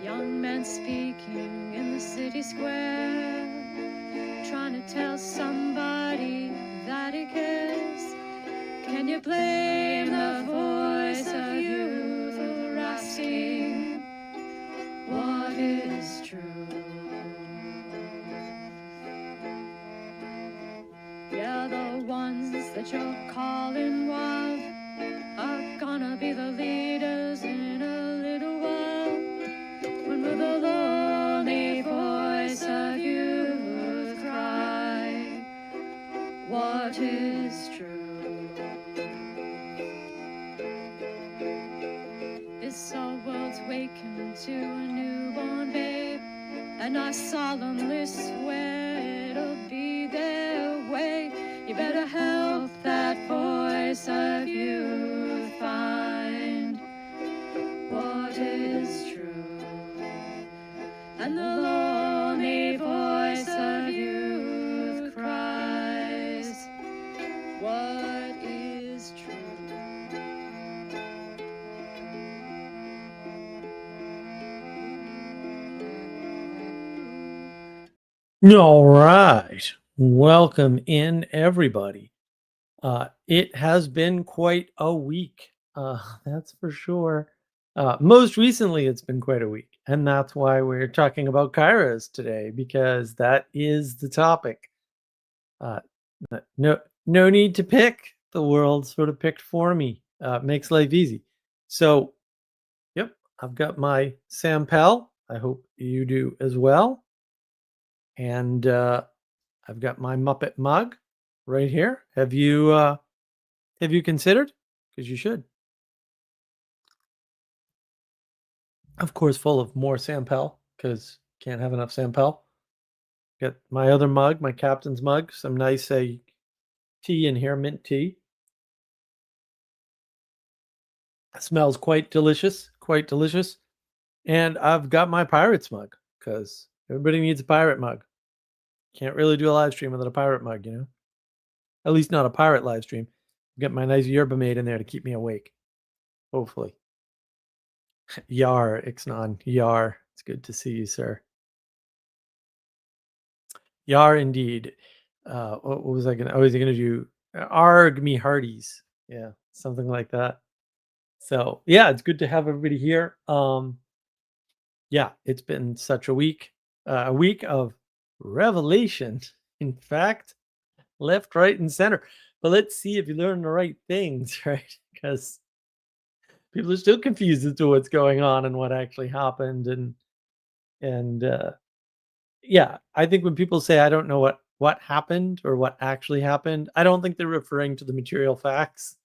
Young men speaking in the city square, trying to tell somebody that he cares. Can you blame the voice of youth for asking what is true? Yeah, the ones that you're calling wild are gonna be the leaders in a little while. When will the lonely voice of youth cry, what is true? This our world's waking to a newborn babe, and I solemnly swear it'll be their way. You better help that voice of youth find what is true. And the lonely voice of youth cries, what is true? All right. Welcome in, everybody. It has been quite a week. That's for sure. Most recently, it's been quite a week. And that's why we're talking about Kairos today, because that is the topic. Uh, no need to pick. The world sort of picked for me. Makes life easy. So, yep, I've got my Sam Pell. I hope you do as well. And I've got my Muppet mug right here. Have you considered? Because you should. Of course, full of more Sampel, because can't have enough Sampel. Got my other mug, my captain's mug, some nice tea in here, mint tea. Smells quite delicious, quite delicious. And I've got my pirate's mug, because everybody needs a pirate mug. Can't really do a live stream without a pirate mug, you know? At least not a pirate live stream. Get my nice yerba mate in there to keep me awake. Hopefully. Yar, Ixnon. Yar. It's good to see you, sir. Yar indeed. What was I gonna do? Arg me hearties. Yeah, something like that. So yeah, it's good to have everybody here. Yeah, it's been such a week of revelation. In fact, left, right, and center. But let's see if you learn the right things, right? Because people are still confused as to what's going on and what actually happened, and yeah, I think when people say I don't know what happened or what actually happened, I don't think they're referring to the material facts.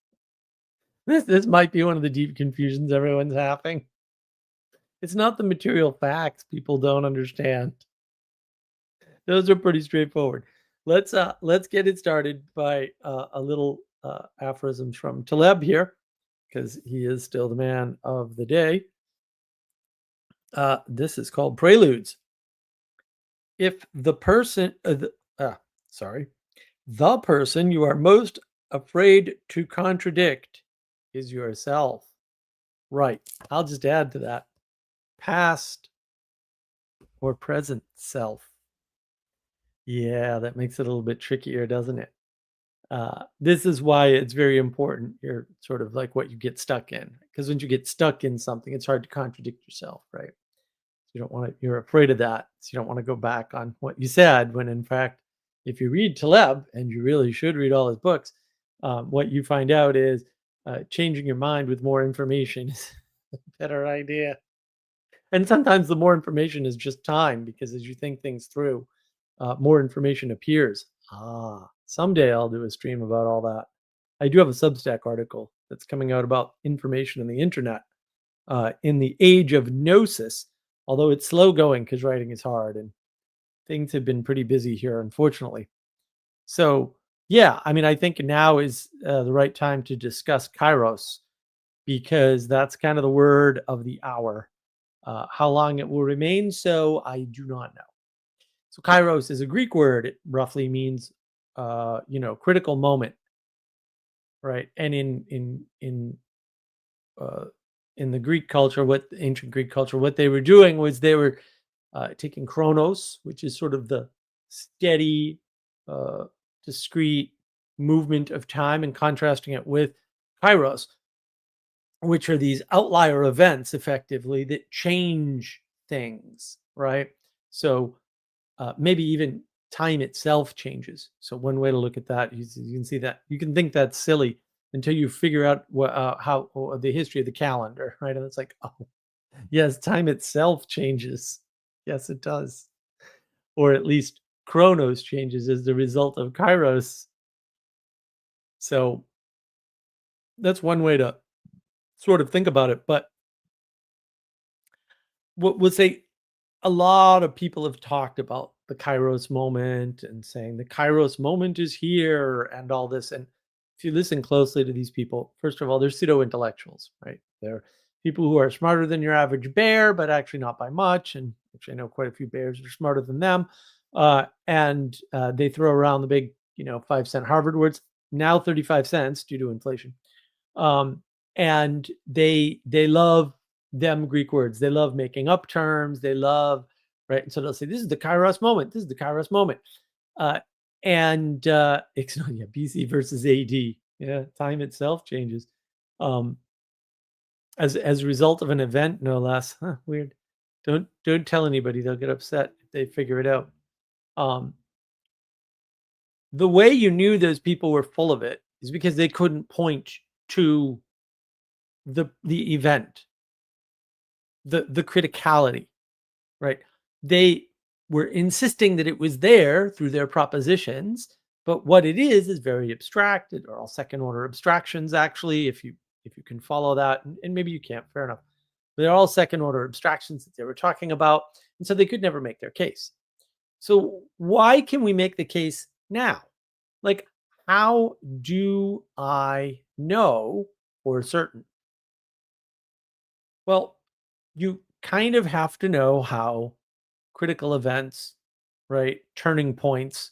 This might be one of the deep confusions everyone's having. It's not the material facts people don't understand. Those are pretty straightforward. Let's get it started by a little aphorisms from Taleb here, because he is still the man of the day. This is called Preludes. If the person, the person you are most afraid to contradict is yourself. Right. I'll just add to that. Past or present self. Yeah, that makes it a little bit trickier, doesn't it? This is why it's very important. You're sort of like what you get stuck in. Because when you get stuck in something, it's hard to contradict yourself, right? You don't want to, you're afraid of that. So you don't want to go back on what you said, when in fact, if you read Taleb, and you really should read all his books, what you find out is changing your mind with more information is a better idea. And sometimes the more information is just time, because as you think things through, more information appears. Someday I'll do a stream about all that. I do have a Substack article that's coming out about information in the internet in the Age of Gnosis, although it's slow going because writing is hard and things have been pretty busy here, unfortunately. So, yeah, I mean, I think now is the right time to discuss Kairos, because that's kind of the word of the hour. How long it will remain so, I do not know. So, Kairos is a Greek word. It roughly means, critical moment, right? And in in the Greek culture, ancient Greek culture, what they were doing was they were taking chronos, which is sort of the steady, uh, discrete movement of time, and contrasting it with Kairos, which are these outlier events effectively that change things, right? So maybe even time itself changes. So one way to look at that, you can see that you can think that's silly until you figure out the history of the calendar, right? And it's like, oh, yes, time itself changes. Yes, it does. Or at least Chronos changes as the result of Kairos. So that's one way to sort of think about it. But what we'll say, a lot of people have talked about the Kairos moment and saying the Kairos moment is here and all this. And if you listen closely to these people, first of all, they're pseudo intellectuals, right? They're people who are smarter than your average bear, but actually not by much. And actually, I know quite a few bears that are smarter than them. And they throw around the big, 5-cent Harvard words, now 35 cents due to inflation. Um, and they love them Greek words. They love making up terms. They love, right. And so they'll say, "This is the Kairos moment. This is the Kairos moment." Uh, and it's not, yeah, BC versus AD. Yeah, time itself changes um, as a result of an event, no less. Huh, weird. Don't tell anybody; they'll get upset if they figure it out. Um, the way you knew those people were full of it is because they couldn't point to the event, the criticality, right? They were insisting that it was there through their propositions, but what it is very abstract. Are all second order abstractions, actually, if you can follow that, and maybe you can't, fair enough. But they're all second order abstractions that they were talking about, and so they could never make their case. So why can we make the case now? Like, how do I know for certain? Well, you kind of have to know how critical events, right? Turning points.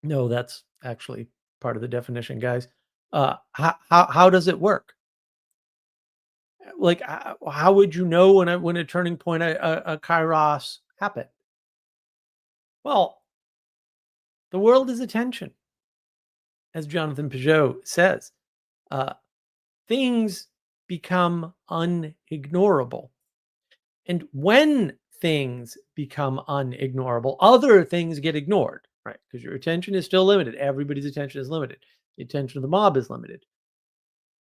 No, that's actually part of the definition, guys. How does it work? Like, how would you know when a turning point, a kairos happened? Well, the world is attention, as Jonathan Peugeot says. Uh, Things become unignorable. And when things become unignorable, other things get ignored, right? Because your attention is still limited. Everybody's attention is limited. The attention of the mob is limited,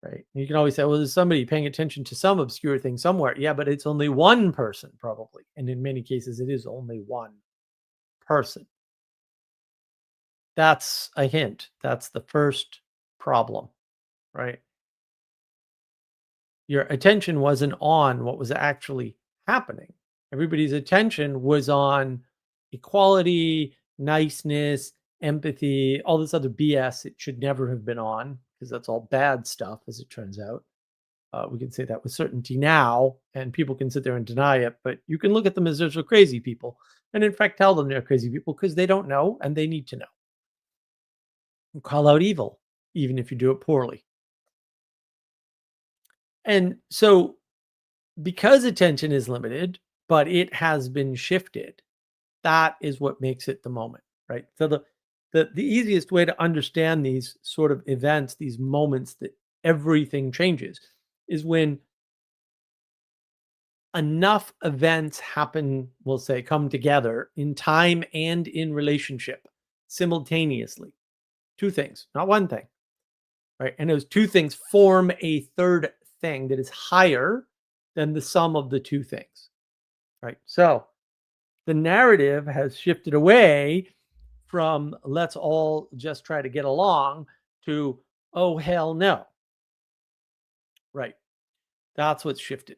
right? You can always say, well, there's somebody paying attention to some obscure thing somewhere. Yeah, but it's only one person, probably. And in many cases, it is only one person. That's a hint. That's the first problem, right? Your attention wasn't on what was actually happening. Everybody's attention was on equality, niceness, empathy, all this other BS it should never have been on, because that's all bad stuff, as it turns out. We can say that with certainty now, and people can sit there and deny it, but you can look at them as those are crazy people, and in fact tell them they're crazy people because they don't know and they need to know. And call out evil, even if you do it poorly. And so because attention is limited, but it has been shifted, that is what makes it the moment, right? So the easiest way to understand these sort of events, these moments that everything changes, is when enough events happen, we'll say, come together in time and in relationship simultaneously. Two things, not one thing, right? And those two things form a third thing that is higher than the sum of the two things, right? So the narrative has shifted away from let's all just try to get along to, oh, hell no. Right. That's what's shifted.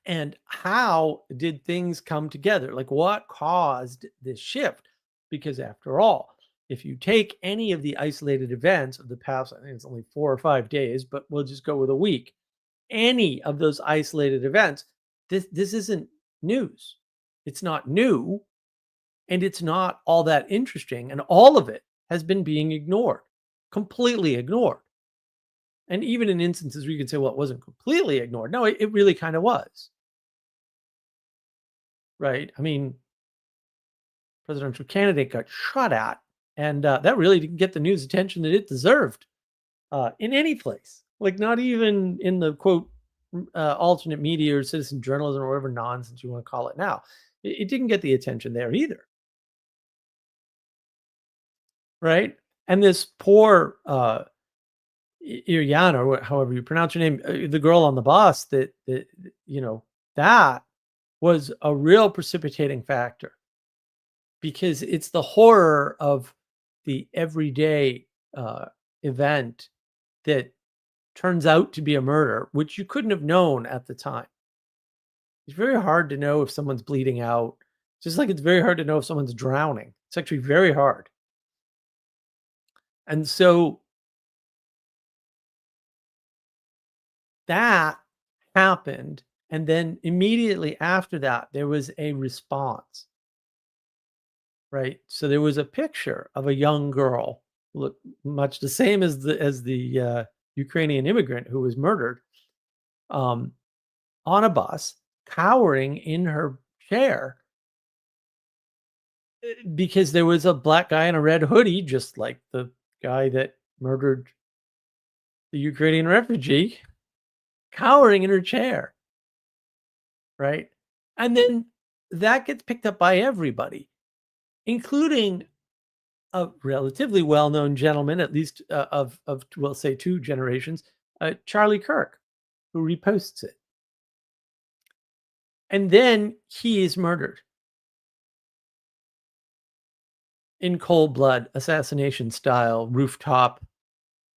And how did things come together? Like, what caused this shift? Because after all, if you take any of the isolated events of the past, I think it's only 4 or 5 days, but we'll just go with a week. Any of those isolated events, this isn't news. It's not new, and it's not all that interesting, and all of it has been being ignored, completely ignored. And even in instances where you can say, well, it wasn't completely ignored. No, it really kind of was. Right. I mean, presidential candidate got shot at, and that really didn't get the news attention that it deserved in any place. Like, not even in the quote alternate media or citizen journalism or whatever nonsense you want to call it now. It didn't get the attention there either. Right. And this poor Iriana, or however you pronounce her name, the girl on the bus that that was a real precipitating factor, because it's the horror of the everyday event that turns out to be a murder, which you couldn't have known at the time. It's very hard to know if someone's bleeding out, just like it's very hard to know if someone's drowning. It's actually very hard. And so that happened. And then immediately after that, there was a response, right? So there was a picture of a young girl, look much the same as the Ukrainian immigrant who was murdered, on a bus, cowering in her chair, because there was a black guy in a red hoodie, just like the guy that murdered the Ukrainian refugee, cowering in her chair, right? And then that gets picked up by everybody, including a relatively well-known gentleman, at least of we'll say 2 generations, Charlie Kirk, who reposts it. And then he is murdered in cold blood, assassination style, rooftop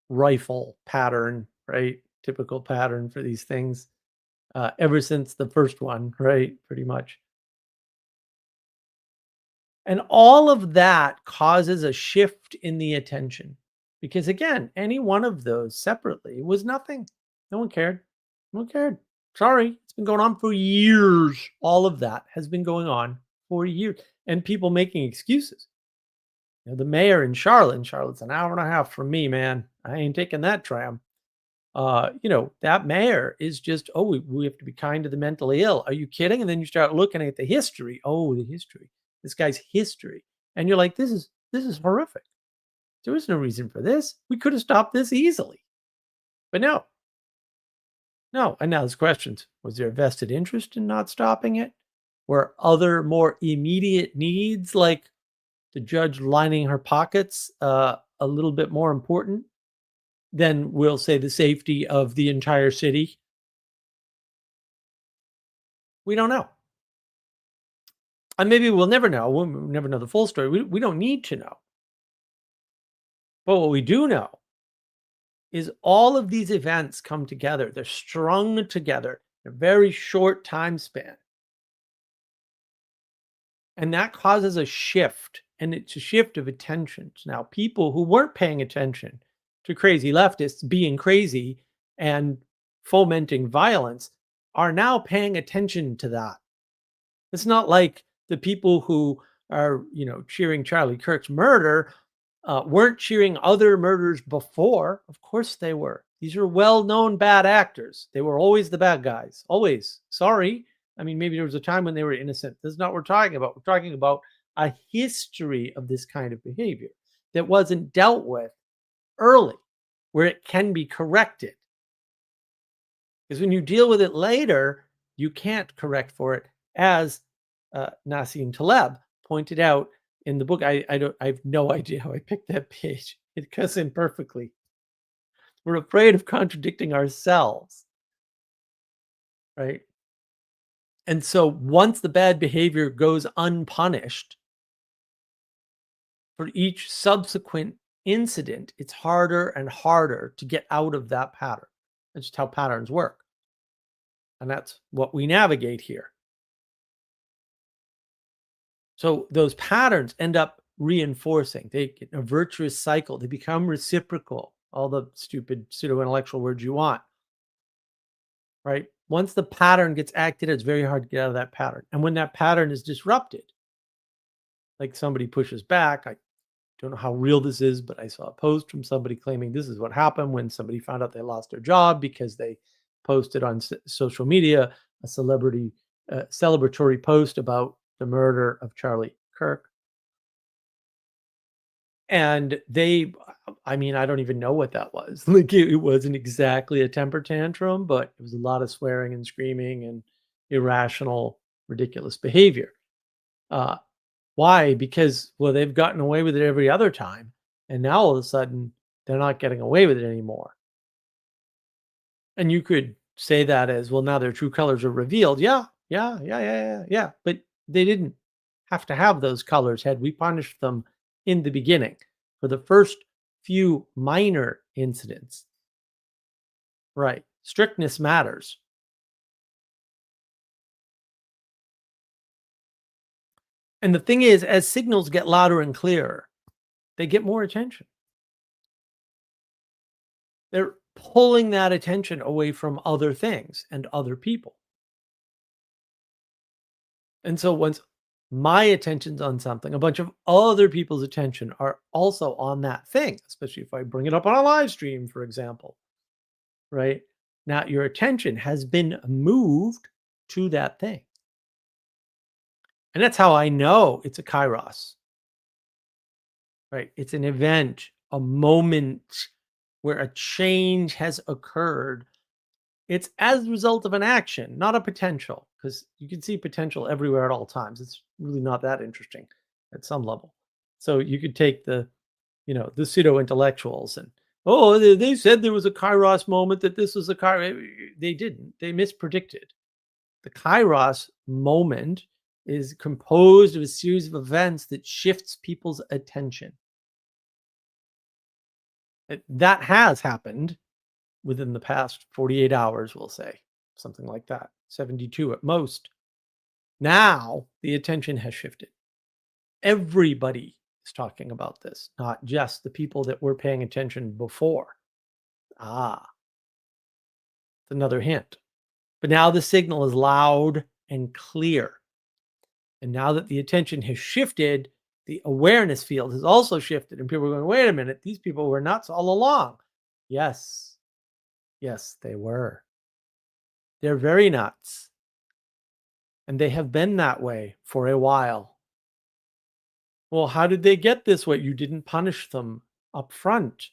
rifle pattern, right? Typical pattern for these things, ever since the first one, right? Pretty much. And all of that causes a shift in the attention, because again, any one of those separately was nothing. No one cared. No one cared. Sorry, it's been going on for years. All of that has been going on for years, and people making excuses. The mayor in Charlotte's an hour and a half from me, man. I ain't taking that tram. That mayor is just, oh, we have to be kind to the mentally ill. Are you kidding? And then you start looking at the history. Oh, the history. This guy's history. And you're like, this is horrific. There was no reason for this. We could have stopped this easily. But no. No. And now there's questions. Was there a vested interest in not stopping it? Were other more immediate needs, like the judge lining her pockets, a little bit more important than, we'll say, the safety of the entire city? We don't know. And maybe we'll never know. We'll never know the full story. We don't need to know. But what we do know is all of these events come together. They're strung together in a very short time span. And that causes a shift, and it's a shift of attentions. Now, people who weren't paying attention to crazy leftists being crazy and fomenting violence are now paying attention to that. It's not like the people who are, cheering Charlie Kirk's murder weren't cheering other murders before. Of course they were. These are well-known bad actors. They were always the bad guys. Always. Sorry. I mean, maybe there was a time when they were innocent. This is not what we're talking about. We're talking about a history of this kind of behavior that wasn't dealt with early, where it can be corrected. Because when you deal with it later, you can't correct for it, as Nassim Taleb pointed out in the book. I have no idea how I picked that page. It goes in perfectly. We're afraid of contradicting ourselves, right? And so once the bad behavior goes unpunished, for each subsequent incident, it's harder and harder to get out of that pattern. That's just how patterns work. And that's what we navigate here. So those patterns end up reinforcing. They get a virtuous cycle. They become reciprocal. All the stupid pseudo-intellectual words you want, right? Once the pattern gets acted, it's very hard to get out of that pattern. And when that pattern is disrupted, like somebody pushes back, like don't know how real this is, but I saw a post from somebody claiming this is what happened when somebody found out they lost their job because they posted on social media a celebratory post about the murder of Charlie Kirk. And I mean, I don't even know what that was. Like, it wasn't exactly a temper tantrum, but it was a lot of swearing and screaming and irrational, ridiculous behavior. Uh, why? Because, well, they've gotten away with it every other time. And now all of a sudden, they're not getting away with it anymore. And you could say that as, well, now their true colors are revealed. Yeah. But they didn't have to have those colors had we punished them in the beginning for the first few minor incidents. Right. Strictness matters. And the thing is, as signals get louder and clearer, they get more attention. They're pulling that attention away from other things and other people. And so once my attention's on something, a bunch of other people's attention are also on that thing, especially if I bring it up on a live stream, for example, right? Now your attention has been moved to that thing. And that's how I know it's a Kairos, right? It's an event, a moment where a change has occurred. It's as a result of an action, not a potential, because you can see potential everywhere at all times. It's really not that interesting at some level. So you could take the pseudo intellectuals and, oh, they said there was a Kairos moment, that this was a Kairos. They didn't. They mispredicted. The Kairos moment is composed of a series of events that shifts people's attention. That has happened within the past 48 hours, we'll say, something like that, 72 at most. Now the attention has shifted. Everybody is talking about this, not just the people that were paying attention before. It's another hint. But now the signal is loud and clear. And now that the attention has shifted, the awareness field has also shifted. And people are going, wait a minute, these people were nuts all along. Yes, they were. They're very nuts. And they have been that way for a while. Well, how did they get this way? You didn't punish them up front.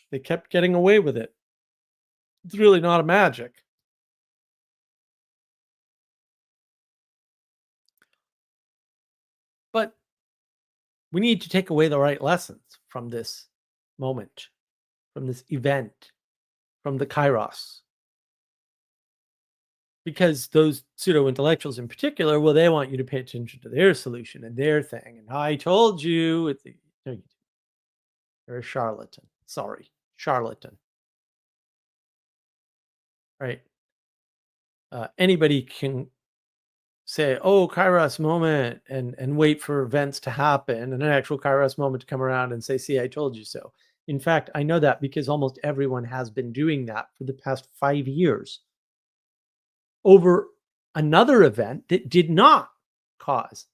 They kept getting away with it. It's really not a magic. But we need to take away the right lessons from this moment, from this event, from the Kairos. Because those pseudo-intellectuals in particular, well, they want you to pay attention to their solution and their thing. And I told you, you're a charlatan. Sorry, charlatan. Right? Anybody can say, oh, Kairos moment, and wait for events to happen and an actual Kairos moment to come around and say, see, I told you so. In fact, I know that because almost everyone has been doing that for the past 5 years over another event that did not cause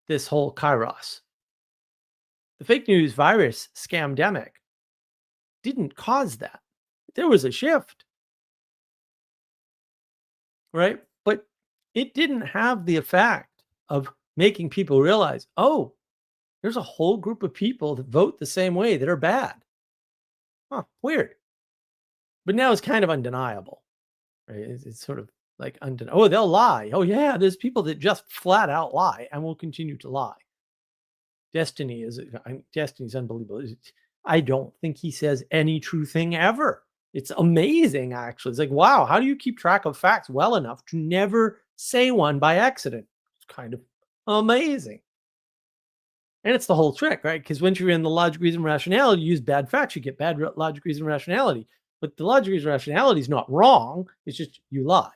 this whole Kairos. The fake news virus scamdemic didn't cause that. There was a shift, right? But it didn't have the effect of making people realize, oh, there's a whole group of people that vote the same way that are bad. Huh, weird. But now it's kind of undeniable, right? It's sort of like undeniable. Oh, they'll lie. Oh, yeah, there's people that just flat out lie and will continue to lie. Destiny's unbelievable. I don't think he says any true thing ever. It's amazing, actually. It's like, wow, how do you keep track of facts well enough to never say one by accident? It's kind of amazing. And it's the whole trick, right? Because once you're in the logic, reason, rationality, you use bad facts, you get bad logic, reason, rationality. But the logic, reason, rationality is not wrong. It's just you lied.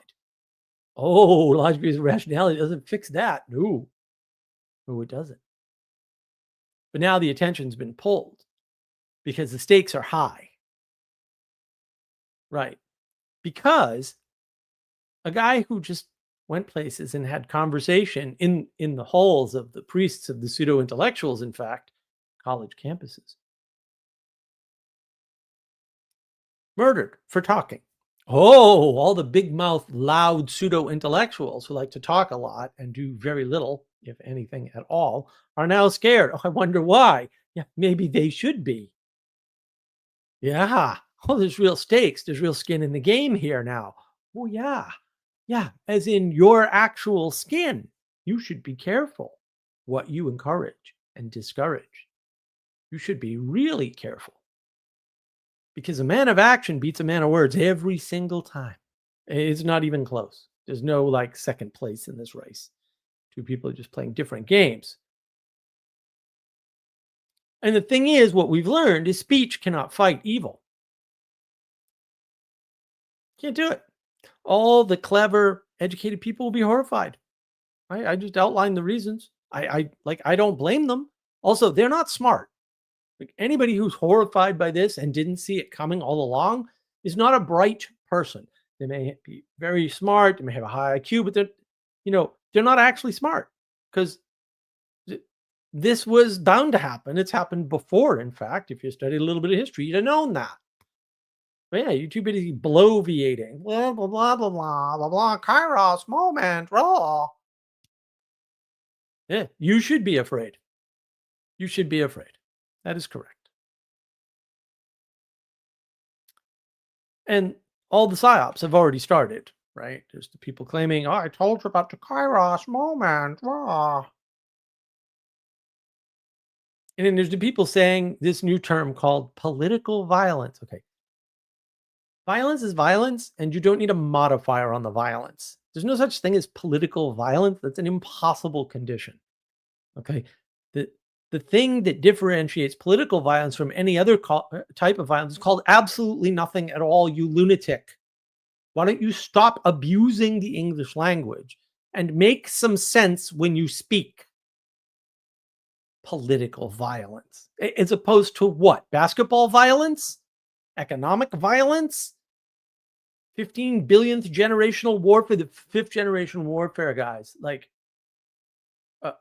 Oh, logic, reason, rationality doesn't fix that. No, it doesn't. But now the attention's been pulled because the stakes are high. Right. Because a guy who just went places and had conversation in the halls of the priests of the pseudo-intellectuals, in fact, college campuses. Murdered for talking. Oh, all the big mouth, loud pseudo intellectuals who like to talk a lot and do very little, if anything at all, are now scared. Oh, I wonder why. Yeah, maybe they should be. Yeah. Oh, there's real stakes. There's real skin in the game here now. Oh, yeah. Yeah. As in your actual skin. You should be careful what you encourage and discourage. You should be really careful because a man of action beats a man of words every single time. It's not even close. There's no like second place in this race. Two people are just playing different games. And the thing is, what we've learned is speech cannot fight evil. Can't do it. All the clever, educated people will be horrified. I just outlined the reasons. I don't blame them. Also, they're not smart. Like anybody who's horrified by this and didn't see it coming all along is not a bright person. They may be very smart, they may have a high IQ, but they're not actually smart because this was bound to happen. It's happened before, in fact. If you studied a little bit of history, you'd have known that. But yeah, you're too busy bloviating. Blah, blah, blah, blah, blah, blah, blah. Kairos moment. Raw. Yeah, you should be afraid. You should be afraid. That is correct. And all the psyops have already started, right? There's the people claiming, "Oh, I told you about the Kairos moment." Rah. And then there's the people saying this new term called political violence. Okay. Violence is violence, and you don't need a modifier on the violence. There's no such thing as political violence. That's an impossible condition. Okay. The thing that differentiates political violence from any other type of violence is called absolutely nothing at all, you lunatic. Why don't you stop abusing the English language and make some sense when you speak? Political violence. As opposed to what? Basketball violence? Economic violence? 15 billionth generational warfare, the fifth generation warfare, guys. Like,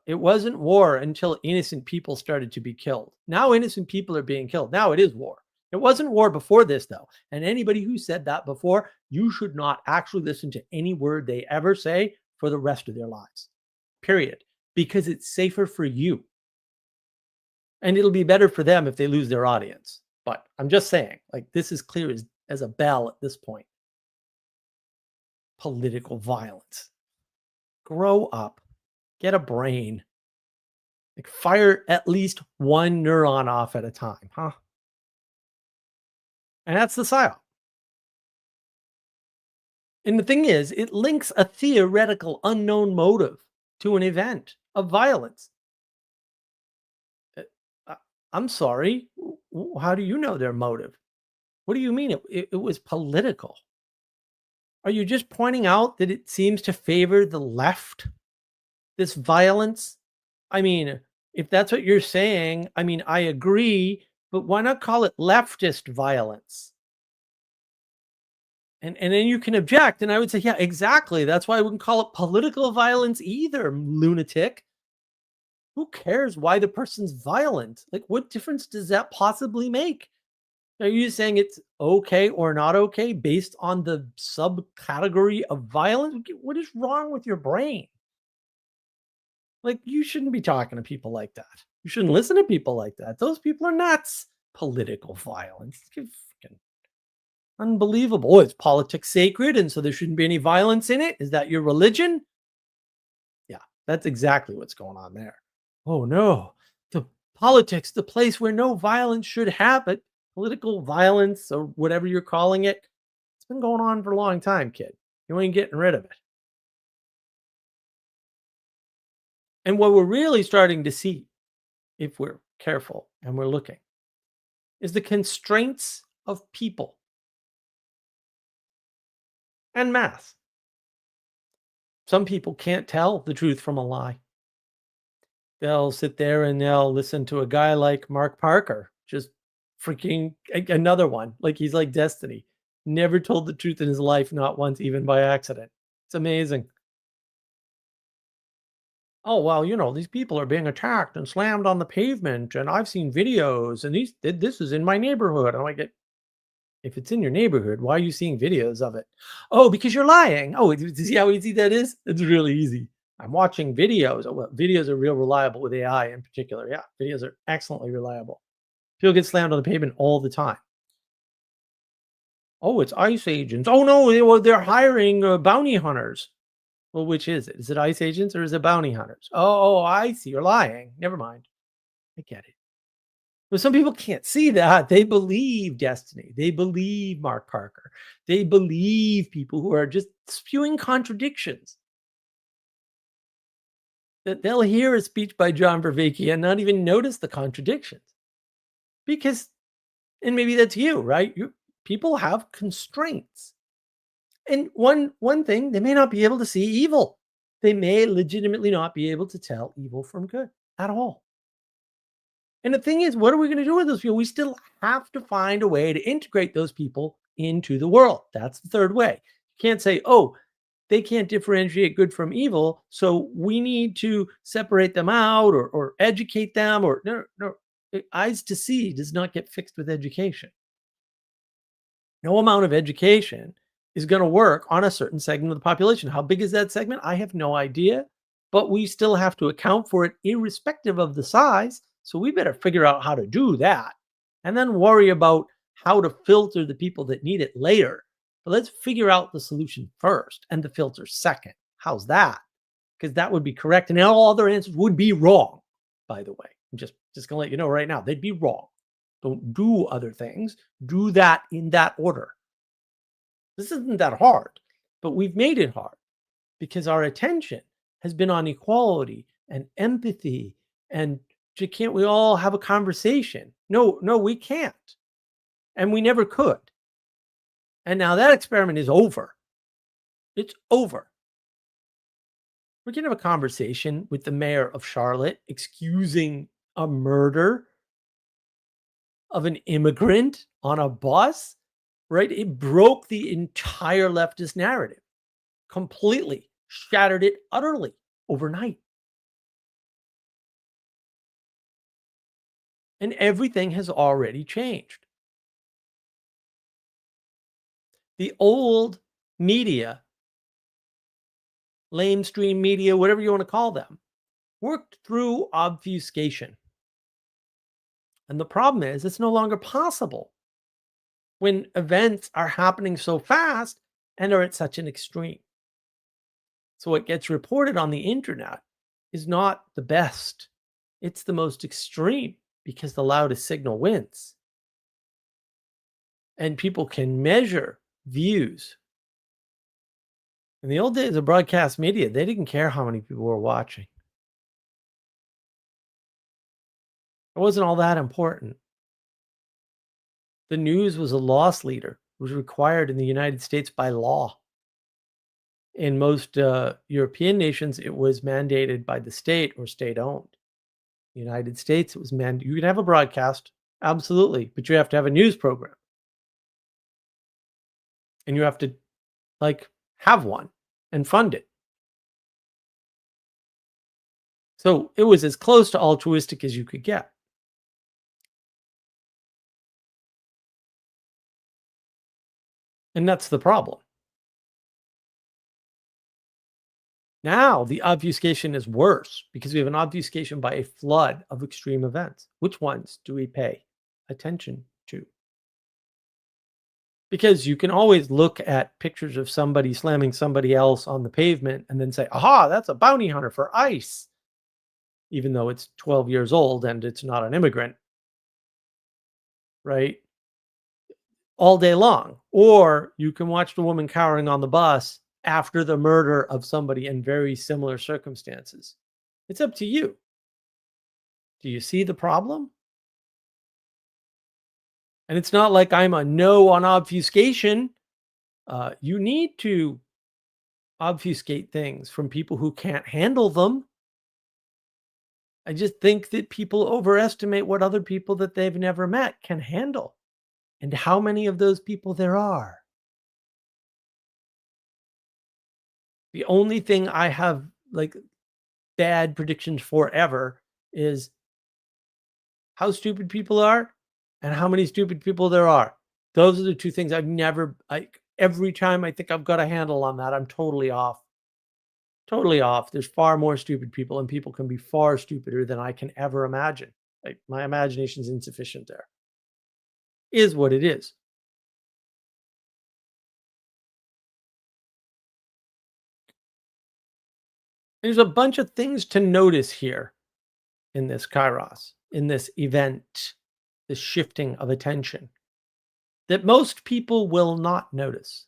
it wasn't war until innocent people started to be killed. Now innocent people are being killed. Now it is war. It wasn't war before this, though. And anybody who said that before, you should not actually listen to any word they ever say for the rest of their lives. Period. Because it's safer for you. And it'll be better for them if they lose their audience. But I'm just saying, like, this is clear as a bell at this point. Political violence. Grow up. Get a brain. Like, fire at least one neuron off at a time, huh? And that's the psyop. And the thing is, it links a theoretical unknown motive to an event of violence. I'm sorry. How do you know their motive? What do you mean it was political? Are you just pointing out that it seems to favor the left? This violence? I mean, if that's what you're saying, I mean, I agree, but why not call it leftist violence? And then you can object, and I would say, yeah, exactly. That's why I wouldn't call it political violence either, lunatic. Who cares why the person's violent? Like, what difference does that possibly make? Are you saying it's okay or not okay based on the subcategory of violence? What is wrong with your brain? Like, you shouldn't be talking to people like that. You shouldn't listen to people like that. Those people are nuts. Political violence. It's freaking unbelievable. Oh, is politics sacred and so there shouldn't be any violence in it? Is that your religion? Yeah, that's exactly what's going on there. Oh no, the politics, the place where no violence should happen. Political violence or whatever you're calling it. It's been going on for a long time, kid. You ain't getting rid of it. And what we're really starting to see, if we're careful and we're looking, is the constraints of people and math. Some people can't tell the truth from a lie. They'll sit there and they'll listen to a guy like Mark Parker, just freaking another one, like he's like Destiny. Never told the truth in his life, not once, even by accident. It's amazing. Oh, well, these people are being attacked and slammed on the pavement, and I've seen videos, and this is in my neighborhood. And I get, if it's in your neighborhood, why are you seeing videos of it? Oh, because you're lying. Oh, do you see how easy that is? It's really easy. I'm watching videos. Oh, well, videos are real reliable with AI in particular. Yeah, videos are excellently reliable. People get slammed on the pavement all the time. Oh, it's ICE agents. Oh no, they're hiring bounty hunters. Well, which is it? Is it ICE agents or is it bounty hunters? Oh, I see. You're lying. Never mind. I get it. But some people can't see that. They believe Destiny. They believe Mark Parker. They believe people who are just spewing contradictions. That they'll hear a speech by John Vervaeke and not even notice the contradictions. Because, and maybe that's you, right? People have constraints. And one thing, they may not be able to see evil. They may legitimately not be able to tell evil from good at all. And the thing is, what are we going to do with those people? We still have to find a way to integrate those people into the world. That's the third way. You can't say, oh, they can't differentiate good from evil, so we need to separate them out or educate them. Or no. Eyes to see does not get fixed with education. No amount of education is going to work on a certain segment of the population. How big is that segment? I have no idea, but we still have to account for it irrespective of the size. So we better figure out how to do that and then worry about how to filter the people that need it later. But let's figure out the solution first and the filter second. How's that? Because that would be correct. And all other answers would be wrong, by the way. I'm just going to let you know right now, they'd be wrong. Don't do other things. Do that in that order. This isn't that hard, but we've made it hard because our attention has been on equality and empathy and can't we all have a conversation? No, we can't. And we never could. And now that experiment is over. It's over. We can have a conversation with the mayor of Charlotte excusing a murder of an immigrant on a bus, right? It broke the entire leftist narrative completely, shattered it utterly overnight. And everything has already changed. The old media, lamestream media, whatever you want to call them, worked through obfuscation. And the problem is it's no longer possible when events are happening so fast and are at such an extreme. So what gets reported on the internet is not the best. It's the most extreme because the loudest signal wins. And people can measure views. In the old days of broadcast media, they didn't care how many people were watching. It wasn't all that important. The news was a loss leader. It was required in the United States by law. In most European nations, it was mandated by the state or state-owned. The United States, it was mandated. You can have a broadcast, absolutely, but you have to have a news program. And you have to, have one and fund it. So it was as close to altruistic as you could get. And that's the problem. Now the obfuscation is worse because we have an obfuscation by a flood of extreme events. Which ones do we pay attention to? Because you can always look at pictures of somebody slamming somebody else on the pavement and then say, aha, that's a bounty hunter for ICE, even though it's 12 years old and it's not an immigrant, right? All day long. Or you can watch the woman cowering on the bus after the murder of somebody in very similar circumstances. It's up to you. Do you see the problem? And it's not like I'm a no on obfuscation. You need to obfuscate things from people who can't handle them. I just think that people overestimate what other people that they've never met can handle and how many of those people there are. The only thing I have bad predictions forever is how stupid people are and how many stupid people there are. Those are the two things every time I think I've got a handle on that, I'm totally off. Totally off. There's far more stupid people, and people can be far stupider than I can ever imagine. Like, my imagination's insufficient there. Is what it is. There's a bunch of things to notice here in this Kairos, in this event, this shifting of attention that most people will not notice.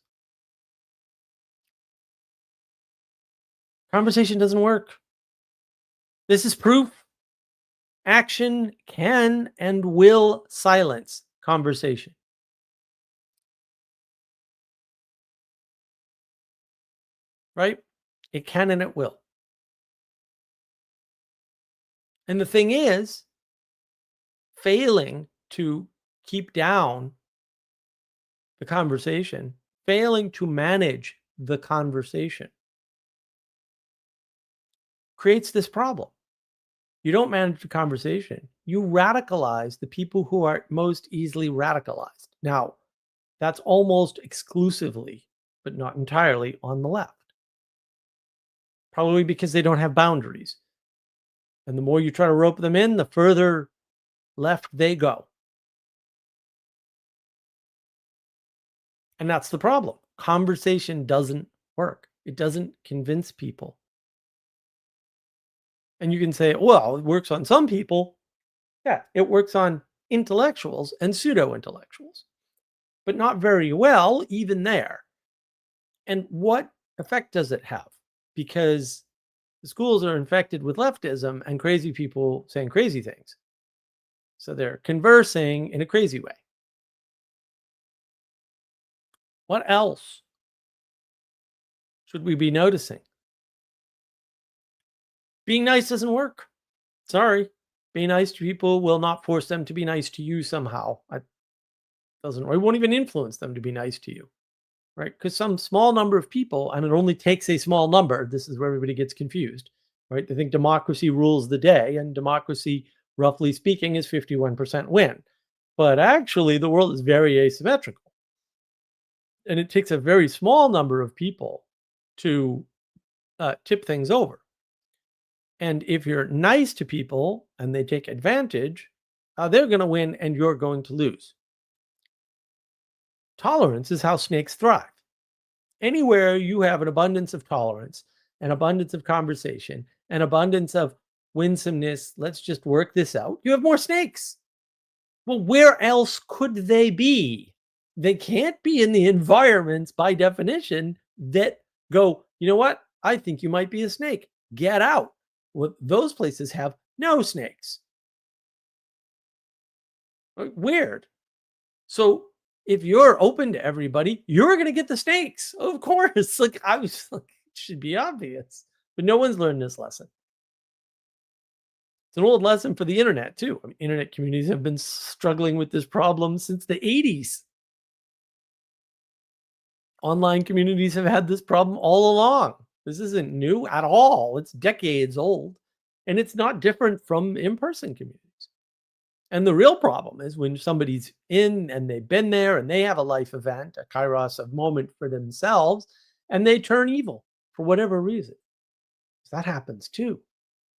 Conversation doesn't work. This is proof. Action can and will silence conversation. Right? It can and it will. And the thing is, failing to keep down the conversation, failing to manage the conversation creates this problem. You don't manage the conversation. You radicalize the people who are most easily radicalized. Now, that's almost exclusively, but not entirely, on the left. Probably because they don't have boundaries. And the more you try to rope them in, the further left they go. And that's the problem. Conversation doesn't work. It doesn't convince people. And you can say, well, it works on some people. Yeah, it works on intellectuals and pseudo intellectuals, but not very well, even there. And what effect does it have? Because the schools are infected with leftism and crazy people saying crazy things. So they're conversing in a crazy way. What else should we be noticing? Being nice doesn't work. Sorry. Being nice to people will not force them to be nice to you somehow. It won't even influence them to be nice to you. Right? Because some small number of people, and it only takes a small number, this is where everybody gets confused, right? They think democracy rules the day, and democracy, roughly speaking, is 51% win. But actually, the world is very asymmetrical. And it takes a very small number of people to tip things over. And if you're nice to people and they take advantage, they're going to win and you're going to lose. Tolerance is how snakes thrive. Anywhere you have an abundance of tolerance, an abundance of conversation, an abundance of winsomeness, let's just work this out, you have more snakes. Well, where else could they be? They can't be in the environments by definition that go, you know what? I think you might be a snake. Get out. Well, those places have no snakes. Weird. So if you're open to everybody, you're going to get the snakes. Of course. Like, I was like, it should be obvious, but no one's learned this lesson. It's an old lesson for the internet too. I mean, internet communities have been struggling with this problem since the 80s. Online communities have had this problem all along. This isn't new at all. It's decades old, and it's not different from in-person communities. And the real problem is when somebody's in and they've been there and they have a life event, a Kairos of moment for themselves, and they turn evil for whatever reason. That happens too.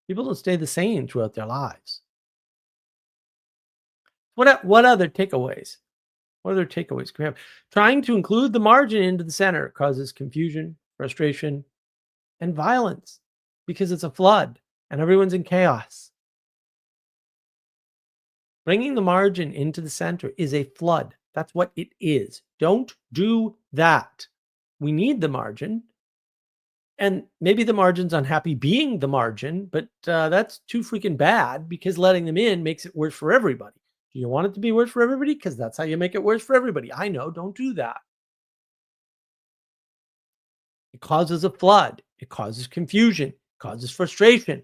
People don't stay the same throughout their lives. What other takeaways? What other takeaways can we have? Trying to include the margin into the center causes confusion, frustration, and violence because it's a flood and everyone's in chaos. Bringing the margin into the center is a flood. That's what it is. Don't do that. We need the margin. And maybe the margin's unhappy being the margin, but that's too freaking bad because letting them in makes it worse for everybody. Do you want it to be worse for everybody? Because that's how you make it worse for everybody. I know, don't do that. It causes a flood. It causes confusion, causes frustration.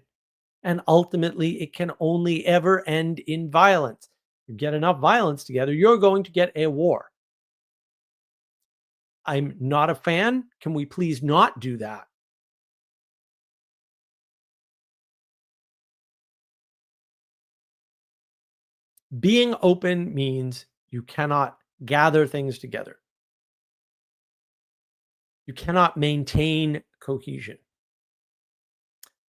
And ultimately, it can only ever end in violence. You get enough violence together, you're going to get a war. I'm not a fan. Can we please not do that? Being open means you cannot gather things together. You cannot maintain cohesion.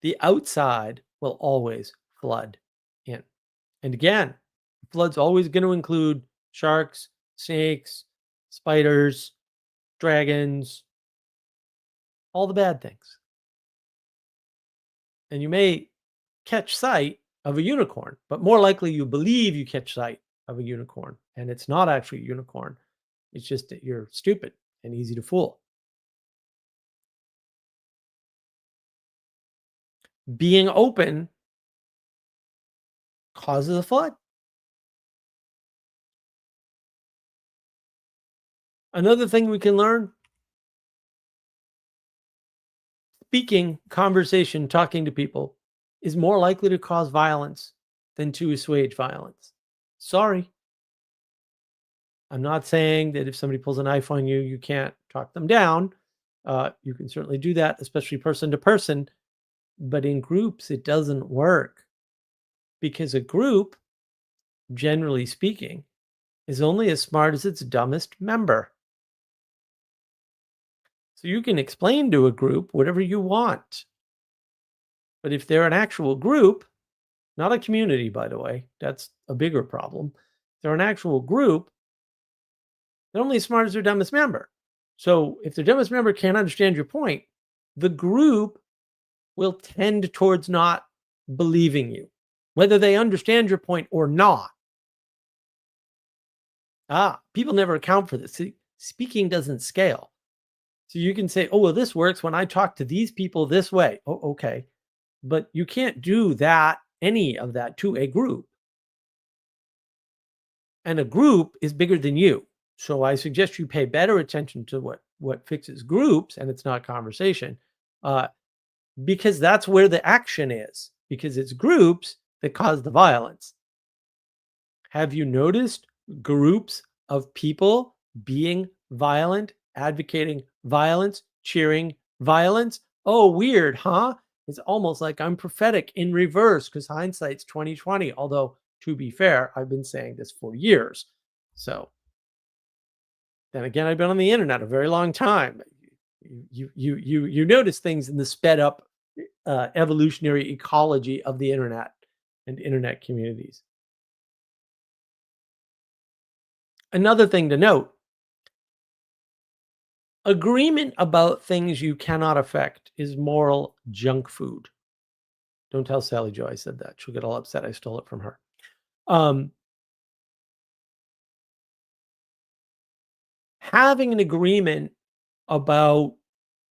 The outside will always flood in. And again, flood's always going to include sharks, snakes, spiders, dragons, all the bad things. And you may catch sight of a unicorn, but more likely you believe you catch sight of a unicorn, and it's not actually a unicorn. It's just that you're stupid and easy to fool. Being open causes a flood. Another thing we can learn, speaking, conversation, talking to people is more likely to cause violence than to assuage violence. Sorry. I'm not saying that if somebody pulls a knife on you, you can't talk them down. You can certainly do that, especially person to person. But in groups, it doesn't work because a group, generally speaking, is only as smart as its dumbest member. So you can explain to a group whatever you want. But if they're an actual group, not a community, by the way, that's a bigger problem. If they're an actual group, they're only as smart as their dumbest member. So if the dumbest member can't understand your point, the group will tend towards not believing you, whether they understand your point or not. People never account for this. See, speaking doesn't scale. So you can say, oh, well, this works when I talk to these people this way. Oh, okay. But you can't do that, any of that to a group. And a group is bigger than you. So I suggest you pay better attention to what fixes groups, and it's not conversation, because that's where the action is, because it's groups that cause the violence. Have you noticed groups of people being violent, advocating violence, cheering violence? Oh, weird, huh? It's almost like I'm prophetic in reverse because hindsight's 2020. Although, to be fair, I've been saying this for years. So then again, I've been on the internet a very long time. You notice things in the sped up evolutionary ecology of the internet and internet communities. Another thing to note, agreement about things you cannot affect is moral junk food. Don't tell Sally Jo I said that. She'll get all upset I stole it from her. Having an agreement about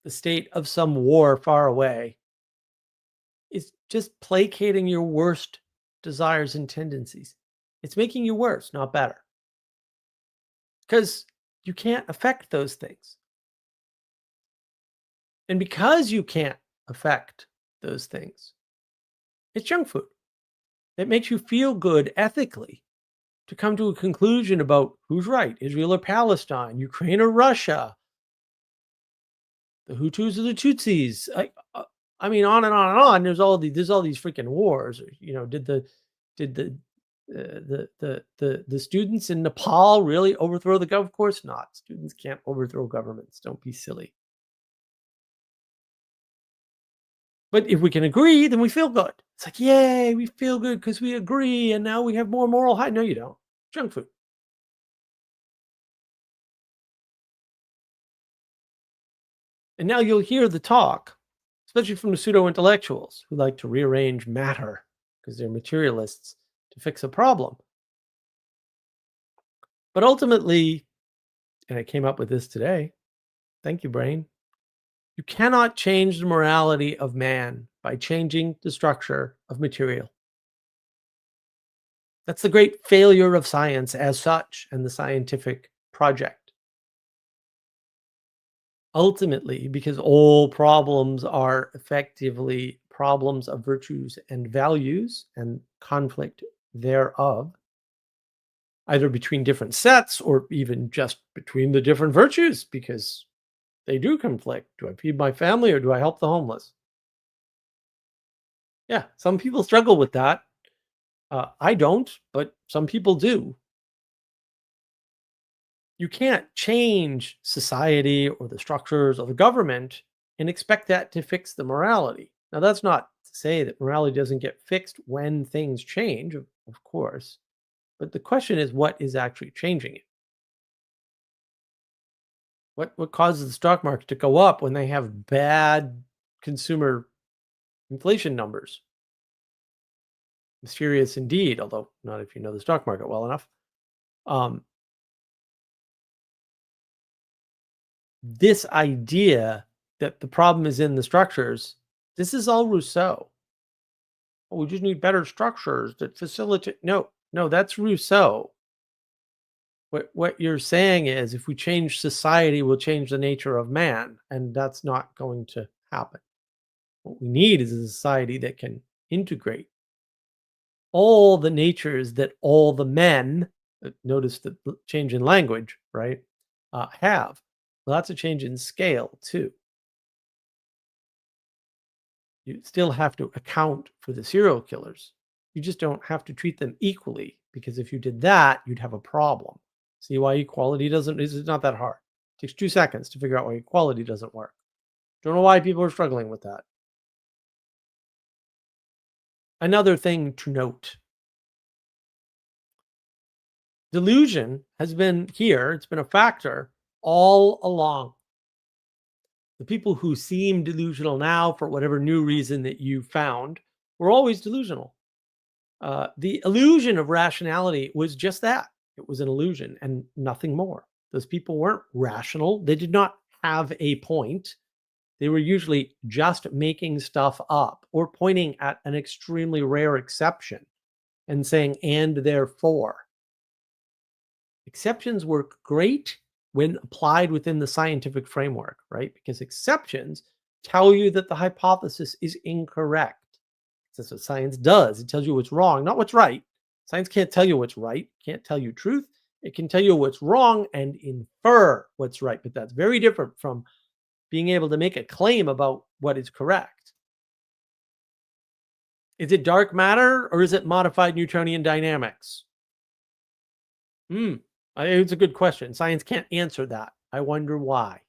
the state of some war far away is just placating your worst desires and tendencies. It's making you worse, not better. Because you can't affect those things. And because you can't affect those things, it's junk food. It makes you feel good ethically to come to a conclusion about who's right, Israel or Palestine, Ukraine or Russia, the Hutus or the Tutsis. I mean, on and on and on. There's all these freaking wars. You know, did the students in Nepal really overthrow the government? Of course not. Students can't overthrow governments. Don't be silly. But if we can agree, then we feel good. It's like, yay, we feel good because we agree, and now we have more moral high. No, you don't. Junk food. And now you'll hear the talk, especially from the pseudo-intellectuals who like to rearrange matter because they're materialists to fix a problem. But ultimately, and I came up with this today, thank you, brain, you cannot change the morality of man by changing the structure of material. That's the great failure of science as such and the scientific project. Ultimately, because all problems are effectively problems of virtues and values and conflict thereof, either between different sets or even just between the different virtues, because they do conflict. Do I feed my family or do I help the homeless? Yeah, some people struggle with that. I don't, but some people do. You can't change society or the structures of the government and expect that to fix the morality. Now, that's not to say that morality doesn't get fixed when things change, of course, but the question is what is actually changing it? What causes the stock market to go up when they have bad consumer inflation numbers? Mysterious indeed, although not if you know the stock market well enough. Um, this idea that the problem is in the structures, this is all Rousseau. Oh, we just need better structures that facilitate. No, no, that's Rousseau. What you're saying is if we change society, we'll change the nature of man, and that's not going to happen. What we need is a society that can integrate all the natures that all the men, notice the change in language, right, have. Well, that's a change in scale too. You still have to account for the serial killers. You just don't have to treat them equally because if you did that, you'd have a problem. See why equality doesn't, it's not that hard. It takes 2 seconds to figure out why equality doesn't work. Don't know why people are struggling with that. Another thing to note, delusion has been here, it's been a factor all along. The people who seem delusional now for whatever new reason that you found were always delusional. The illusion of rationality was just that. It was an illusion and nothing more. Those people weren't rational. They did not have a point. They were usually just making stuff up or pointing at an extremely rare exception and saying, and therefore. Exceptions work great when applied within the scientific framework, right? Because exceptions tell you that the hypothesis is incorrect. That's what science does. It tells you what's wrong, not what's right. Science can't tell you what's right, can't tell you truth. It can tell you what's wrong and infer what's right. But that's very different from being able to make a claim about what is correct. Is it dark matter or is it modified Newtonian dynamics? It's a good question. Science can't answer that. I wonder why.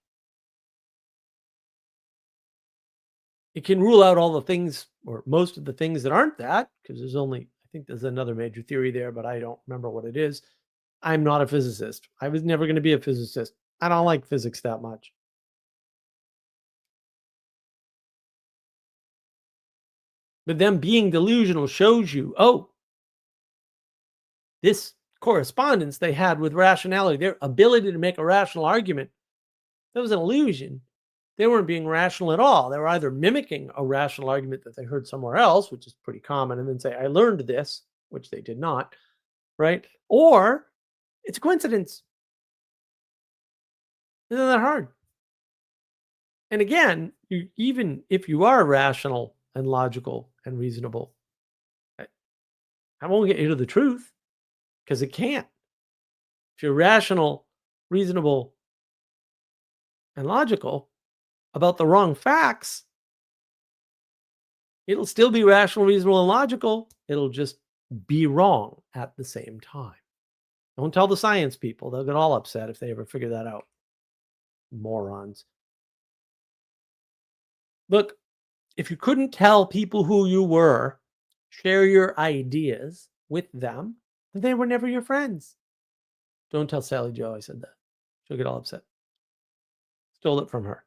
It can rule out all the things or most of the things that aren't that, because I think there's another major theory there, but I don't remember what it is. I'm not a physicist. I was never going to be a physicist. I don't like physics that much. But them being delusional shows you, oh, this correspondence they had with rationality, their ability to make a rational argument, that was an illusion. They weren't being rational at all. They were either mimicking a rational argument that they heard somewhere else, which is pretty common, and then say, I learned this, which they did not, right? Or it's a coincidence. Isn't that hard? And again, even if you are rational and logical and reasonable, I won't get you to the truth because it can't. If you're rational, reasonable, and logical about the wrong facts, it'll still be rational, reasonable, and logical. It'll just be wrong at the same time. Don't tell the science people. They'll get all upset if they ever figure that out. Morons. Look, if you couldn't tell people who you were, share your ideas with them, then they were never your friends. Don't tell Sally Joe I said that. She'll get all upset. Stole it from her.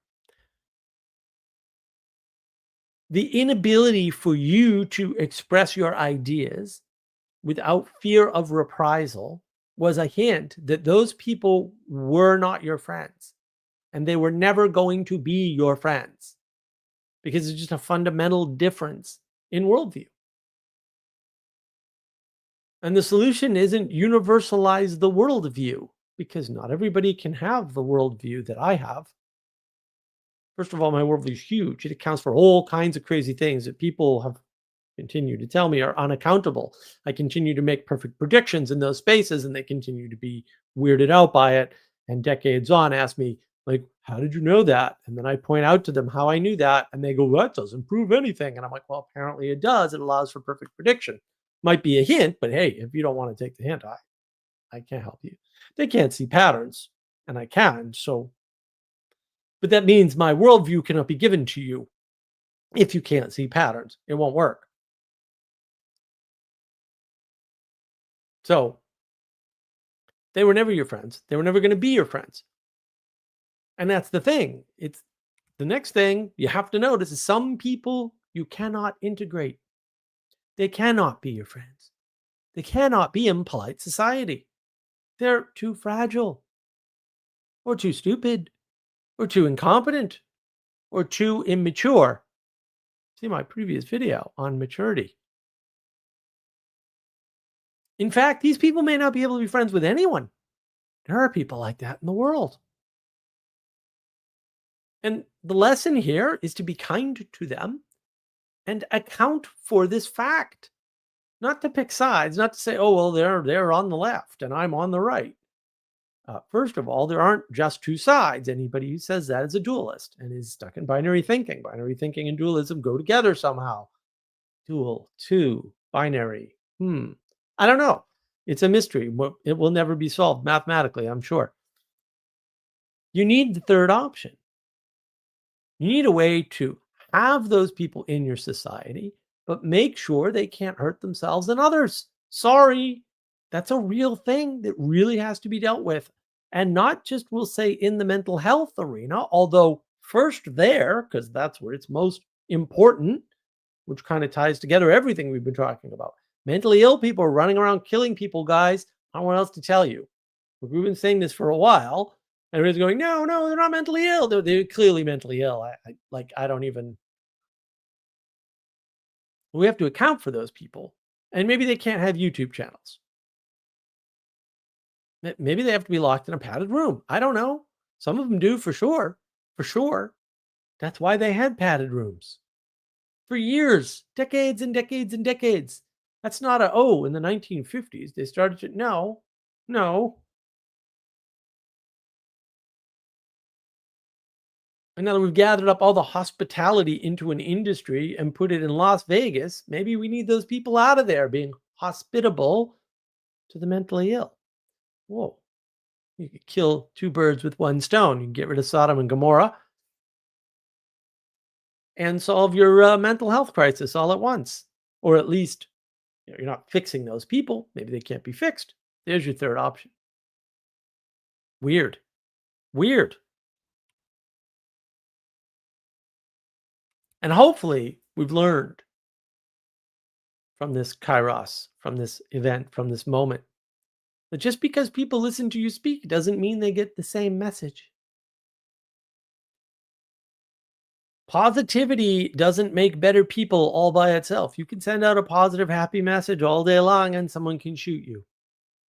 The inability for you to express your ideas without fear of reprisal was a hint that those people were not your friends and they were never going to be your friends because it's just a fundamental difference in worldview. And the solution isn't universalize the worldview because not everybody can have the worldview that I have. First of all, my worldview is huge. It accounts for all kinds of crazy things that people have continued to tell me are unaccountable. I continue to make perfect predictions in those spaces and they continue to be weirded out by it. And decades on, ask me, like, how did you know that? And then I point out to them how I knew that. And they go, well, that doesn't prove anything. And I'm like, well, apparently it does. It allows for perfect prediction. Might be a hint, but hey, if you don't want to take the hint, I can't help you. They can't see patterns, and I can. So, but that means my worldview cannot be given to you if you can't see patterns. It won't work. So, they were never your friends. They were never going to be your friends. And that's the thing. It's the next thing you have to notice is some people you cannot integrate. They cannot be your friends. They cannot be in polite society. They're too fragile, or too stupid, or too incompetent, or too immature. See my previous video on maturity. In fact, these people may not be able to be friends with anyone. There are people like that in the world. And the lesson here is to be kind to them and account for this fact. Not to pick sides, not to say, oh, well, they're on the left and I'm on the right. First of all, there aren't just two sides. Anybody who says that is a dualist and is stuck in binary thinking. Binary thinking and dualism go together somehow. Dual, two, binary. I don't know. It's a mystery. It will never be solved mathematically, I'm sure. You need the third option. You need a way to have those people in your society, but make sure they can't hurt themselves and others. Sorry, that's a real thing that really has to be dealt with. And not just, we'll say, in the mental health arena, although first there, because that's where it's most important, which kind of ties together everything we've been talking about. Mentally ill people are running around killing people, guys. I don't know what else to tell you. We've been saying this for a while. Everybody's going, no, they're not mentally ill. They're clearly mentally ill. I don't even. We have to account for those people. And maybe they can't have YouTube channels. Maybe they have to be locked in a padded room. I don't know. Some of them do for sure. For sure. That's why they had padded rooms. For years, decades and decades and decades. That's not in the 1950s, they started to, no. And now that we've gathered up all the hospitality into an industry and put it in Las Vegas, maybe we need those people out of there being hospitable to the mentally ill. Whoa. You could kill two birds with one stone. You can get rid of Sodom and Gomorrah and solve your mental health crisis all at once. Or at least you're not fixing those people. Maybe they can't be fixed. There's your third option. Weird. And hopefully we've learned from this Kairos, from this event, from this moment, that just because people listen to you speak doesn't mean they get the same message. Positivity doesn't make better people all by itself. You can send out a positive, happy message all day long and someone can shoot you.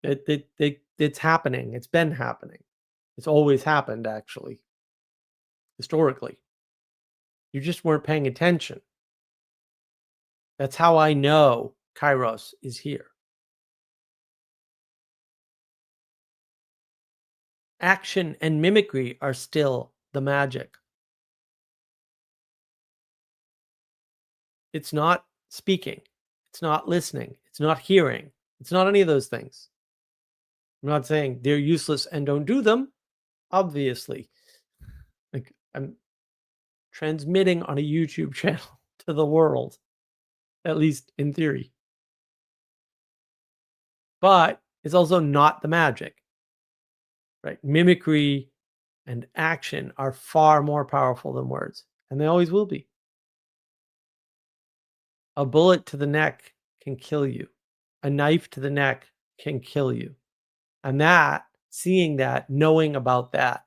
It's happening. It's been happening. It's always happened, actually, historically. You just weren't paying attention. That's how I know Kairos is here. Action and mimicry are still the magic. It's not speaking. It's not listening. It's not hearing. It's not any of those things. I'm not saying they're useless and don't do them. Obviously, like I'm transmitting on a YouTube channel to the world, at least in theory. But it's also not the magic, right? Mimicry and action are far more powerful than words, and they always will be. A bullet to the neck can kill you. A knife to the neck can kill you. And that, seeing that, knowing about that,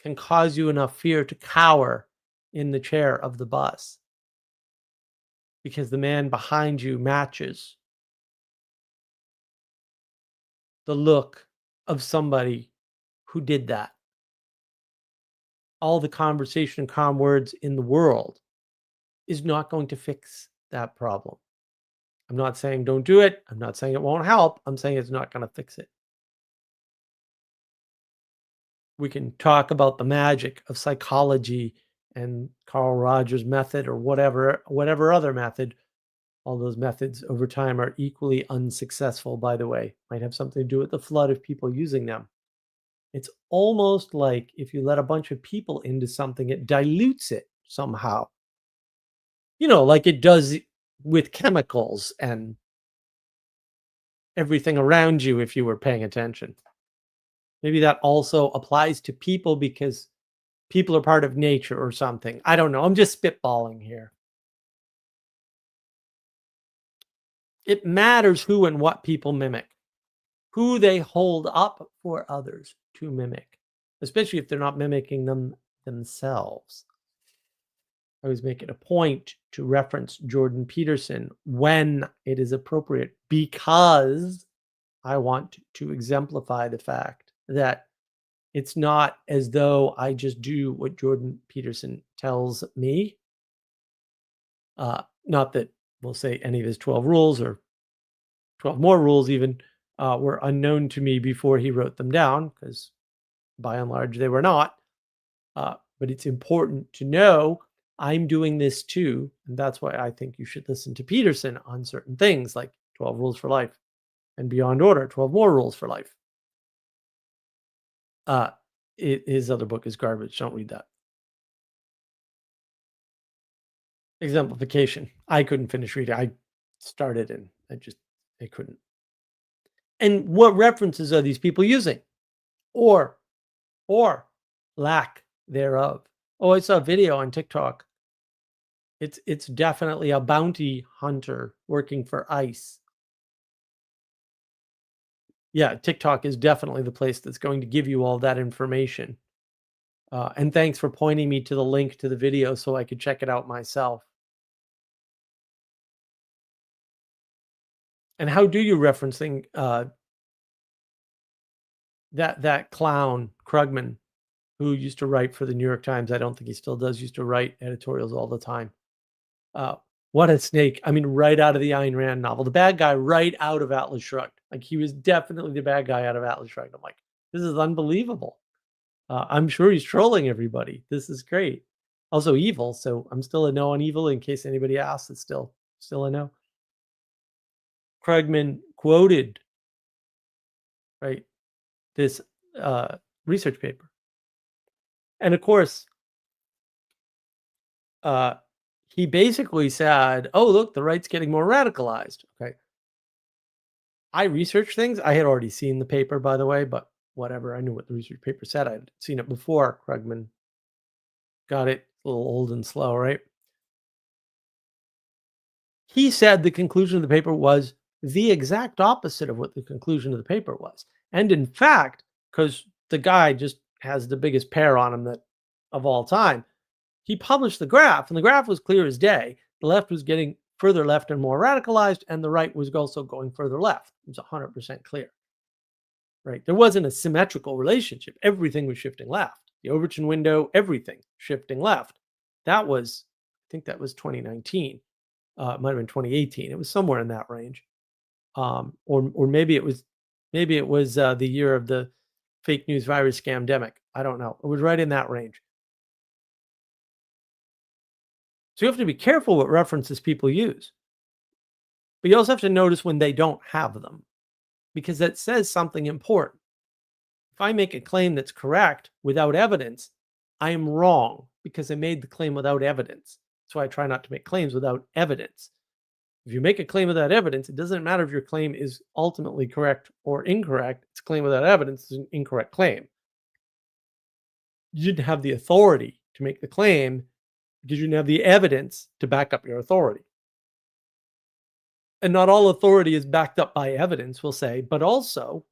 can cause you enough fear to cower in the chair of the bus. Because the man behind you matches the look of somebody who did that. All the conversation and calm words in the world is not going to fix that problem. I'm not saying don't do it. I'm not saying it won't help. I'm saying it's not going to fix it. We can talk about the magic of psychology and Carl Rogers' method or whatever other method. All those methods over time are equally unsuccessful, by the way. Might have something to do with the flood of people using them. It's almost like if you let a bunch of people into something, it dilutes it somehow. Like it does with chemicals and everything around you if you were paying attention. Maybe that also applies to people because people are part of nature or something. I don't know. I'm just spitballing here. It matters who and what people mimic, who they hold up for others to mimic, especially if they're not mimicking them themselves. I always make it a point to reference Jordan Peterson when it is appropriate because I want to exemplify the fact that it's not as though I just do what Jordan Peterson tells me. Not that we'll say any of his 12 rules or 12 more rules even were unknown to me before he wrote them down, because by and large they were not. But it's important to know I'm doing this too. And that's why I think you should listen to Peterson on certain things like 12 rules for life and Beyond Order, 12 more rules for life. His other book is garbage. Don't read that. Exemplification. I couldn't finish reading. I started and I couldn't. And what references are these people using? Or lack thereof. Oh, I saw a video on TikTok. It's definitely a bounty hunter working for ICE. Yeah, TikTok is definitely the place that's going to give you all that information. And thanks for pointing me to the link to the video so I could check it out myself. And how do you referencing that clown Krugman, who used to write for the New York Times? I don't think he still does. Used to write editorials all the time. What a snake! I mean, right out of the Ayn Rand novel, the bad guy, right out of Atlas Shrugged. Like he was definitely the bad guy out of Atlas Shrugged. I'm like, this is unbelievable. I'm sure he's trolling everybody. This is great. Also evil, so I'm still a no on evil. In case anybody asks, it's still a no. Krugman quoted, right, this research paper. And of course, he basically said, oh, look, the right's getting more radicalized. Okay. I researched things. I had already seen the paper, by the way, but whatever. I knew what the research paper said. I'd seen it before Krugman got it. A little old and slow, right? He said the conclusion of the paper was the exact opposite of what the conclusion of the paper was. And in fact, because the guy just has the biggest pair on him of all time, he published the graph, and the graph was clear as day. The left was getting further left and more radicalized, and the right was also going further left. It was 100% clear. Right? There wasn't a symmetrical relationship. Everything was shifting left. The Overton window, everything shifting left. That was, I think that was 2019. It might have been 2018. It was somewhere in that range. Or maybe it was the year of the fake news virus scamdemic. I don't know. It was right in that range. So you have to be careful what references people use. But you also have to notice when they don't have them, because that says something important. If I make a claim that's correct without evidence, I am wrong because I made the claim without evidence. That's why I try not to make claims without evidence. If you make a claim without evidence, it doesn't matter if your claim is ultimately correct or incorrect. It's a claim without evidence. It's an incorrect claim. You didn't have the authority to make the claim because you didn't have the evidence to back up your authority. And not all authority is backed up by evidence, we'll say, but also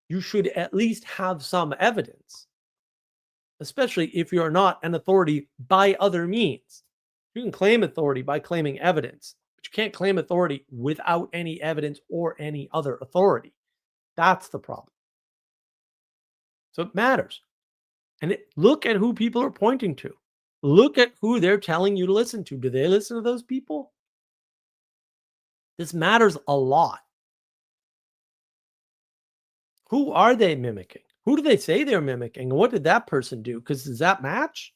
you should at least have some evidence, especially if you're not an authority by other means. You can claim authority by claiming evidence, but you can't claim authority without any evidence or any other authority. That's the problem. So it matters. And look at who people are pointing to. Look at who they're telling you to listen to. Do they listen to those people? This matters a lot. Who are they mimicking? Who do they say they're mimicking? And what did that person do? Because does that match?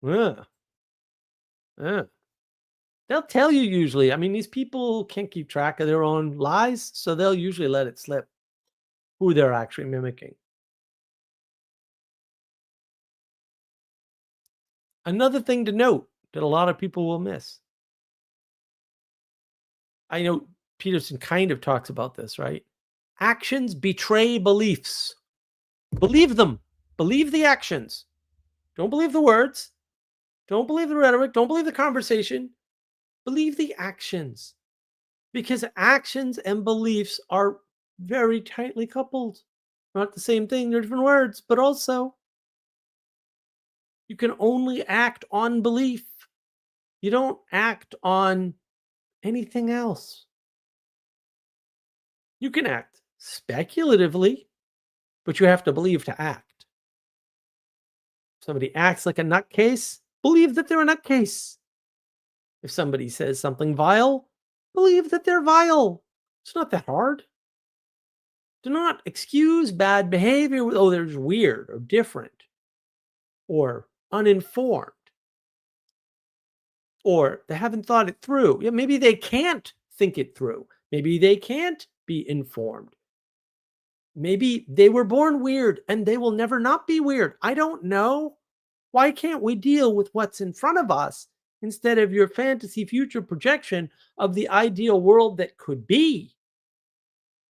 Yeah. Yeah. They'll tell you usually. I mean, these people can't keep track of their own lies, so they'll usually let it slip who they're actually mimicking. Another thing to note that a lot of people will miss. I know Peterson kind of talks about this, right? Actions betray beliefs. Believe them. Believe the actions. Don't believe the words. Don't believe the rhetoric. Don't believe the conversation. Believe the actions. Because actions and beliefs are very tightly coupled. Not the same thing, they're different words, but also you can only act on belief. You don't act on anything else. You can act speculatively, but you have to believe to act. If somebody acts like a nutcase, believe that they're a nutcase. If somebody says something vile, believe that they're vile. It's not that hard. Do not excuse bad behavior with, oh, there's weird or different or uninformed or they haven't thought it through. Yeah, maybe they can't think it through. Maybe they can't be informed. Maybe they were born weird and they will never not be weird. I don't know. Why can't we deal with what's in front of us instead of your fantasy future projection of the ideal world that could be?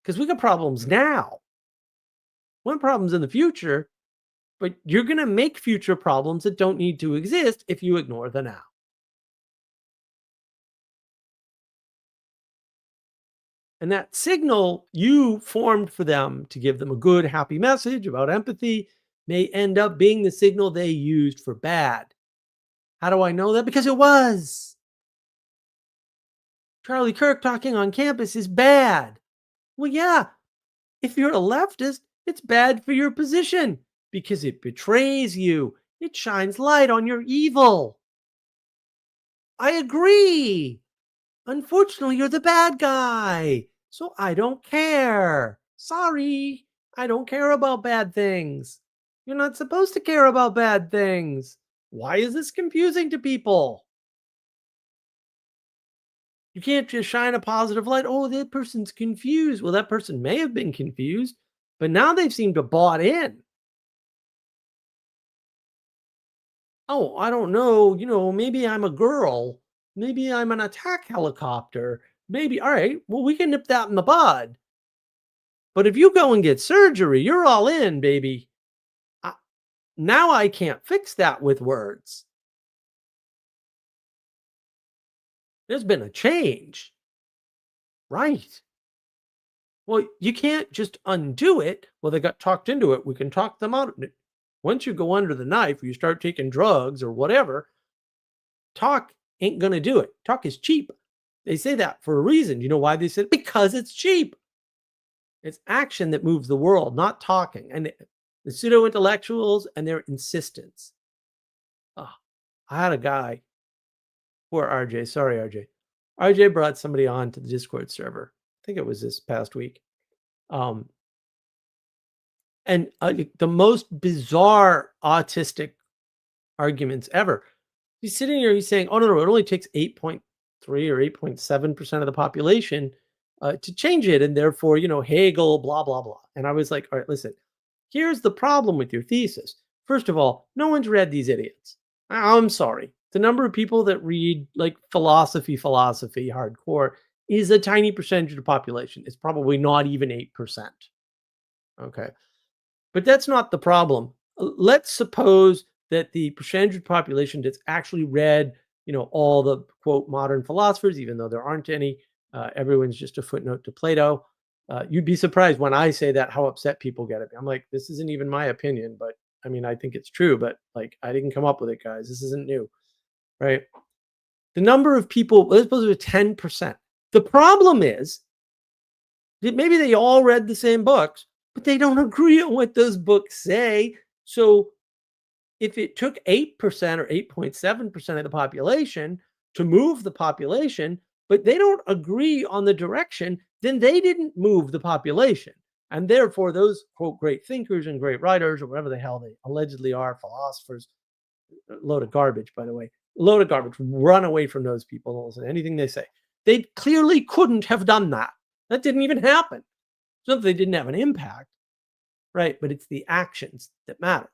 Because we got problems now. One problem's in the future, but you're going to make future problems that don't need to exist if you ignore the now. And that signal you formed for them to give them a good, happy message about empathy may end up being the signal they used for bad. How do I know that? Because it was. Charlie Kirk talking on campus is bad. Well, yeah, if you're a leftist, it's bad for your position because it betrays you. It shines light on your evil. I agree. Unfortunately, you're the bad guy. So I don't care. Sorry. I don't care about bad things. You're not supposed to care about bad things. Why is this confusing to people? You can't just shine a positive light. Oh, that person's confused. Well, that person may have been confused, but now they've seemed to bought in. Oh, I don't know. Maybe I'm a girl. Maybe I'm an attack helicopter. Maybe, all right, well, we can nip that in the bud. But if you go and get surgery, you're all in, baby. I, now I can't fix that with words. There's been a change. Right. Well, you can't just undo it. Well, they got talked into it. We can talk them out of it. Once you go under the knife, you start taking drugs or whatever, talk ain't going to do it. Talk is cheap. They say that for a reason. You know why they said it? Because it's cheap. It's action that moves the world, not talking. And the pseudo intellectuals and their insistence. Oh, I had a guy, poor RJ. Sorry, RJ. RJ brought somebody on to the Discord server. I think it was this past week. And the most bizarre autistic arguments ever. He's sitting here, he's saying, oh, no, it only takes 8.3 or 8.7% of the population to change it. And therefore, Hegel, blah, blah, blah. And I was like, all right, listen, here's the problem with your thesis. First of all, no one's read these idiots. I'm sorry. The number of people that read like philosophy hardcore is a tiny percentage of the population. It's probably not even 8%. Okay. But that's not the problem. Let's suppose that the percentage of the population that's actually read, all the quote modern philosophers, even though there aren't any, everyone's just a footnote to Plato. You'd be surprised when I say that how upset people get at me. I'm like, this isn't even my opinion, but I mean, I think it's true, but like, I didn't come up with it, guys. This isn't new, right? The number of people, let's suppose it was 10%. The problem is that maybe they all read the same books, but they don't agree on what those books say. So if it took 8% or 8.7% of the population to move the population, but they don't agree on the direction, then they didn't move the population. And therefore, those, quote, great thinkers and great writers, or whatever the hell they allegedly are, philosophers, a load of garbage, by the way, load of garbage, run away from those people, don't listen to anything they say. They clearly couldn't have done that. That didn't even happen. It's not that they didn't have an impact, right? But it's the actions that matter,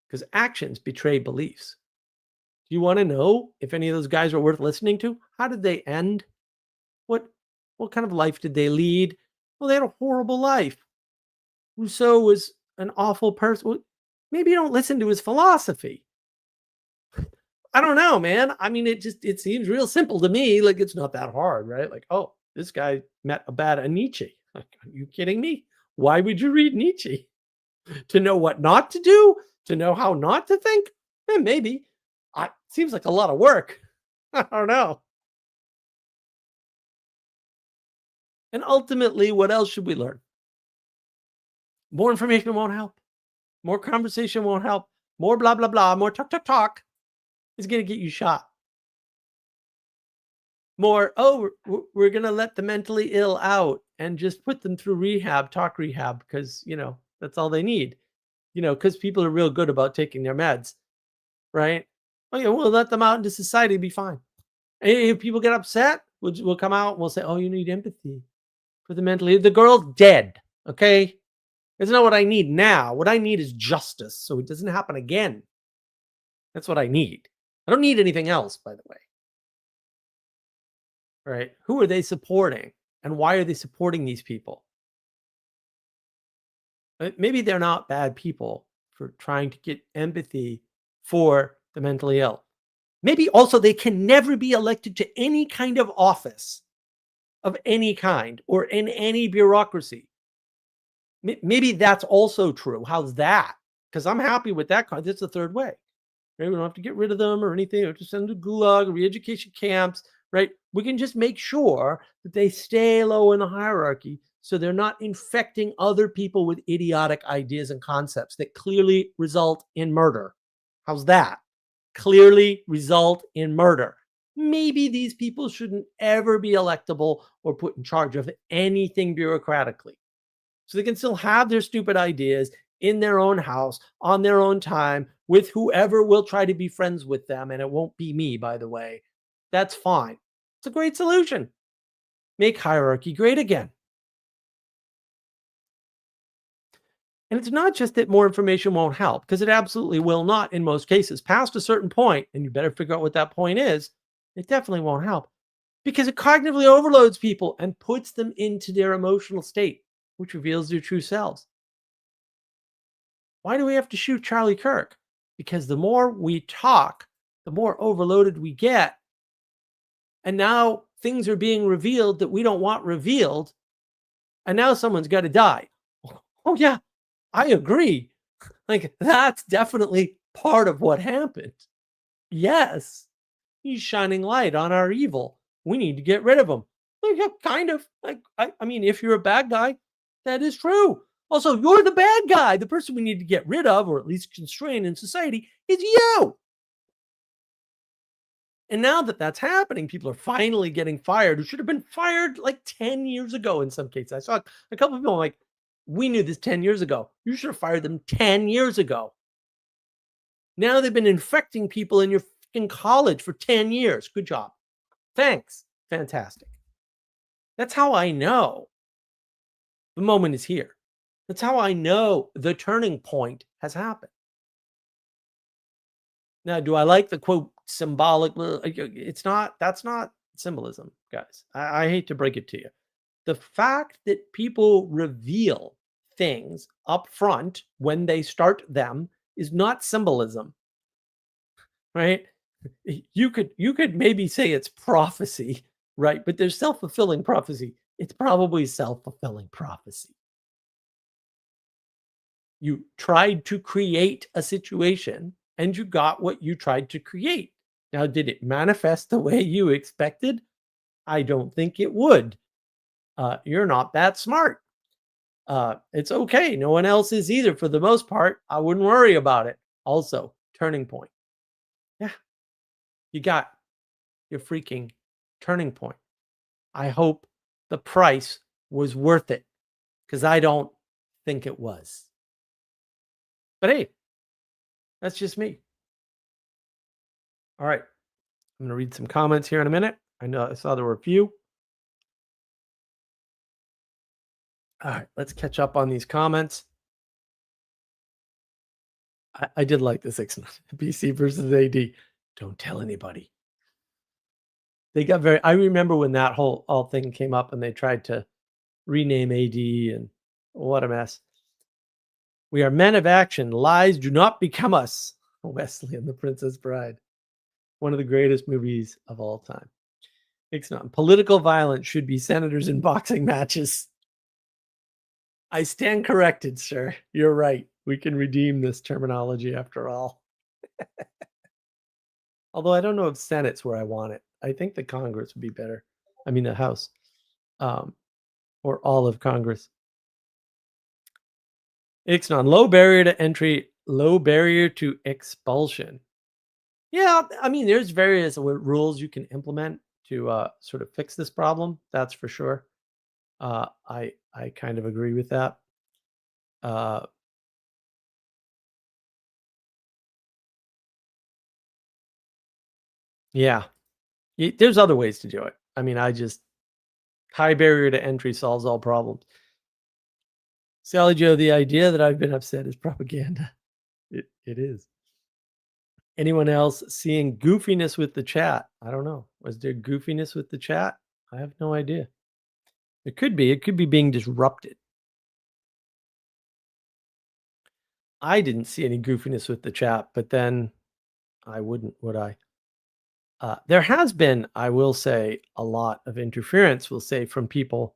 because actions betray beliefs. Do you want to know if any of those guys are worth listening to? How did they end? What kind of life did they lead? Well, they had a horrible life. Rousseau was an awful person. Well, maybe you don't listen to his philosophy. I don't know, man. I mean, it seems real simple to me. Like, it's not that hard, right? Like, oh, this guy met a bad Nietzsche. Like, are you kidding me? Why would you read Nietzsche? To know what not to do? To know how not to think? Maybe. Seems like a lot of work. I don't know. And ultimately, what else should we learn? More information won't help. More conversation won't help. More blah, blah, blah. More talk is going to get you shot. More, oh, we're going to let the mentally ill out and just put them through rehab, talk rehab, because, that's all they need. Because people are real good about taking their meds, right? Oh, yeah, we'll let them out into society, be fine. And if people get upset, we'll come out and we'll say, oh, you need empathy for the mentally ill. The girl's dead, okay? That's not what I need now. What I need is justice, so it doesn't happen again. That's what I need. I don't need anything else, by the way. Right? Who are they supporting? And why are they supporting these people? Maybe they're not bad people for trying to get empathy for the mentally ill. Maybe also they can never be elected to any kind of office of any kind or in any bureaucracy. Maybe that's also true. How's that? Because I'm happy with that. That's the third way. Right? We don't have to get rid of them or anything. Or just send them to gulag, re-education camps. Right? We can just make sure that they stay low in the hierarchy so they're not infecting other people with idiotic ideas and concepts that clearly result in murder. How's that? Clearly result in murder. Maybe these people shouldn't ever be electable or put in charge of anything bureaucratically. So they can still have their stupid ideas in their own house, on their own time, with whoever will try to be friends with them. And it won't be me, by the way. That's fine. It's a great solution. Make hierarchy great again. And it's not just that more information won't help, because it absolutely will not in most cases. Past a certain point, and you better figure out what that point is, it definitely won't help, because it cognitively overloads people and puts them into their emotional state, which reveals their true selves. Why do we have to shoot Charlie Kirk? Because the more we talk, the more overloaded we get. And now things are being revealed that we don't want revealed. And now someone's got to die. Oh, yeah, I agree. Like, that's definitely part of what happened. Yes, he's shining light on our evil. We need to get rid of him. Like, yeah, kind of. Like, I mean, if you're a bad guy, that is true. Also, you're the bad guy. The person we need to get rid of, or at least constrain in society, is you. And now that that's happening, people are finally getting fired who should have been fired like 10 years ago in some cases. I saw a couple of people like, we knew this 10 years ago. You should have fired them 10 years ago. Now they've been infecting people in your fucking college for 10 years. Good job. Thanks. Fantastic. That's how I know the moment is here. That's how I know the turning point has happened. Now, do I like the quote symbolic? That's not symbolism, guys. I hate to break it to you. The fact that people reveal things up front when they start them is not symbolism, right? You could maybe say it's prophecy, right? But there's self-fulfilling prophecy. It's probably self-fulfilling prophecy. You tried to create a situation and you got what you tried to create. Now, did it manifest the way you expected? I don't think it would. You're not that smart. It's okay. No one else is either. For the most part, I wouldn't worry about it. Also, turning point. Yeah, you got your freaking turning point. I hope the price was worth it, because I don't think it was. But hey, that's just me. All right. I'm going to read some comments here in a minute. I saw there were a few. All right, let's catch up on these comments. I did like this BC versus AD. Don't tell anybody. They got very. I remember when that whole all thing came up and they tried to rename AD and what a mess. We are men of action. Lies do not become us. Wesley and the Princess Bride. One of the greatest movies of all time. It's not. Political violence should be senators in boxing matches. I stand corrected, sir. You're right. We can redeem this terminology after all. Although I don't know if Senate's where I want it. I think the Congress would be better. I mean, the House, or all of Congress. Ixnon, low barrier to entry, low barrier to expulsion. Yeah, I mean, there's various rules you can implement to sort of fix this problem. That's for sure. I kind of agree with that. Yeah, there's other ways to do it. I mean, high barrier to entry solves all problems. Sally Joe, the idea that I've been upset is propaganda. It is. Anyone else seeing goofiness with the chat? I don't know. Was there goofiness with the chat? I have no idea. It could be. It could be being disrupted. I didn't see any goofiness with the chat, but then I wouldn't, would I? There has been, I will say, a lot of interference, we'll say, from people.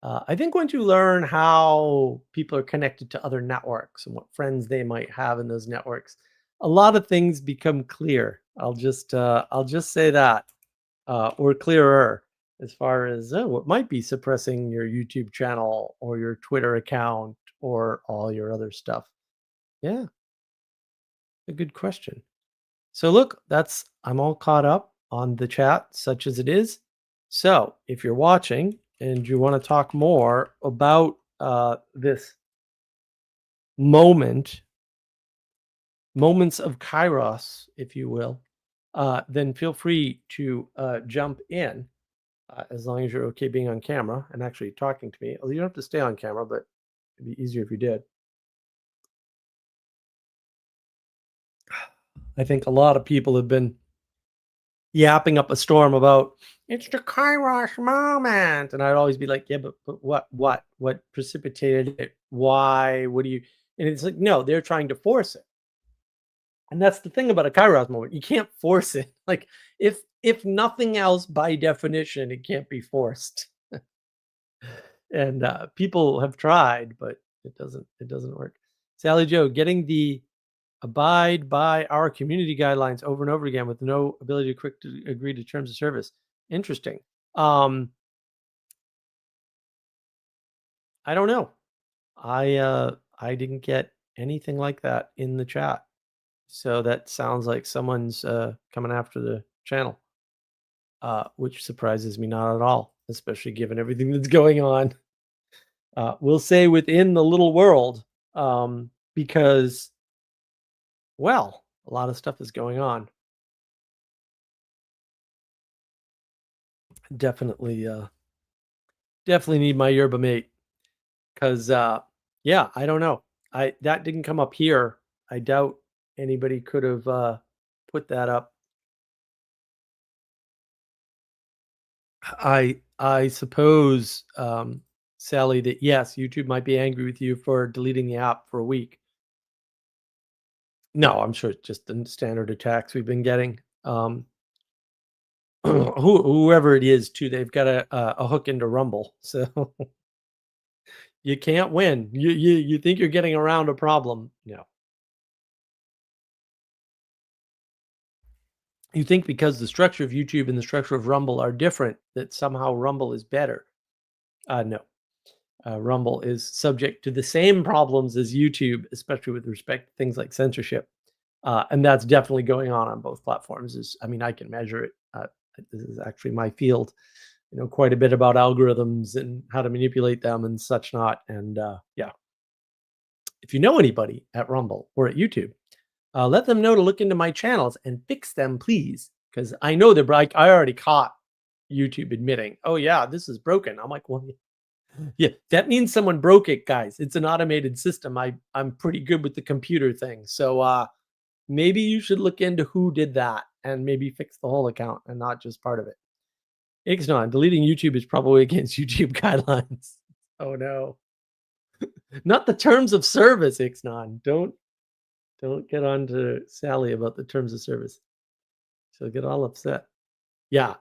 I think once you learn how people are connected to other networks and what friends they might have in those networks, a lot of things become clear. I'll just say that, or clearer as far as what might be suppressing your YouTube channel or your Twitter account or all your other stuff. Yeah, a good question. So look, I'm all caught up on the chat, such as it is. So if you're watching and you want to talk more about this moments of Kairos, if you will, then feel free to jump in as long as you're okay being on camera and actually talking to me. Well, you don't have to stay on camera, but it'd be easier if you did. I think a lot of people have been yapping up a storm about it's the Kairos moment, and I'd always be like, yeah, but what precipitated it? Why? What do you? And it's like, no, they're trying to force it, and that's the thing about a Kairos moment. You can't force it. Like if nothing else, by definition, it can't be forced. And people have tried, but it doesn't work. Sally Joe, getting the abide by our community guidelines over and over again with no ability to agree to terms of service. Interesting. I don't know. I didn't get anything like that in the chat. So that sounds like someone's coming after the channel, which surprises me not at all, especially given everything that's going on. We'll say within the little world, because, well, a lot of stuff is going on. Definitely need my yerba mate, because yeah, I don't know. That didn't come up here. I doubt anybody could have put that up. I suppose, Sally, that yes, YouTube might be angry with you for deleting the app for a week. No, I'm sure it's just the standard attacks we've been getting. Whoever it is, too, they've got a hook into Rumble, so you can't win. You think you're getting around a problem? No. You think because the structure of YouTube and the structure of Rumble are different, that somehow Rumble is better? No. Rumble is subject to the same problems as YouTube, especially with respect to things like censorship. And that's definitely going on both platforms. I mean, I can measure it. This is actually my field. You know quite a bit about algorithms and how to manipulate them and such not. And yeah, if you know anybody at Rumble or at YouTube, Let them know to look into my channels and fix them, please, because I know they're like I already caught YouTube admitting, oh yeah, this is broken. I'm like, well, yeah, that means someone broke it, guys. It's an automated system. I'm pretty good with the computer thing, so maybe you should look into who did that and maybe fix the whole account and not just part of it. Ixnon, deleting YouTube is probably against YouTube guidelines. Oh no. Not the terms of service, Ixnon. Don't get on to Sally about the terms of service. She'll get all upset. Yeah.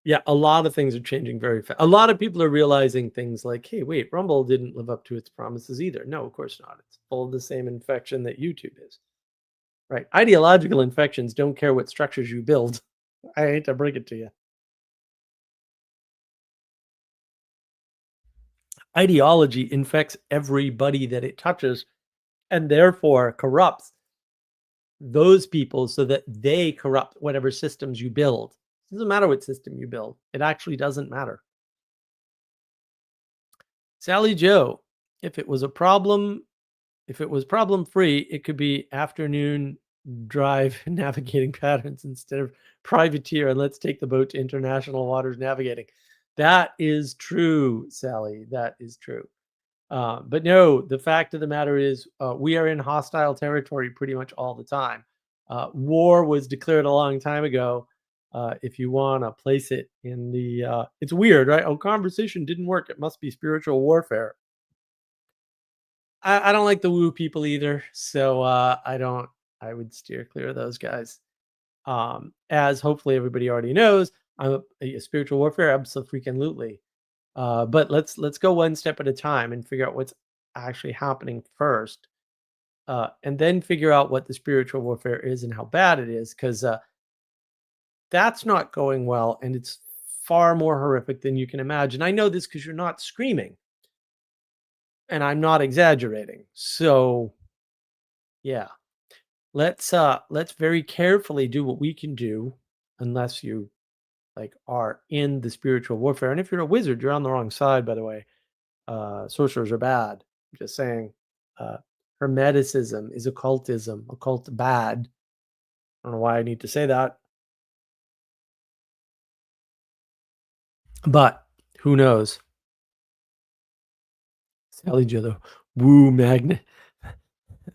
Yeah, a lot of things are changing very fast. A lot of people are realizing things like, hey, wait, Rumble didn't live up to its promises either. No, of course not. It's full of the same infection that YouTube is. Right. Ideological infections don't care what structures you build. I hate to break it to you. Ideology infects everybody that it touches and therefore corrupts those people so that they corrupt whatever systems you build. It doesn't matter what system you build. It actually doesn't matter. Sally Joe, if it was problem free, it could be afternoon drive navigating patterns instead of privateer and let's take the boat to international waters navigating. That is true, Sally. That is true. But no, the fact of the matter is we are in hostile territory pretty much all the time. War was declared a long time ago. If you want to place it in the, it's weird, right? Oh, conversation didn't work. It must be spiritual warfare. I don't like the woo people either. So I would steer clear of those guys. As hopefully everybody already knows, I'm a spiritual warfare, absolutely. But let's go one step at a time and figure out what's actually happening first, and then figure out what the spiritual warfare is and how bad it is, because that's not going well, and it's far more horrific than you can imagine. I know this because you're not screaming, and I'm not exaggerating. So, yeah, let's very carefully do what we can do, unless you like are in the spiritual warfare. And if you're a wizard, you're on the wrong side, by the way. Sorcerers are bad. I'm just saying. Hermeticism is occultism. Occult bad. I don't know why I need to say that, but who knows? Sally Joe, woo magnet,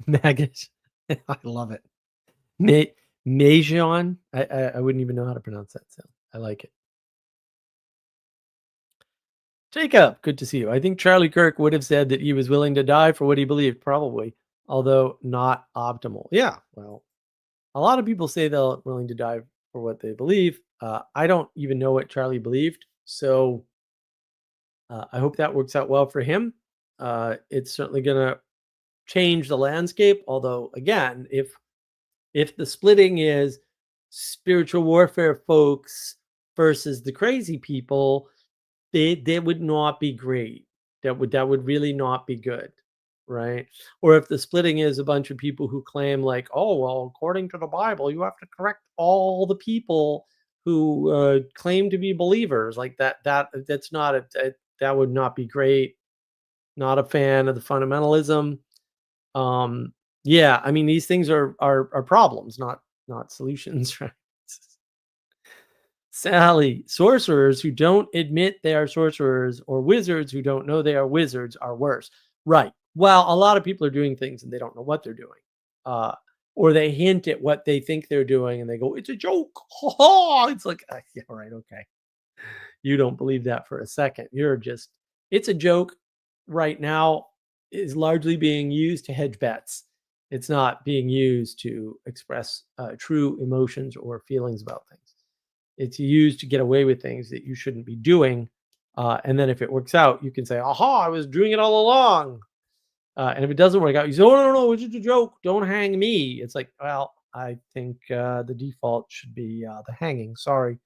maggot. I love it. Majon. I wouldn't even know how to pronounce that sound. I like it. Jacob, good to see you. I think Charlie Kirk would have said that he was willing to die for what he believed, probably, although not optimal. Yeah, well, a lot of people say they're willing to die for what they believe. I don't even know what Charlie believed, so I hope that works out well for him. It's certainly going to change the landscape. Although, again, if the splitting is spiritual warfare folks versus the crazy people, they would not be great. That would really not be good, right? Or if the splitting is a bunch of people who claim like, oh well, according to the Bible, you have to correct all the people who claim to be believers, like that's not that would not be great. Not a fan of the fundamentalism. Um, yeah, I mean these things are problems, not solutions, right? Sally, sorcerers who don't admit they are sorcerers or wizards who don't know they are wizards are worse. Right. Well, a lot of people are doing things and they don't know what they're doing. Uh, or they hint at what they think they're doing and they go, it's a joke. It's like, yeah, right. Okay. You don't believe that for a second. You're just, it's a joke right now is largely being used to hedge bets. It's not being used to express true emotions or feelings about things. It's used to get away with things that you shouldn't be doing. And then if it works out, you can say, aha, I was doing it all along. And if it doesn't work out, you say, oh, no, it's just a joke. Don't hang me. It's like, well, I think the default should be the hanging. Sorry.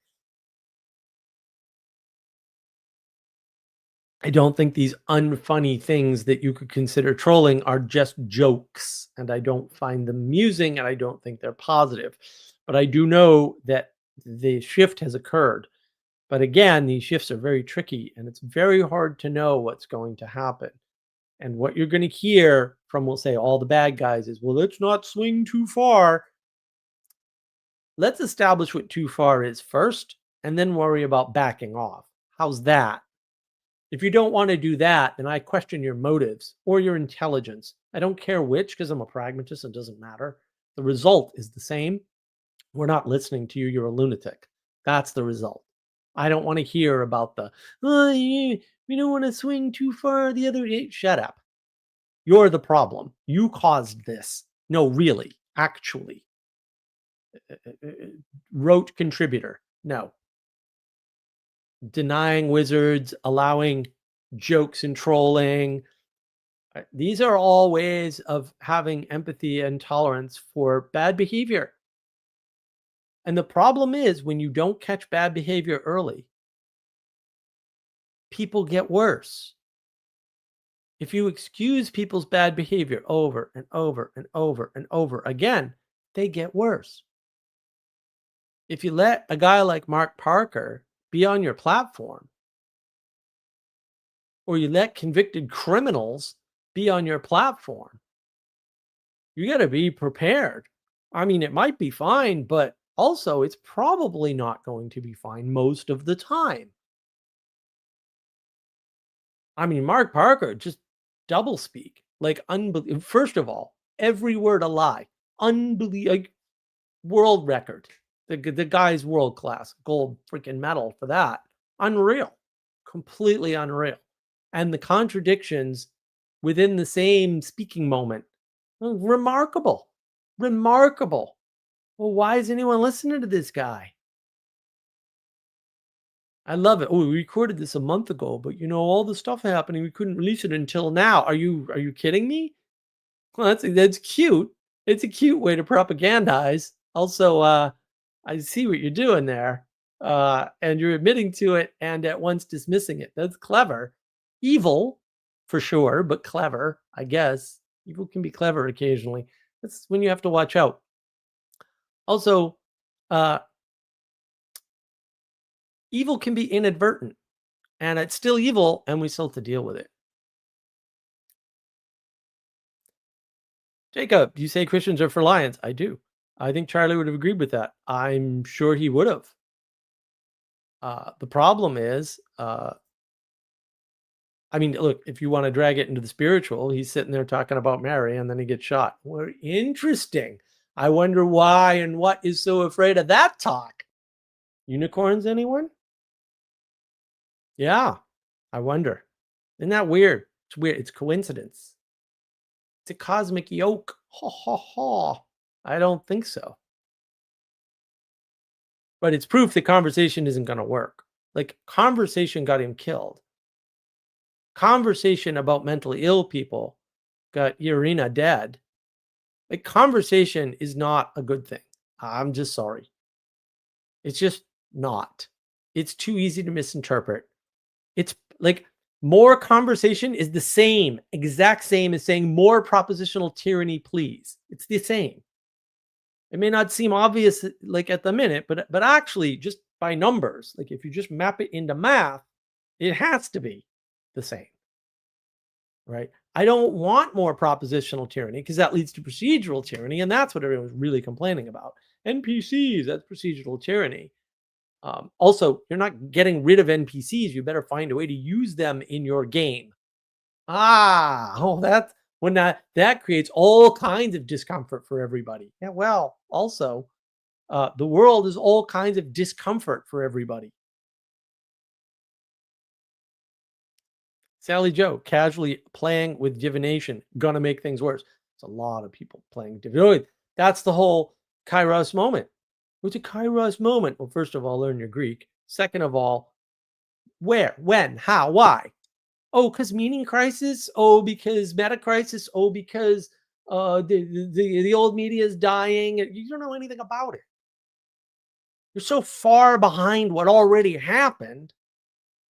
I don't think these unfunny things that you could consider trolling are just jokes. And I don't find them amusing and I don't think they're positive. But I do know that the shift has occurred. But again, these shifts are very tricky and it's very hard to know what's going to happen. And what you're going to hear from, we'll say, all the bad guys is, well, let's not swing too far. Let's establish what too far is first, and then worry about backing off. How's that? If you don't want to do that, then I question your motives or your intelligence. I don't care which, because I'm a pragmatist. It doesn't matter. The result is the same. We're not listening to you. You're a lunatic. That's the result. I don't want to hear about the, oh, we don't want to swing too far the other way. Shut up. You're the problem. You caused this. No, really, actually. Rote contributor. No. Denying wizards, allowing jokes and trolling. These are all ways of having empathy and tolerance for bad behavior. And the problem is, when you don't catch bad behavior early, people get worse. If you excuse people's bad behavior over and over and over and over again, they get worse. If you let a guy like Mark Parker be on your platform, or you let convicted criminals be on your platform, you got to be prepared. I mean, it might be fine, but also it's probably not going to be fine most of the time. I mean, Mark Parker just doublespeak, like unbelievable. First of all, every word a lie, unbelievable, like world record. The guy's world class, gold freaking medal for that. Unreal, completely unreal. And the contradictions within the same speaking moment, remarkable, remarkable. Well, why is anyone listening to this guy? I love it. Oh, we recorded this a month ago, but all the stuff happening, we couldn't release it until now. Are you kidding me? Well, that's cute. It's a cute way to propagandize. Also, I see what you're doing there. And you're admitting to it and at once dismissing it. That's clever. Evil, for sure, but clever, I guess. Evil can be clever occasionally. That's when you have to watch out. Also, evil can be inadvertent, and it's still evil, and we still have to deal with it. Jacob, you say Christians are for lions. I do. I think Charlie would have agreed with that. I'm sure he would have. The problem is, I mean, look, if you want to drag it into the spiritual, he's sitting there talking about Mary, and then he gets shot. Well, interesting. I wonder why and what is so afraid of that talk. Unicorns, anyone? Yeah, I wonder. Isn't that weird? It's weird. It's coincidence. It's a cosmic yoke. Ha ha ha. I don't think so. But it's proof that conversation isn't going to work. Like, conversation got him killed. Conversation about mentally ill people got Irina dead. Like, conversation is not a good thing. I'm just sorry. It's just not. It's too easy to misinterpret. It's like, more conversation is the same, exact same as saying more propositional tyranny, please. It's the same. It may not seem obvious like at the minute, but actually just by numbers, like if you just map it into math, it has to be the same, right? I don't want more propositional tyranny because that leads to procedural tyranny, and that's what everyone's really complaining about. NPCs, that's procedural tyranny. Also, you're not getting rid of NPCs. You better find a way to use them in your game. That's when that creates all kinds of discomfort for everybody. Yeah, well, also, the world is all kinds of discomfort for everybody. Sally Joe, casually playing with divination, gonna make things worse. There's a lot of people playing divination. That's the whole Kairos moment. What's a Kairos moment? Well, first of all, learn your Greek. Second of all, where, when, how, why? Oh, because meaning crisis. Oh, because meta crisis. Oh, because the old media is dying. You don't know anything about it. You're so far behind what already happened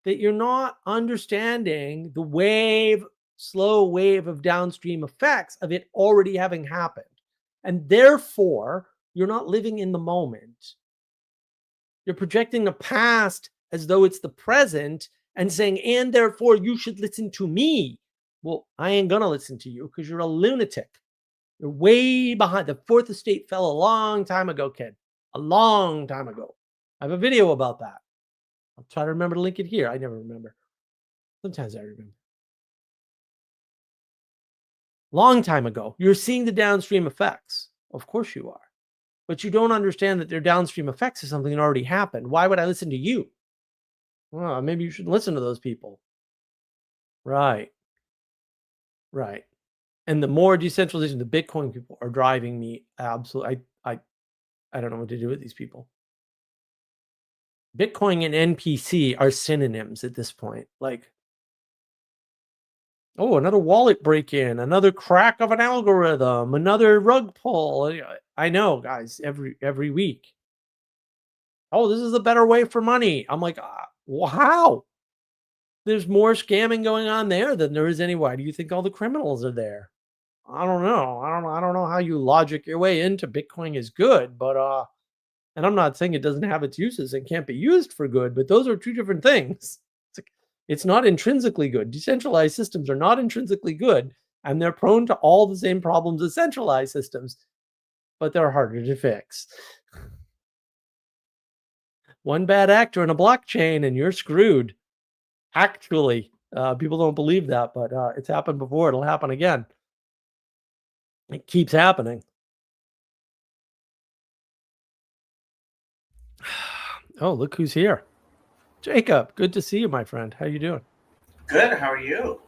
that you're not understanding the slow wave of downstream effects of it already having happened. And therefore, you're not living in the moment. You're projecting the past as though it's the present and saying, and therefore you should listen to me. Well, I ain't gonna listen to you because you're a lunatic. You're way behind. The fourth estate fell a long time ago, kid. A long time ago. I have a video about that. I'll try to remember to link it here. I never remember. Sometimes I remember. Long time ago. You're seeing the downstream effects. Of course you are. But you don't understand that their downstream effects is something that already happened. Why would I listen to you? Well, maybe you should listen to those people. Right. Right. And the more decentralization, the Bitcoin people are driving me absolutely. I don't know what to do with these people. Bitcoin and NPC are synonyms at this point. Like, oh, another wallet break-in, another crack of an algorithm, another rug pull. I know, guys, every week. Oh, this is a better way for money. I'm like, how? There's more scamming going on there than there is anywhere. Why do you think all the criminals are there? I don't know. I don't know how you logic your way into Bitcoin is good, but and I'm not saying it doesn't have its uses and can't be used for good, but those are two different things. It's not intrinsically good. Decentralized systems are not intrinsically good, and they're prone to all the same problems as centralized systems, but they're harder to fix. One bad actor in a blockchain and you're screwed. Actually, people don't believe that, but it's happened before. It'll happen again. It keeps happening. Oh, look who's here. Jacob, good to see you, my friend. How you doing? Good. How are you?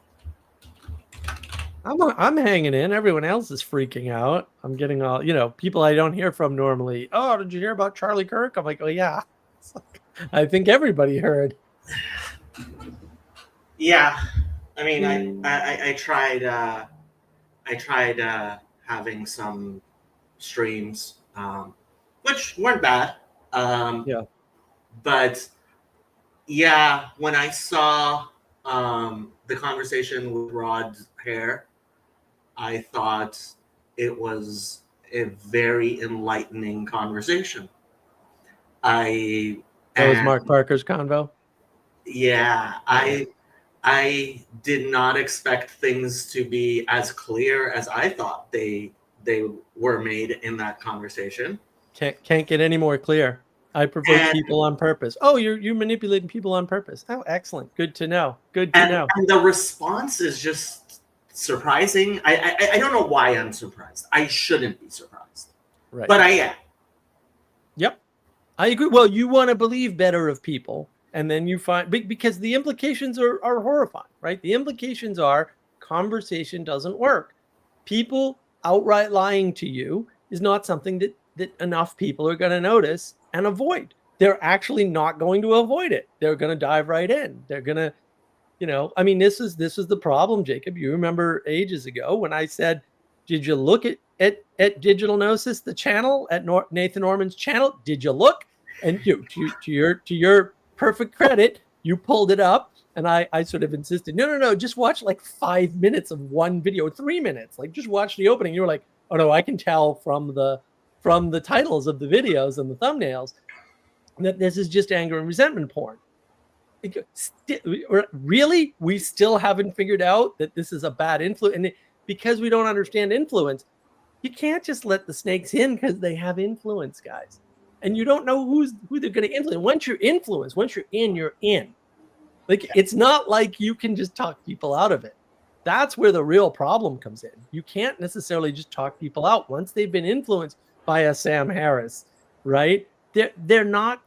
I'm hanging in. Everyone else is freaking out. I'm getting all, people I don't hear from normally. Oh, did you hear about Charlie Kirk? I'm like, oh yeah. I think everybody heard. Yeah. I mean, I tried having some streams, which weren't bad. Yeah. But yeah, when I saw the conversation with Rod Hare, I thought it was a very enlightening conversation. That was Mark Parker's convo? Yeah, I did not expect things to be as clear as I thought they were made in that conversation. Can't get any more clear. I provoke people on purpose. Oh, you're manipulating people on purpose. Oh, excellent. Good to know. Good to know. And the response is just surprising. I don't know why I'm surprised. I shouldn't be surprised. Right. But I am. Yep. I agree. Well, you want to believe better of people, and then you find, because the implications are horrifying, right? The implications are conversation doesn't work. People outright lying to you is not something that enough people are going to notice and avoid. They're actually not going to avoid it. They're going to dive right in. They're going to, I mean, this is the problem, Jacob. You remember ages ago when I said, did you look at Digital Gnosis, the channel, at Nathan Orman's channel? Did you look? And to your perfect credit, you pulled it up, and I sort of insisted, no, just watch like 5 minutes of one video, 3 minutes, like just watch the opening. You were like, oh no, I can tell from the titles of the videos and the thumbnails that this is just anger and resentment porn. Really, we still haven't figured out that this is a bad influence, and because we don't understand influence, you can't just let the snakes in because they have influence, guys. And you don't know who they're going to influence. Once you're influenced, once you're in, you're in. Like, it's not like you can just talk people out of it. That's where the real problem comes in. You can't necessarily just talk people out once they've been influenced by a Sam Harris, right? They're not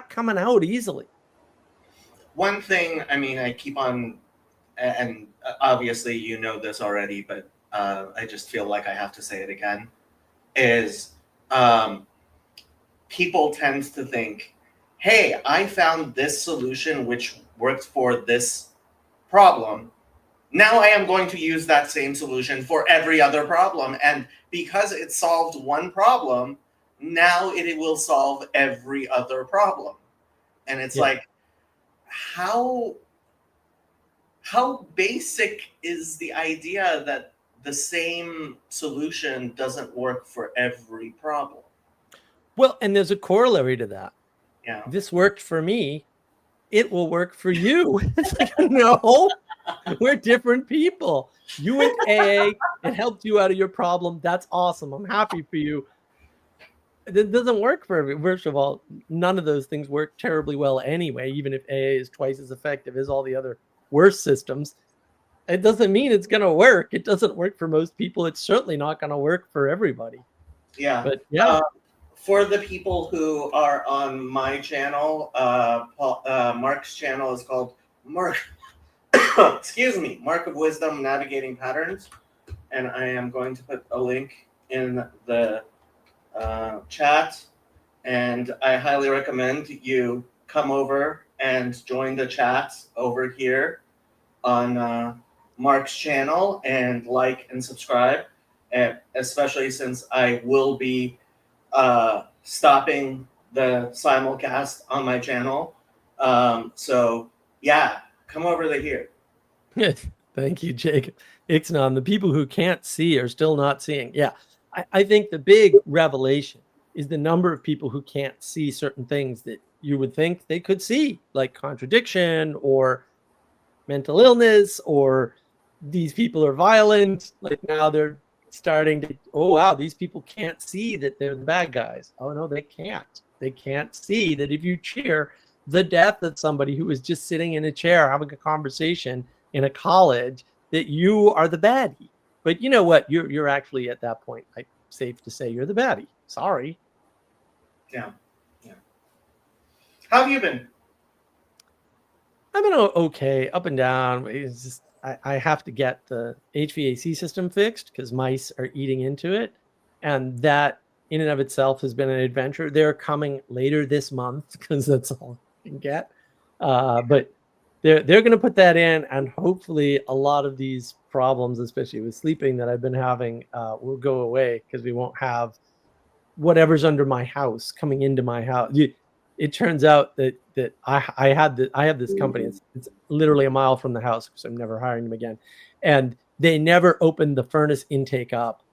coming out easily. One thing, I mean, I keep on, and obviously you know this already, but I just feel like I have to say it again, is people tend to think, hey, I found this solution which worked for this problem. Now I am going to use that same solution for every other problem. And because it solved one problem, now it will solve every other problem. And it's like, how basic is the idea that the same solution doesn't work for every problem? Well, and there's a corollary to that. Yeah. This worked for me. It will work for you. It's like, no. We're different people. You went to AA, it helped you out of your problem. That's awesome. I'm happy for you. It doesn't work for everyone. First of all, none of those things work terribly well anyway, even if AA is twice as effective as all the other worse systems. It doesn't mean it's going to work. It doesn't work for most people. It's certainly not going to work for everybody. Yeah. But yeah. For the people who are on my channel, Mark's channel is called Mark. Excuse me, Mark of Wisdom Navigating Patterns, and I am going to put a link in the chat. And I highly recommend you come over and join the chat over here on Mark's channel and like and subscribe, and especially since I will be stopping the simulcast on my channel. So yeah, come over to here. Thank you, Jacob. Ixnon, the people who can't see are still not seeing. Yeah, I think the big revelation is the number of people who can't see certain things that you would think they could see, like contradiction or mental illness, or these people are violent. Like now they're starting to, oh wow, these people can't see that they're the bad guys. Oh no, they can't. They can't see that if you cheer the death of somebody who is just sitting in a chair having a conversation in a college, that you are the baddie. But you know what? You're actually at that point, like, safe to say you're the baddie. Sorry. Yeah. How have you been? I've been okay, up and down. It's just I have to get the HVAC system fixed because mice are eating into it, and that in and of itself has been an adventure. They're coming later this month because that's all I can get. But they're going to put that in, and hopefully a lot of these problems, especially with sleeping that I've been having, will go away because we won't have whatever's under my house coming into my house. It turns out that I have this company. It's literally a mile from the house, because I'm never hiring them again. And they never opened the furnace intake up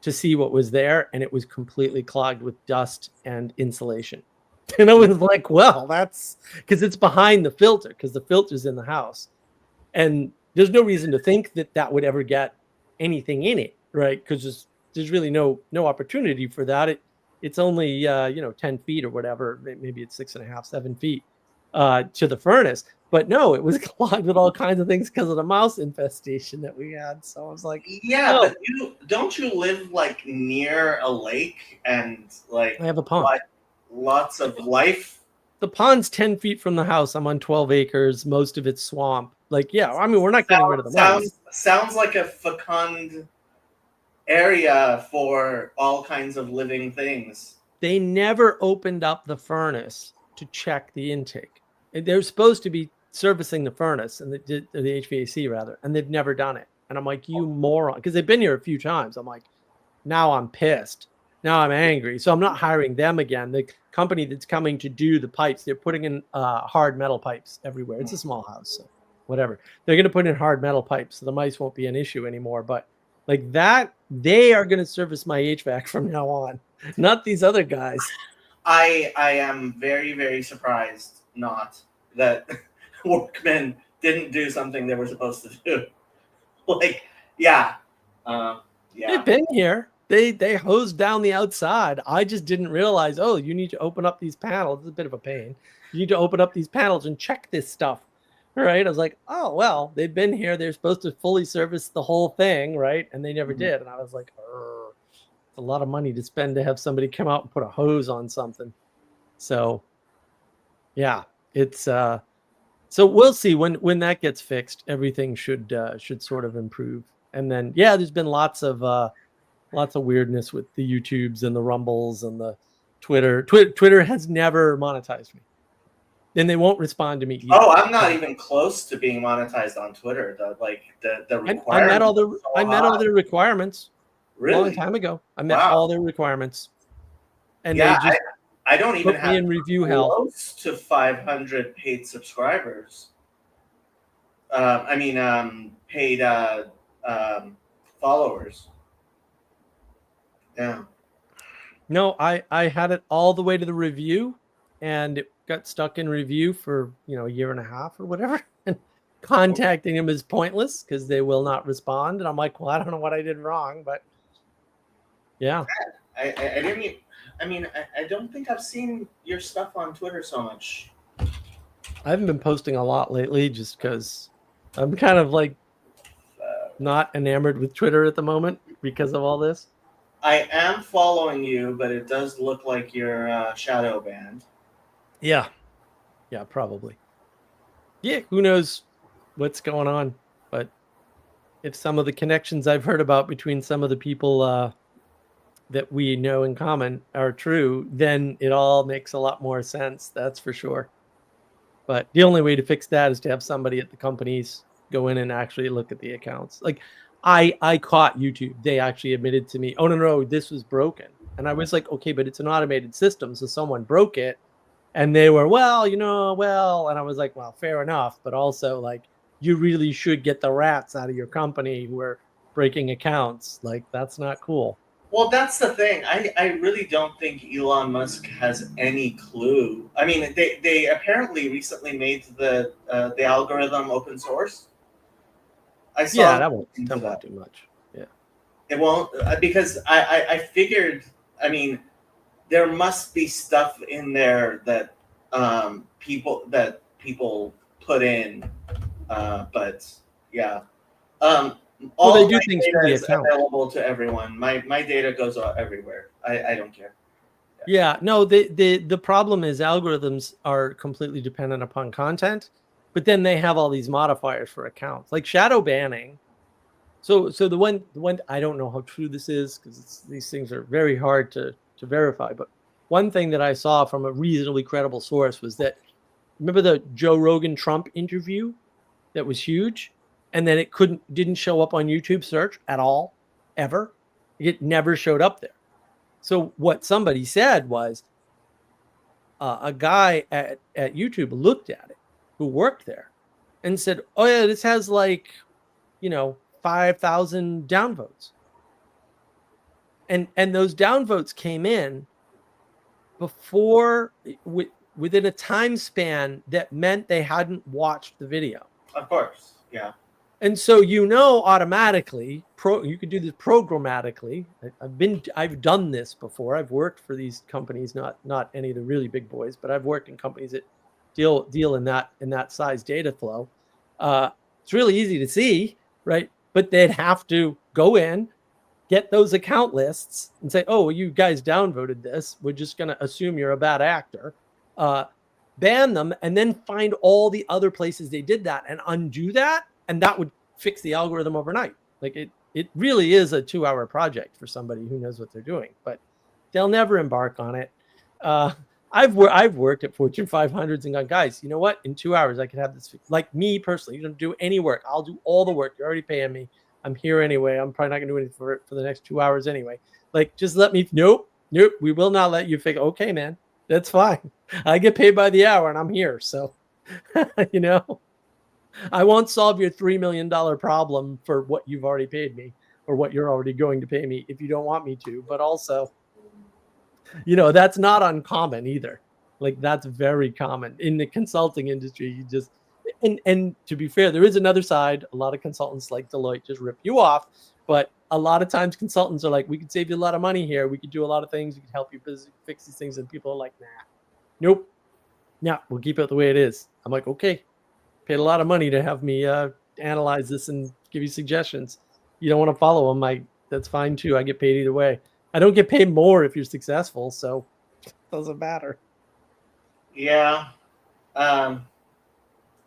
to see what was there, and it was completely clogged with dust and insulation. And I was like, well, that's because it's behind the filter, because the filter's in the house. And there's no reason to think that that would ever get anything in it, right? Because there's really no opportunity for that. It's only 10 feet or whatever, maybe it's 6.5, 7 feet to the furnace. But no, it was clogged with all kinds of things because of the mouse infestation that we had. So I was like, yeah, but don't you live like near a lake and like I have a pond. Lots of life? The pond's 10 feet from the house. I'm on 12 acres. Most of it's swamp. Like, yeah, I mean, we're not getting rid of the mice. Sounds like a fecund area for all kinds of living things. They never opened up the furnace to check the intake. They're supposed to be servicing the furnace and the HVAC rather, and they've never done it. And I'm like, you moron, because they've been here a few times. I'm like, now I'm pissed. Now I'm angry. So I'm not hiring them again. The company that's coming to do the pipes, they're putting in hard metal pipes everywhere. It's a small house, so whatever. They're going to put in hard metal pipes, so the mice won't be an issue anymore. But like that, they are going to service my HVAC from now on, not these other guys. I am very, very surprised not that workmen didn't do something they were supposed to do. Like, yeah. They've been here. They hosed down the outside. I just didn't realize, oh, you need to open up these panels. It's a bit of a pain. You need to open up these panels and check this stuff. Right? I was like, oh, well, they've been here. They're supposed to fully service the whole thing, right? And they never did. And I was like, it's a lot of money to spend to have somebody come out and put a hose on something. So, yeah, it's so we'll see when that gets fixed. Everything should sort of improve. And then, yeah, there's been lots of weirdness with the YouTubes and the Rumbles and the Twitter. Twitter has never monetized me. And they won't respond to me either. Oh, I'm not even close to being monetized on Twitter. The requirements. I met all their requirements really? a long time ago. I met all their requirements. And yeah, they just I don't even have in review hell. Close to 500 paid subscribers. Paid followers. Yeah. No, I had it all the way to the review, and it got stuck in review for a year and a half or whatever. contacting them is pointless because they will not respond. And I'm like, well, I don't know what I did wrong, but yeah. I didn't. I mean, I don't think I've seen your stuff on Twitter so much. I haven't been posting a lot lately just because I'm kind of like not enamored with Twitter at the moment because of all this. I am following you, but it does look like you're shadow banned. Yeah. Yeah, probably. Yeah, who knows what's going on. But if some of the connections I've heard about between some of the people that we know in common are true, then it all makes a lot more sense. That's for sure. But the only way to fix that is to have somebody at the companies go in and actually look at the accounts. Like I caught YouTube. They actually admitted to me, oh, no, this was broken. And I was like, okay, but it's an automated system. So someone broke it. And they were, well. And I was like, well, fair enough. But also, like, you really should get the rats out of your company who are breaking accounts. Like, that's not cool. Well, that's the thing. I really don't think Elon Musk has any clue. I mean, they apparently recently made the algorithm open source. I saw. Yeah, that won't do much. Yeah, it won't because I figured. I mean, there must be stuff in there that people put in, but yeah. All well, they do my things data for the is account. available to everyone. My data goes out everywhere. I don't care. Yeah, no, the problem is algorithms are completely dependent upon content, but then they have all these modifiers for accounts, like shadow banning. So the one I don't know how true this is because these things are very hard to verify. But one thing that I saw from a reasonably credible source was that, remember the Joe Rogan Trump interview that was huge, and then it didn't show up on YouTube search at all, ever. It never showed up there. So what somebody said was a guy at YouTube looked at it who worked there and said, oh yeah, this has like, 5,000 downvotes. And those downvotes came in before within a time span that meant they hadn't watched the video. Of course, yeah. And so automatically, you could do this programmatically. I've done this before. I've worked for these companies, not any of the really big boys, but I've worked in companies that deal in that size data flow. It's really easy to see, right? But they'd have to go in, get those account lists, and say, "Oh, you guys downvoted this. We're just going to assume you're a bad actor." Ban them, and then find all the other places they did that and undo that, and that would fix the algorithm overnight. Like it really is a 2-hour project for somebody who knows what they're doing, but they'll never embark on it. I've worked at Fortune 500s and gone, guys, you know what? In 2 hours, I could have this fixed. Like me personally, you don't do any work. I'll do all the work. You're already paying me. I'm here anyway. I'm probably not going to do anything for the next 2 hours anyway. Like, just let me. Nope. We will not let you fix. Okay, man, that's fine. I get paid by the hour, and I'm here. So, I won't solve your $3 million problem for what you've already paid me or what you're already going to pay me if you don't want me to. But also, that's not uncommon either. Like, that's very common in the consulting industry. You just, and to be fair, there is another side. A lot of consultants like Deloitte just rip you off. But a lot of times consultants are like, we could save you a lot of money here. We could do a lot of things. We could help you fix these things. And people are like, nah, nope. Yeah, we'll keep it the way it is. I'm like, okay. Paid a lot of money to have me analyze this and give you suggestions. You don't want to follow them, that's fine too. I get paid either way. I don't get paid more if you're successful, so it doesn't matter. Yeah.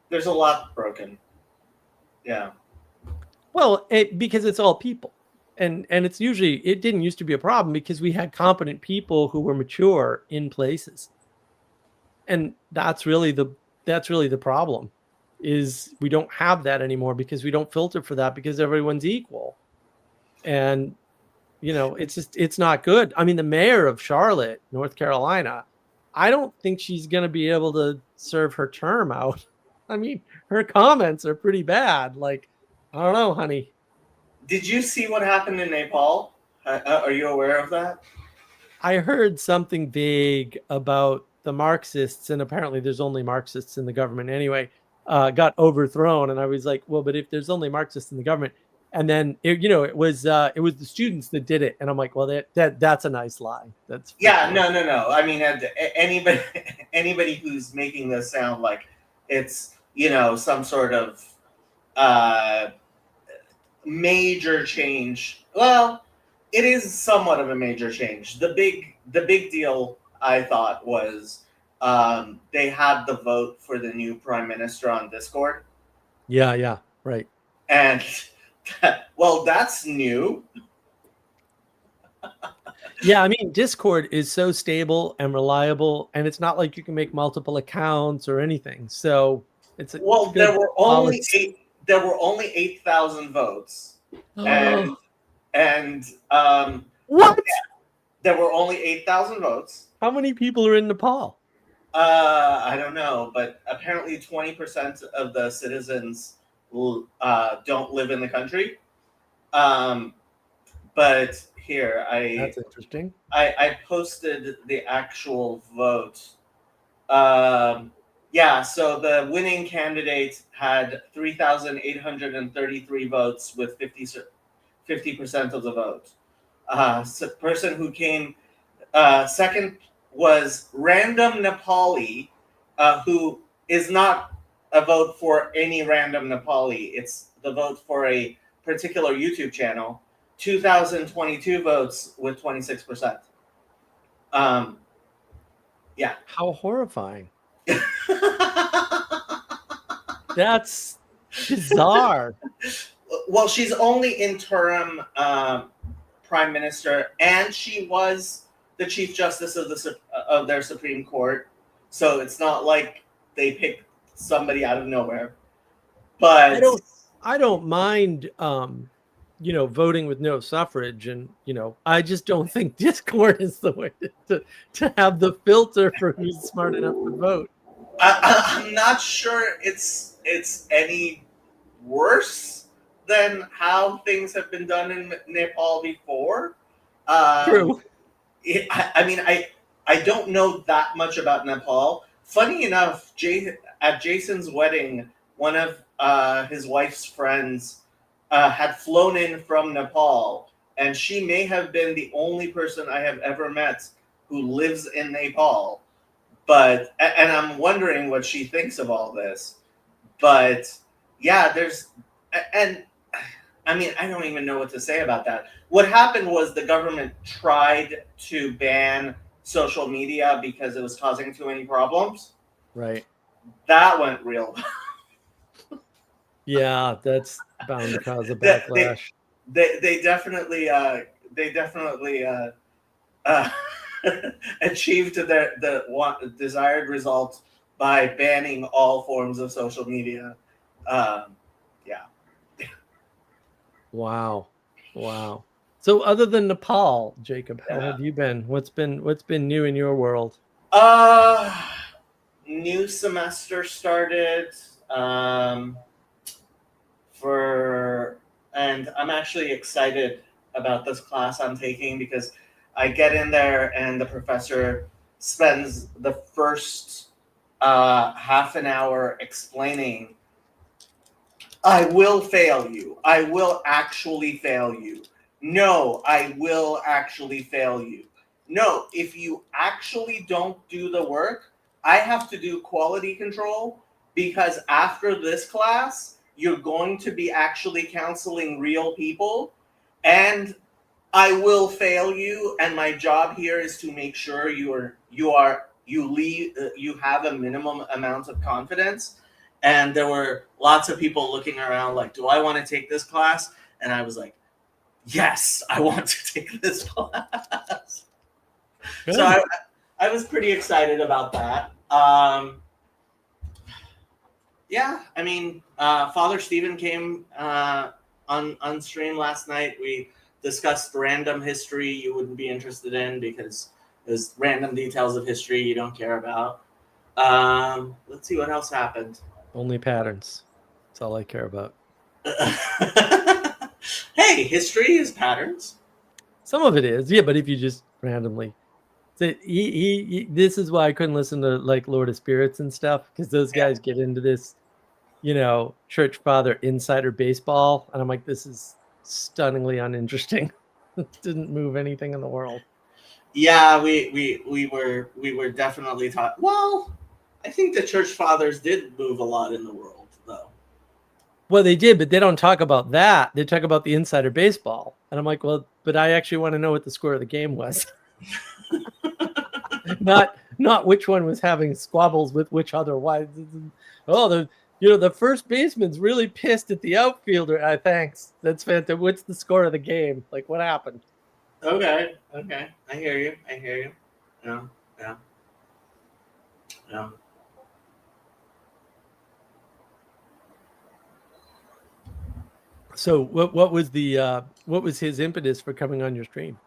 There's a lot broken. Yeah. Well, because it's all people. And it's usually, it didn't used to be a problem because we had competent people who were mature in places. And that's really the problem. Is we don't have that anymore because we don't filter for that because everyone's equal. And, it's not good. I mean, the mayor of Charlotte, North Carolina, I don't think she's going to be able to serve her term out. I mean, her comments are pretty bad. Like, I don't know, honey. Did you see what happened in Nepal? Are you aware of that? I heard something vague about the Marxists, and apparently there's only Marxists in the government anyway, got overthrown. And I was like, well, but if there's only Marxists in the government, and then it was the students that did it, and I'm like, well, that's a nice lie. That's Yeah, no. I mean, anybody who's making this sound like it's some sort of major change. Well, it is somewhat of a major change. The big deal I thought was they had the vote for the new prime minister on Discord. Yeah, right. And well, that's new. Yeah, I mean, Discord is so stable and reliable, and it's not like you can make multiple accounts or anything. So it's a Well, good there were only policy. there were only 8,000 votes, and What? there were only 8,000 votes. How many people are in Nepal? I don't know, but apparently 20% of the citizens don't live in the country. But here That's interesting. I posted the actual vote. Yeah, so the winning candidate had 3,833 votes with 50% of the vote. So person who came second was Random Nepali, who is not a vote for any random Nepali. It's the vote for a particular YouTube channel. 2,022 votes with 26%. Yeah. How horrifying. That's bizarre. Well, she's only interim prime minister, and she was the chief justice of their Supreme Court. So it's not like they picked somebody out of nowhere. But I don't mind voting with no suffrage, and I just don't think Discord is the way to have the filter for who's smart enough to vote. I'm not sure it's any worse than how things have been done in Nepal before. True. I mean, I don't know that much about Nepal. Funny enough, at Jason's wedding, one of his wife's friends had flown in from Nepal, and she may have been the only person I have ever met who lives in Nepal. And I'm wondering what she thinks of all this. But yeah, and I mean, I don't even know what to say about that. What happened was the government tried to ban social media because it was causing too many problems. Right. That went real. Yeah, that's bound to cause a backlash. They definitely achieved the desired result by banning all forms of social media. Yeah. Wow. So other than Nepal, Jacob, how have you been? What's been new in your world? New semester started. And I'm actually excited about this class I'm taking because I get in there and the professor spends the first half an hour explaining, I will fail you. I will actually fail you. No, I will actually fail you. No, if you actually don't do the work, I have to do quality control because after this class, you're going to be actually counseling real people, and I will fail you. And my job here is to make sure you have a minimum amount of confidence. And there were lots of people looking around like, do I want to take this class? And I was like, yes, I want to take this class. Good. So I was pretty excited about that. Yeah, I mean, Father Stephen came on stream last night. We discussed random history you wouldn't be interested in because there's random details of history you don't care about. Let's see what else happened. Only patterns. That's all I care about. Hey, history is patterns. Some of it is, yeah, but if you just randomly. So he this is why I couldn't listen to like Lord of Spirits and stuff, because those guys get into this church father insider baseball, and I'm like, this is stunningly uninteresting. It didn't move anything in the world. Yeah, we were definitely taught. Well, I think the church fathers did move a lot in the world, though. Well, they did, but they don't talk about that. They talk about the insider baseball, and I'm like, well, but I actually want to know what the score of the game was. not which one was having squabbles with which other. Why? Oh, the first baseman's really pissed at the outfielder. Thanks. That's fantastic. What's the score of the game? Like, what happened? Okay. I hear you. Yeah. So, what was his impetus for coming on your stream?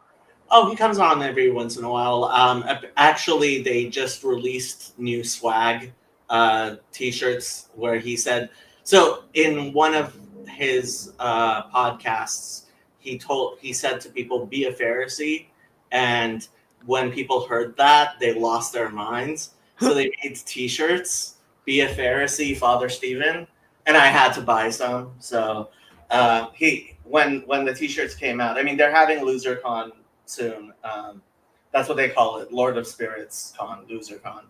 Oh, he comes on every once in a while. Actually, they just released new swag T-shirts where he said. So in one of his podcasts, he said to people, "Be a Pharisee," and when people heard that, they lost their minds. So they made T-shirts, "Be a Pharisee, Father Stephen," and I had to buy some. So when the T-shirts came out, I mean, they're having LoserCon soon. That's what they call it, Lord of Spirits Con, LoserCon.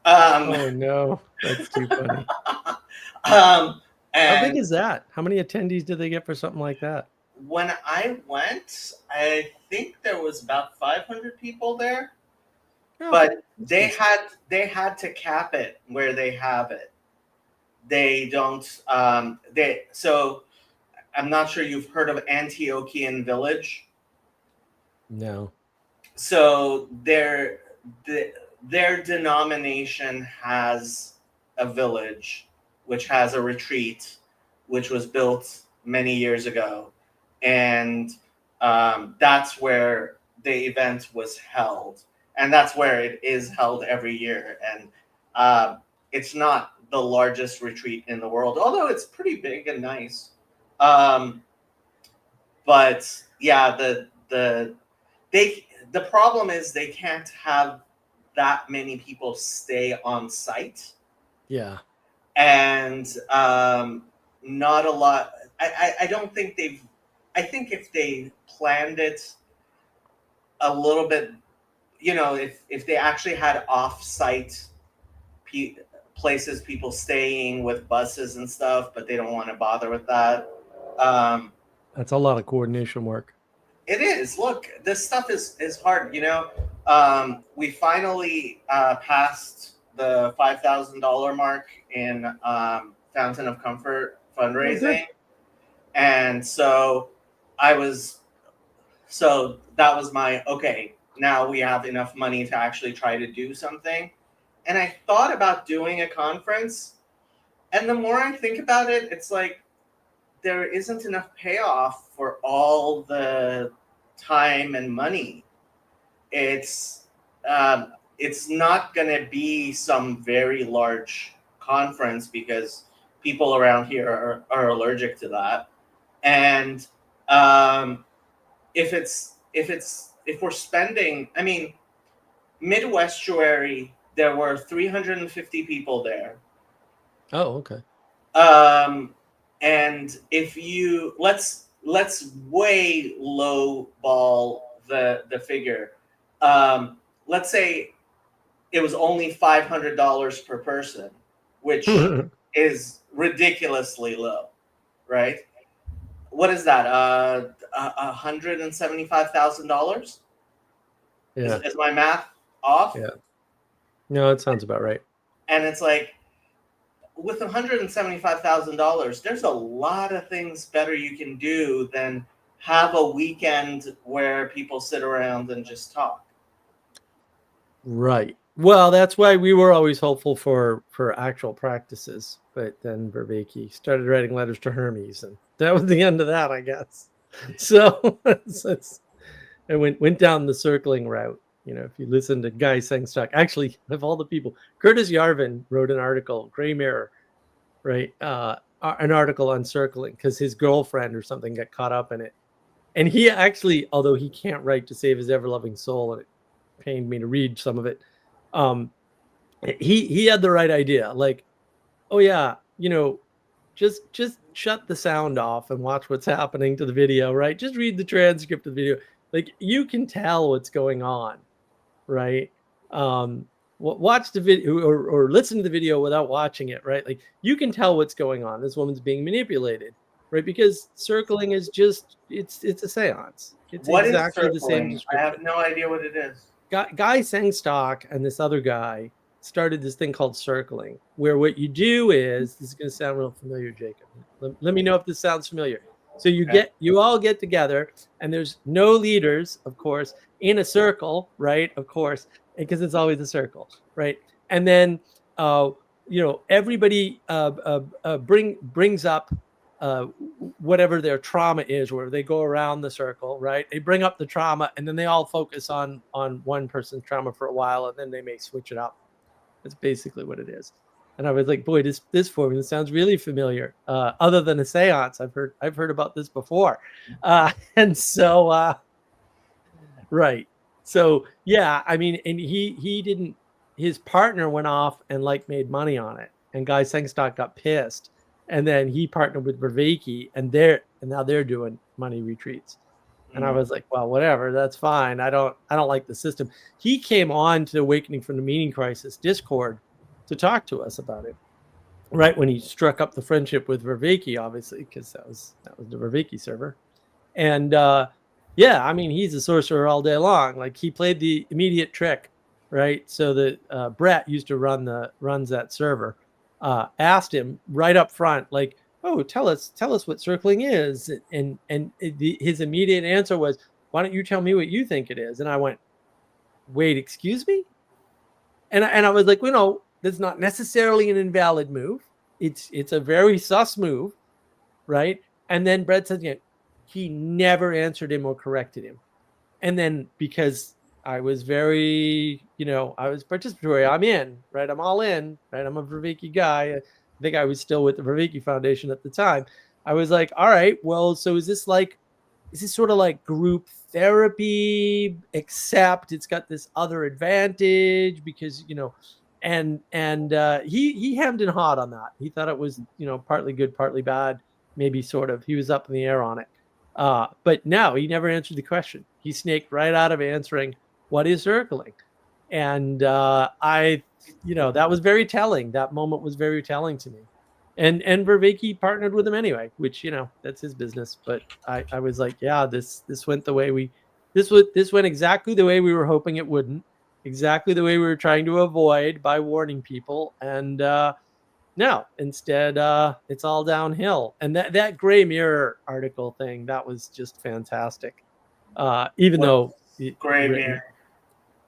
Oh no, that's too funny. How big is that? How many attendees did they get for something like that? When I went, I think there was about 500 people there, but they had to cap it where they have it. They don't. So I'm not sure you've heard of Antiochian Village. No. So their denomination has a village which has a retreat which was built many years ago, and that's where the event was held, and that's where it is held every year. And it's not the largest retreat in the world, although it's pretty big and nice. But yeah, the problem is they can't have that many people stay on site. Yeah. And not a lot. I don't think they've. I think if they planned it a little bit, if they actually had off-site places, people staying with buses and stuff, but they don't want to bother with that. That's a lot of coordination work. It is. Look, this stuff is hard. We finally passed the $5,000 mark in Fountain of Comfort fundraising, and so that was my okay. Now we have enough money to actually try to do something, and I thought about doing a conference, and the more I think about it, it's like there isn't enough payoff for all the time and money. It's not going to be some very large conference because people around here are allergic to that. And if we're spending, I mean, Midwestuary, there were 350 people there. Oh, okay. And if you let's way low ball the figure. Let's say it was only $500 per person, which is ridiculously low, right? What is that? $175,000? Yeah. Is my math off? Yeah. No, it sounds about right. And it's like, with $175,000, there's a lot of things better you can do than have a weekend where people sit around and just talk. Right. Well, that's why we were always hopeful for actual practices. But then Vervaeke started writing letters to Hermes, and that was the end of that, I guess. So I went down the circling route. If you listen to Guy Sengstock, actually, of all the people, Curtis Yarvin wrote an article, Gray Mirror, right? An article on circling because his girlfriend or something got caught up in it. And he actually, although he can't write to save his ever-loving soul, and it pained me to read some of it, he had the right idea. Like, oh yeah, just shut the sound off and watch what's happening to the video, right? Just read the transcript of the video. Like, you can tell what's going on, right? Watch the video or listen to the video without watching it, right? Like, you can tell what's going on. This woman's being manipulated, right? Because circling is just it's a seance. It's What is exactly the same circling? I description. have no idea what it is. Guy Sengstock and this other guy started this thing called circling, where what you do is, this is going to sound real familiar, Jacob. Let me know if this sounds familiar. So you all get together, and there's no leaders, of course, in a circle, right? Of course, because it's always a circle, right? And then everybody brings up whatever their trauma is, where they go around the circle, right? They bring up the trauma, and then they all focus on one person's trauma for a while, and then they may switch it up. That's basically what it is. And I was like, boy, this formula sounds really familiar. Other than a seance, I've heard about this before. And so right. So yeah, I mean, and he didn't, his partner went off and like made money on it. And Guy Sengstock got pissed. And then he partnered with Vervaeke, and now they're doing money retreats. And I was like, well, whatever, that's fine. I don't like the system. He came on to Awakening from the Meaning Crisis Discord to talk to us about it, right when he struck up the friendship with Vervaeke, obviously, because that was the Vervaeke server. And yeah, I mean, he's a sorcerer all day long. Like, he played the immediate trick, right? So that Brett used to runs that server, asked him right up front, like, oh, tell us what circling is. And his immediate answer was, why don't you tell me what you think it is? And I went, wait, excuse me? And I was like, well, no, that's not necessarily an invalid move. It's a very sus move, right? And then Brett said, yeah, he never answered him or corrected him. And then, because I was very, I was participatory, I'm in, right? I'm all in, right? I'm a Vervaeke guy. I think I was still with the Vervaeke Foundation at the time. I was like, all right, well, so is this sort of like group therapy, except it's got this other advantage because, and he hemmed and hawed on that. He thought it was, partly good, partly bad, maybe sort of. He was up in the air on it. But no, he never answered the question. He snaked right out of answering, what is circling? And that was very telling. That moment was very telling to me. And Vervaeke partnered with him anyway, which, that's his business. But I was like, yeah, this went the way this went exactly the way we were hoping it wouldn't, exactly the way we were trying to avoid by warning people. And no, instead, it's all downhill. And that Gray Mirror article thing, that was just fantastic. Even though Gray Mirror.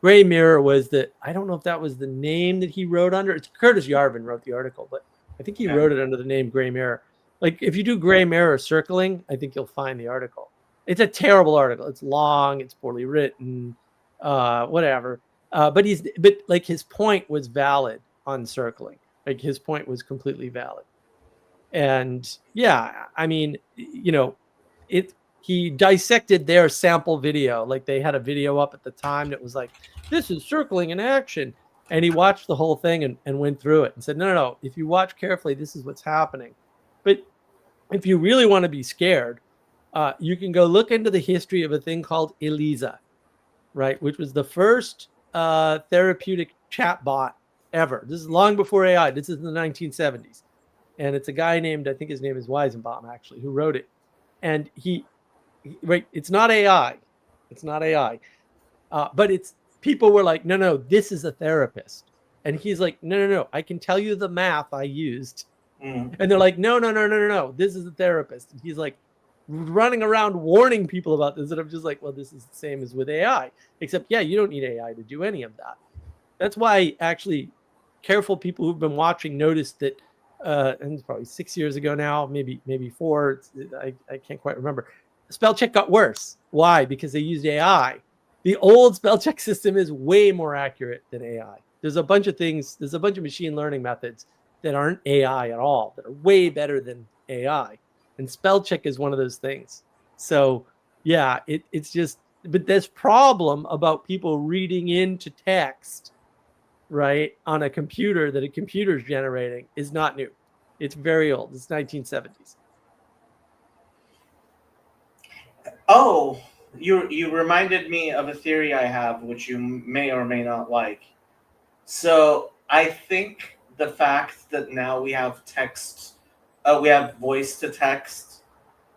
Gray Mirror was I don't know if that was the name that he wrote under. It's Curtis Yarvin wrote the article, but I think he wrote it under the name Gray Mirror. Like, if you do Gray Mirror circling, I think you'll find the article. It's a terrible article. It's long. It's poorly written. Whatever. But his point was valid on circling. Like, his point was completely valid. And yeah, I mean, he dissected their sample video. Like, they had a video up at the time that was like, this is circling in action. And he watched the whole thing and went through it and said, no. If you watch carefully, this is what's happening. But if you really want to be scared, you can go look into the history of a thing called Elisa, right? Which was the first therapeutic chatbot ever. This is long before AI. This is in the 1970s. And it's a guy named, I think his name is Weizenbaum, actually, who wrote it. And right, it's not AI. It's not AI. But people were like, no, this is a therapist. And he's like, no, I can tell you the math I used. And they're like, no, this is a therapist. And he's like running around warning people about this. And I'm just like, well, this is the same as with AI, except, yeah, you don't need AI to do any of that. That's why, actually, careful people who've been watching noticed that, and it's probably 6 years ago now, maybe 4, I can't quite remember, spell check got worse. Why? Because they used AI. The old spell check system is way more accurate than AI. There's a bunch of machine learning methods that aren't AI at all, that are way better than AI. And spell check is one of those things. So yeah, it's just, but this problem about people reading into text, right, on a computer that a computer's generating is not new. It's very old. It's 1970s. Oh, you reminded me of a theory I have, which you may or may not like. So I think the fact that now we have we have voice to text,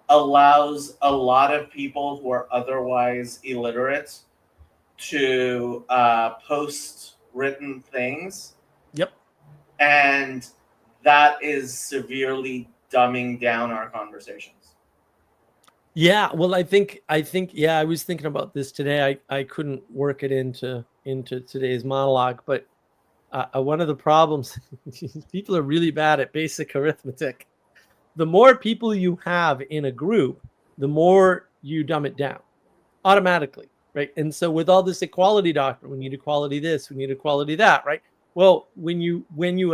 allows a lot of people who are otherwise illiterate to post written things, Yep. and that is severely dumbing down our conversations. Yeah, well, I think yeah, I was thinking about this today. I couldn't work it into today's monologue, but one of the problems, people are really bad at basic arithmetic. The more people you have in a group, the more you dumb it down automatically, right? And so with all this equality doctrine, we need equality this, we need equality that, right? Well, when you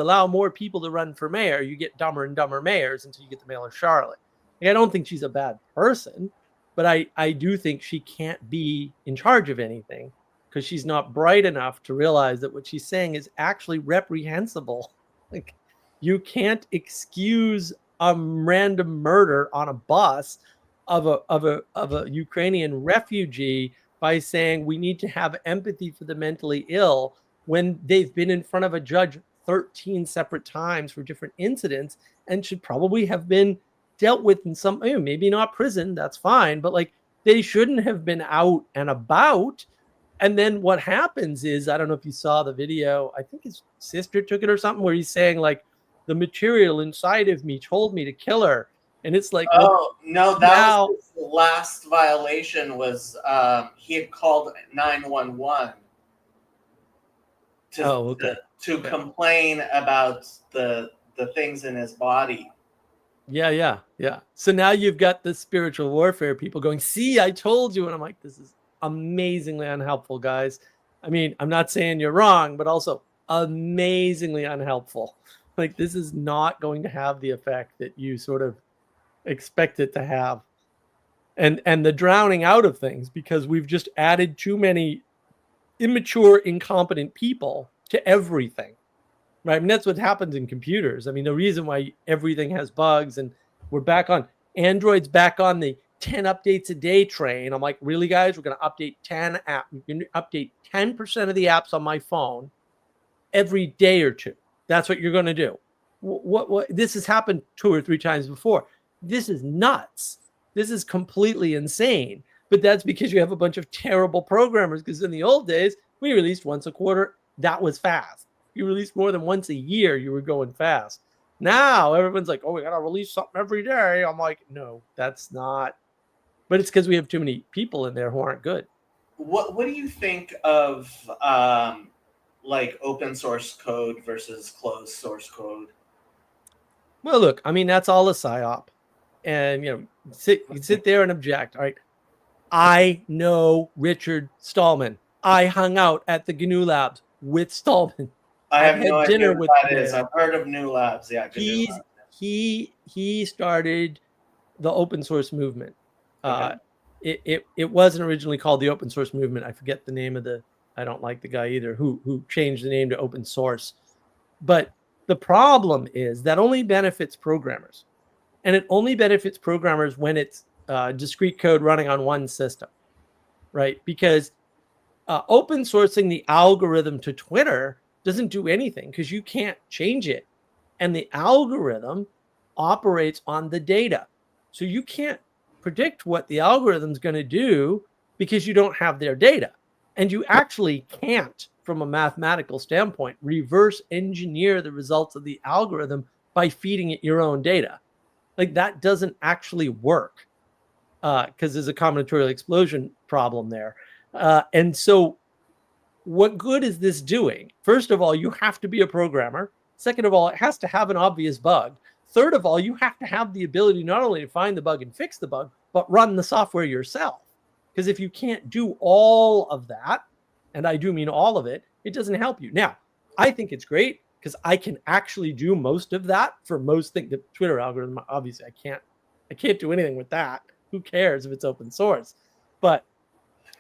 allow more people to run for mayor, you get dumber and dumber mayors until you get the mayor of Charlotte. Like, I don't think she's a bad person, but I do think she can't be in charge of anything because she's not bright enough to realize that what she's saying is actually reprehensible. Like, you can't excuse a random murder on a bus of a Ukrainian refugee by saying we need to have empathy for the mentally ill when they've been in front of a judge 13 separate times for different incidents and should probably have been dealt with in some, maybe not prison, that's fine, but like, they shouldn't have been out and about. And then what happens is, I don't know if you saw the video, I think his sister took it or something, where he's saying like, the material inside of me told me to kill her. And it's like, oh, no, that now, was his last violation, was he had called 911 to complain about the things in his body. Yeah. So now you've got the spiritual warfare people going, see, I told you. And I'm like, this is amazingly unhelpful, guys. I mean, I'm not saying you're wrong, but also amazingly unhelpful. Like, this is not going to have the effect that you sort of expect it to have. And the drowning out of things, because we've just added too many immature, incompetent people to everything. Right. I mean, that's what happens in computers. I mean, the reason why everything has bugs, and we're back on Android's back on the 10 updates a day train. I'm like, really, guys? We're going to update 10 apps. We're going to update 10% of the apps on my phone every day or two. That's what you're going to do. What this has happened 2 or 3 times before. This is nuts. This is completely insane. But that's because you have a bunch of terrible programmers, because in the old days, we released once a quarter. That was fast. You released more than once a year, you were going fast. Now everyone's like, oh, we got to release something every day. I'm like, no, that's not. But it's because we have too many people in there who aren't good. What do you think of like open source code versus closed source code? Well, look, I mean, that's all a psyop. And, you sit there and object. All right. I know Richard Stallman. I hung out at the GNU Labs with Stallman. I have no idea what that is. I've heard of GNU Labs. Yeah, GNU Labs. He started the open source movement. Okay. It wasn't originally called the open source movement. I forget the name of I don't like the guy either who changed the name to open source. But the problem is that only benefits programmers. And it only benefits programmers when it's discrete code running on one system, right? Because open sourcing the algorithm to Twitter doesn't do anything because you can't change it. And the algorithm operates on the data. So you can't predict what the algorithm's going to do because you don't have their data. And you actually can't, from a mathematical standpoint, reverse engineer the results of the algorithm by feeding it your own data. Like, that doesn't actually work because there's a combinatorial explosion problem there. And so what good is this doing? First of all, you have to be a programmer. Second of all, it has to have an obvious bug. Third of all, you have to have the ability not only to find the bug and fix the bug, but run the software yourself. Because if you can't do all of that, and I do mean all of it, it doesn't help you. Now, I think it's great because I can actually do most of that for most things. The Twitter algorithm, obviously, I can't do anything with that. Who cares if it's open source? But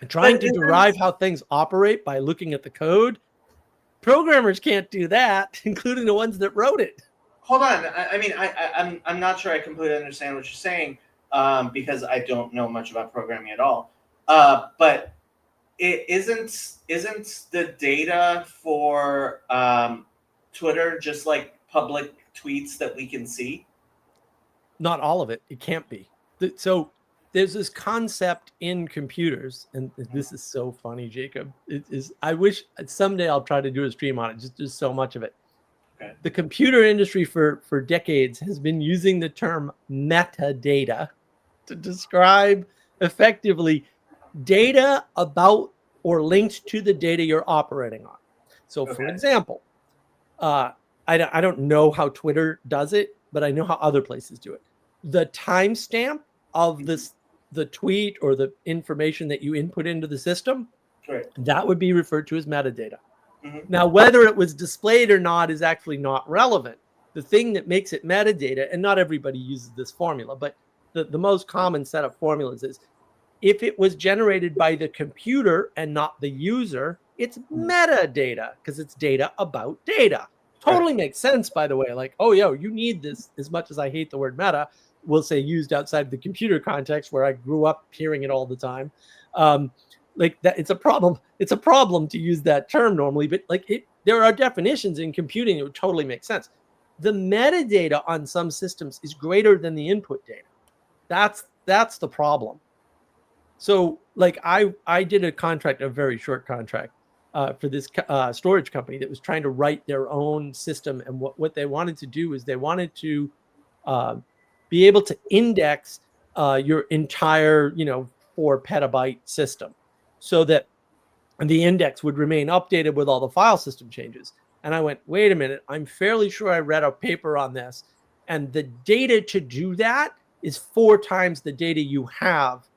trying to derive how things operate by looking at the code, programmers can't do that, including the ones that wrote it. hold on. I mean, I'm not sure I completely understand what you're saying, because I don't know much about programming at all. But it isn't the data for Twitter just like public tweets that we can see? Not all of it. It can't be. So there's this concept in computers, and this is so funny, Jacob. It is. I wish someday I'll try to do a stream on it. Just there's so much of it. Okay. The computer industry for decades has been using the term metadata to describe effectively data about or linked to the data you're operating on. So, for Okay. example, I don't know how Twitter does it, but I know how other places do it. The timestamp of the tweet or the information that you input into the system, Right. that would be referred to as metadata. Mhm. Now, whether it was displayed or not is actually not relevant. The thing that makes it metadata, and not everybody uses this formula, but the most common set of formulas is if it was generated by the computer and not the user, it's metadata because it's data about data. Totally makes sense, by the way. Like, oh, yo, you need this as much as I hate the word meta, we'll say used outside the computer context where I grew up hearing it all the time. Like that, it's a problem. It's a problem to use that term normally, but like there are definitions in computing that would totally make sense. The metadata on some systems is greater than the input data. That's the problem. So like I did a contract, a very short contract for this storage company that was trying to write their own system. And what they wanted to do is they wanted to be able to index your entire, 4 petabyte system so that the index would remain updated with all the file system changes. And I went, wait a minute, I'm fairly sure I read a paper on this. And the data to do that is 4 times the data you have,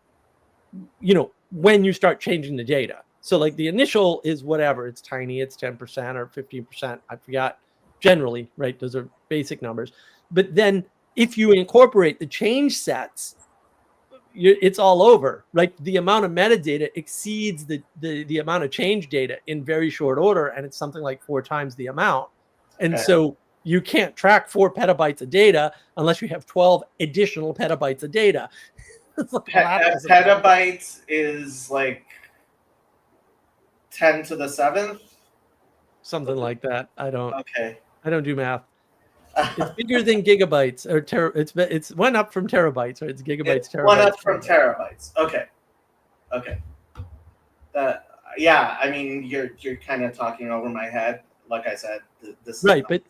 when you start changing the data. So like the initial is whatever, it's tiny, it's 10% or 15%. I forgot generally, right? Those are basic numbers. But then if you incorporate the change sets, it's all over. Like the amount of metadata exceeds the amount of change data in very short order. And it's something like 4 times the amount. And so you can't track 4 petabytes of data unless you have 12 additional petabytes of data. Petabytes is like 10 to the 7th? Something like that. I don't do math. It's bigger than gigabytes or it's one up from terabytes, right? It's gigabytes, it's terabytes. One up from terabytes. Okay. Yeah, I mean you're kind of talking over my head. Like I said, this right, but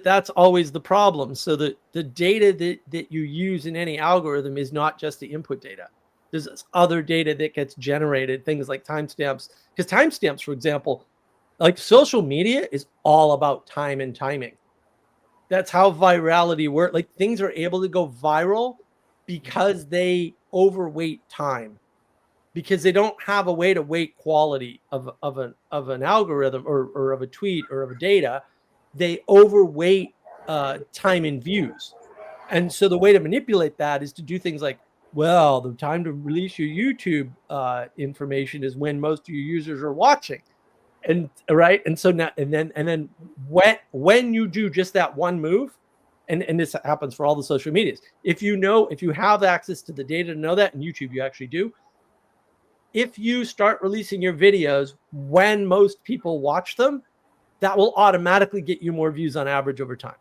that's always the problem. So the data that you use in any algorithm is not just the input data. There's other data that gets generated, things like timestamps. Because timestamps, for example, like social media is all about time and timing. That's how virality works. Like things are able to go viral because they overweight time, because they don't have a way to weight quality of an algorithm or of a tweet or of a data. They overweight time in views. And so the way to manipulate that is to do things like, well, the time to release your YouTube information is when most of your users are watching. And right. And so now, and then when you do just that one move, and this happens for all the social medias, if you have access to the data to know that, and YouTube, you actually do. If you start releasing your videos when most people watch them, that will automatically get you more views on average over time.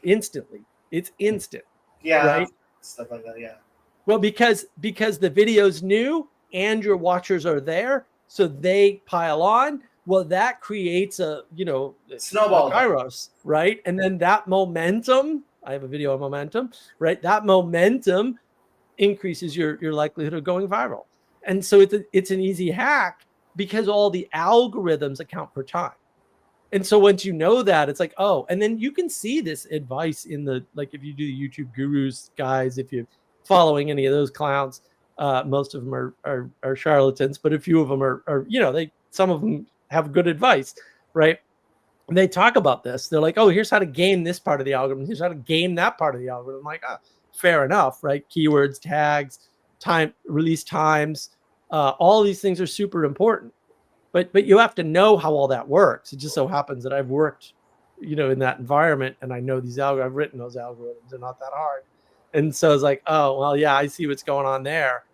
Instantly. It's instant. Yeah. Right. Stuff like that. Yeah. Well, because the video's new and your watchers are there, so they pile on. Well, that creates a snowball, Kairos, right? And then that momentum, I have a video on momentum, right? That momentum increases your likelihood of going viral. And so it's an easy hack because all the algorithms account for time. And so once you know that, it's like, oh, and then you can see this advice in like if you do the YouTube gurus guys, if you're following any of those clowns, most of them are charlatans, but a few of them are some of them have good advice, right? And they talk about this. They're like, oh, here's how to game this part of the algorithm. Here's how to game that part of the algorithm. I'm like, fair enough, right? Keywords, tags, time, release times, all these things are super important. But you have to know how all that works. It just so happens that I've worked in that environment, and I know these algorithms. I've written those algorithms; they're not that hard. And so it's like, oh well, yeah, I see what's going on there.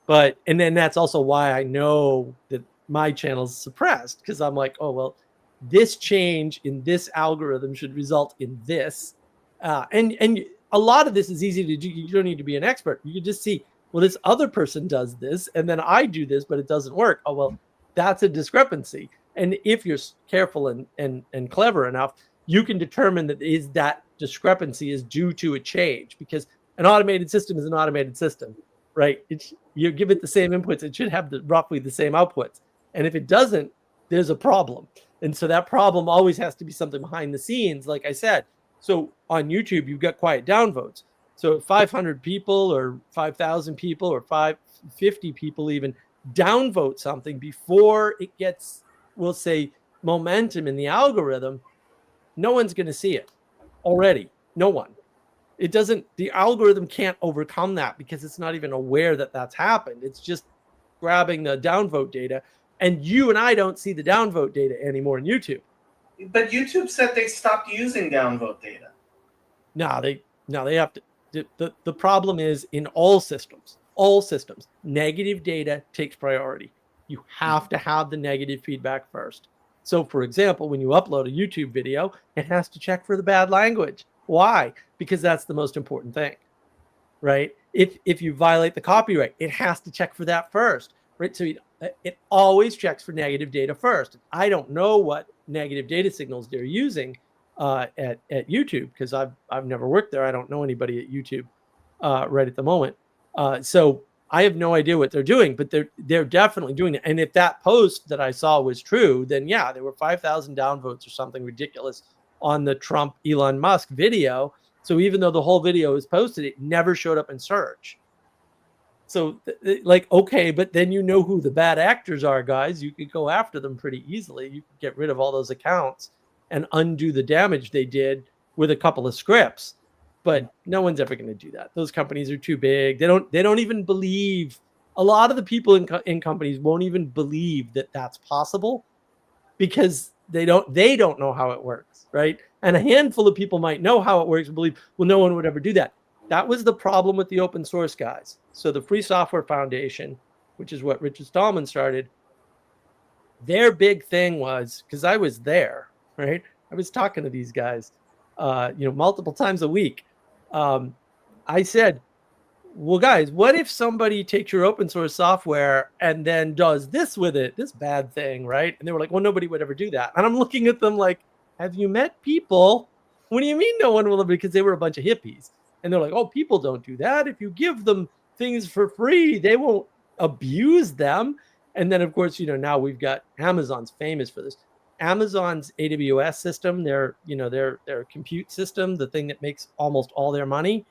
And then that's also why I know that my channel's suppressed, because I'm like, oh well, this change in this algorithm should result in this, and a lot of this is easy to do. You don't need to be an expert. You can just see, well, this other person does this, and then I do this, but it doesn't work. Oh well, that's a discrepancy. And if you're careful and clever enough, you can determine that discrepancy is due to a change, because an automated system is an automated system, right? You give it the same inputs, it should have roughly the same outputs. And if it doesn't, there's a problem. And so that problem always has to be something behind the scenes, like I said. So on YouTube, you've got quiet downvotes. So 500 people or 5,000 people or 550 people even downvote something before it gets, we'll say, momentum in the algorithm, no one's going to see it already. No one. It doesn't, the algorithm can't overcome that because it's not even aware that that's happened. It's just grabbing the downvote data, and you and I don't see the downvote data anymore in YouTube. But YouTube said they stopped using downvote data. No, they have to. The problem is in all systems, negative data takes priority. You have to have the negative feedback first. So for example, when you upload a YouTube video, it has to check for the bad language. Why? Because that's the most important thing, right? If you violate the copyright, it has to check for that first, right? So it always checks for negative data first. I don't know what negative data signals they're using at YouTube, because I've never worked there. I don't know anybody at YouTube right at the moment. So I have no idea what they're doing, but they're definitely doing it. And if that post that I saw was true, then yeah, there were 5,000 downvotes or something ridiculous on the Trump Elon Musk video. So even though the whole video is posted, it never showed up in search. So like, okay, but then you know who the bad actors are, guys. You could go after them pretty easily. You could get rid of all those accounts and undo the damage they did with a couple of scripts. But no one's ever going to do that. Those companies are too big. They don't even believe. A lot of the people in companies won't even believe that that's possible, because they don't know how it works, right? And a handful of people might know how it works and believe, well, no one would ever do that. That was the problem with the open source guys. So the Free Software Foundation, which is what Richard Stallman started, their big thing was, because I was there, right? I was talking to these guys, multiple times a week. I said, well, guys, what if somebody takes your open source software and then does this with it, this bad thing, right? And they were like, well, nobody would ever do that. And I'm looking at them like, have you met people? What do you mean no one will ever? Because they were a bunch of hippies. And they're like, oh, people don't do that. If you give them things for free, they won't abuse them. And then, of course, now we've got Amazon's famous for this. Amazon's AWS system, their compute system, the thing that makes almost all their money,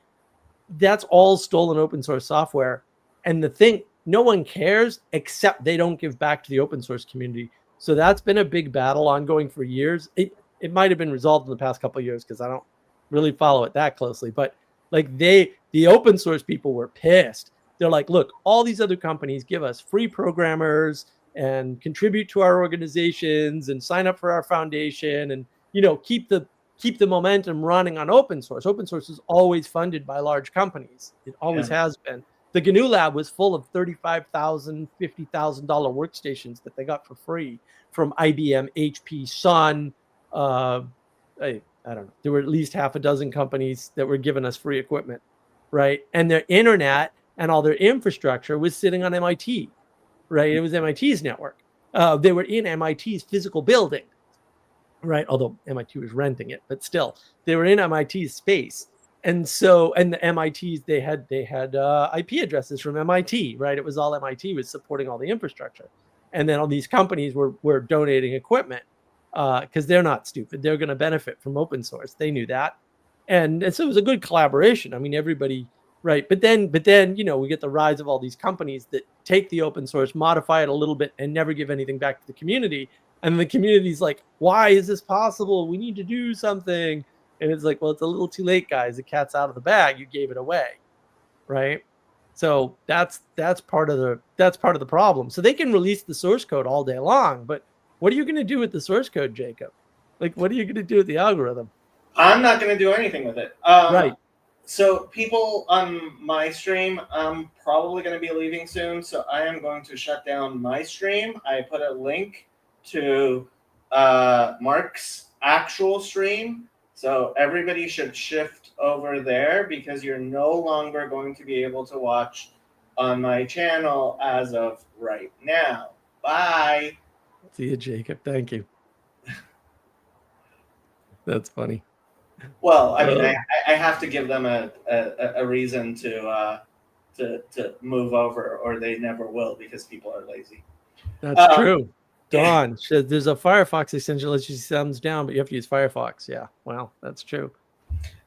that's all stolen open source software. And the thing, no one cares except they don't give back to the open source community. So that's been a big battle ongoing for years. It might have been resolved in the past couple of years, because I don't really follow it that closely. But like the open source people were pissed. They're like, look, all these other companies give us free programmers and contribute to our organizations and sign up for our foundation and, keep the momentum running on open source. Open source is always funded by large companies. It always has been. The GNU Lab was full of $35,000, $50,000 workstations that they got for free from IBM, HP, Sun. I don't know. There were at least half a dozen companies that were giving us free equipment, right? And their internet and all their infrastructure was sitting on MIT, right? It was MIT's network. They were in MIT's physical building, right? Although MIT was renting it, but still, they were in MIT's space. And so, and the MIT's, they had IP addresses from MIT, right? It was all MIT was supporting all the infrastructure. And then all these companies were donating equipment because they're not stupid. They're going to benefit from open source. They knew that. And so it was a good collaboration. I mean, everybody, right? But then, we get the rise of all these companies that take the open source, modify it a little bit, and never give anything back to the community. And the community's like, why is this possible? We need to do something. And it's like, well, it's a little too late, guys. The cat's out of the bag. You gave it away, right? So that's part of the problem. So they can release the source code all day long, but what are you going to do with the source code, Jacob? Like, what are you going to do with the algorithm? I'm not going to do anything with it. Right. So people on my stream, I'm probably going to be leaving soon, so I am going to shut down my stream. I put a link to Mark's actual stream, so everybody should shift over there because you're no longer going to be able to watch on my channel as of right now. Bye. See you, Jacob. Thank you. That's funny. Well, I mean, I have to give them a reason to move over, or they never will because people are lazy. That's true. Dawn says there's a Firefox extension that lets you see thumbs down, but you have to use Firefox. Yeah, well, that's true.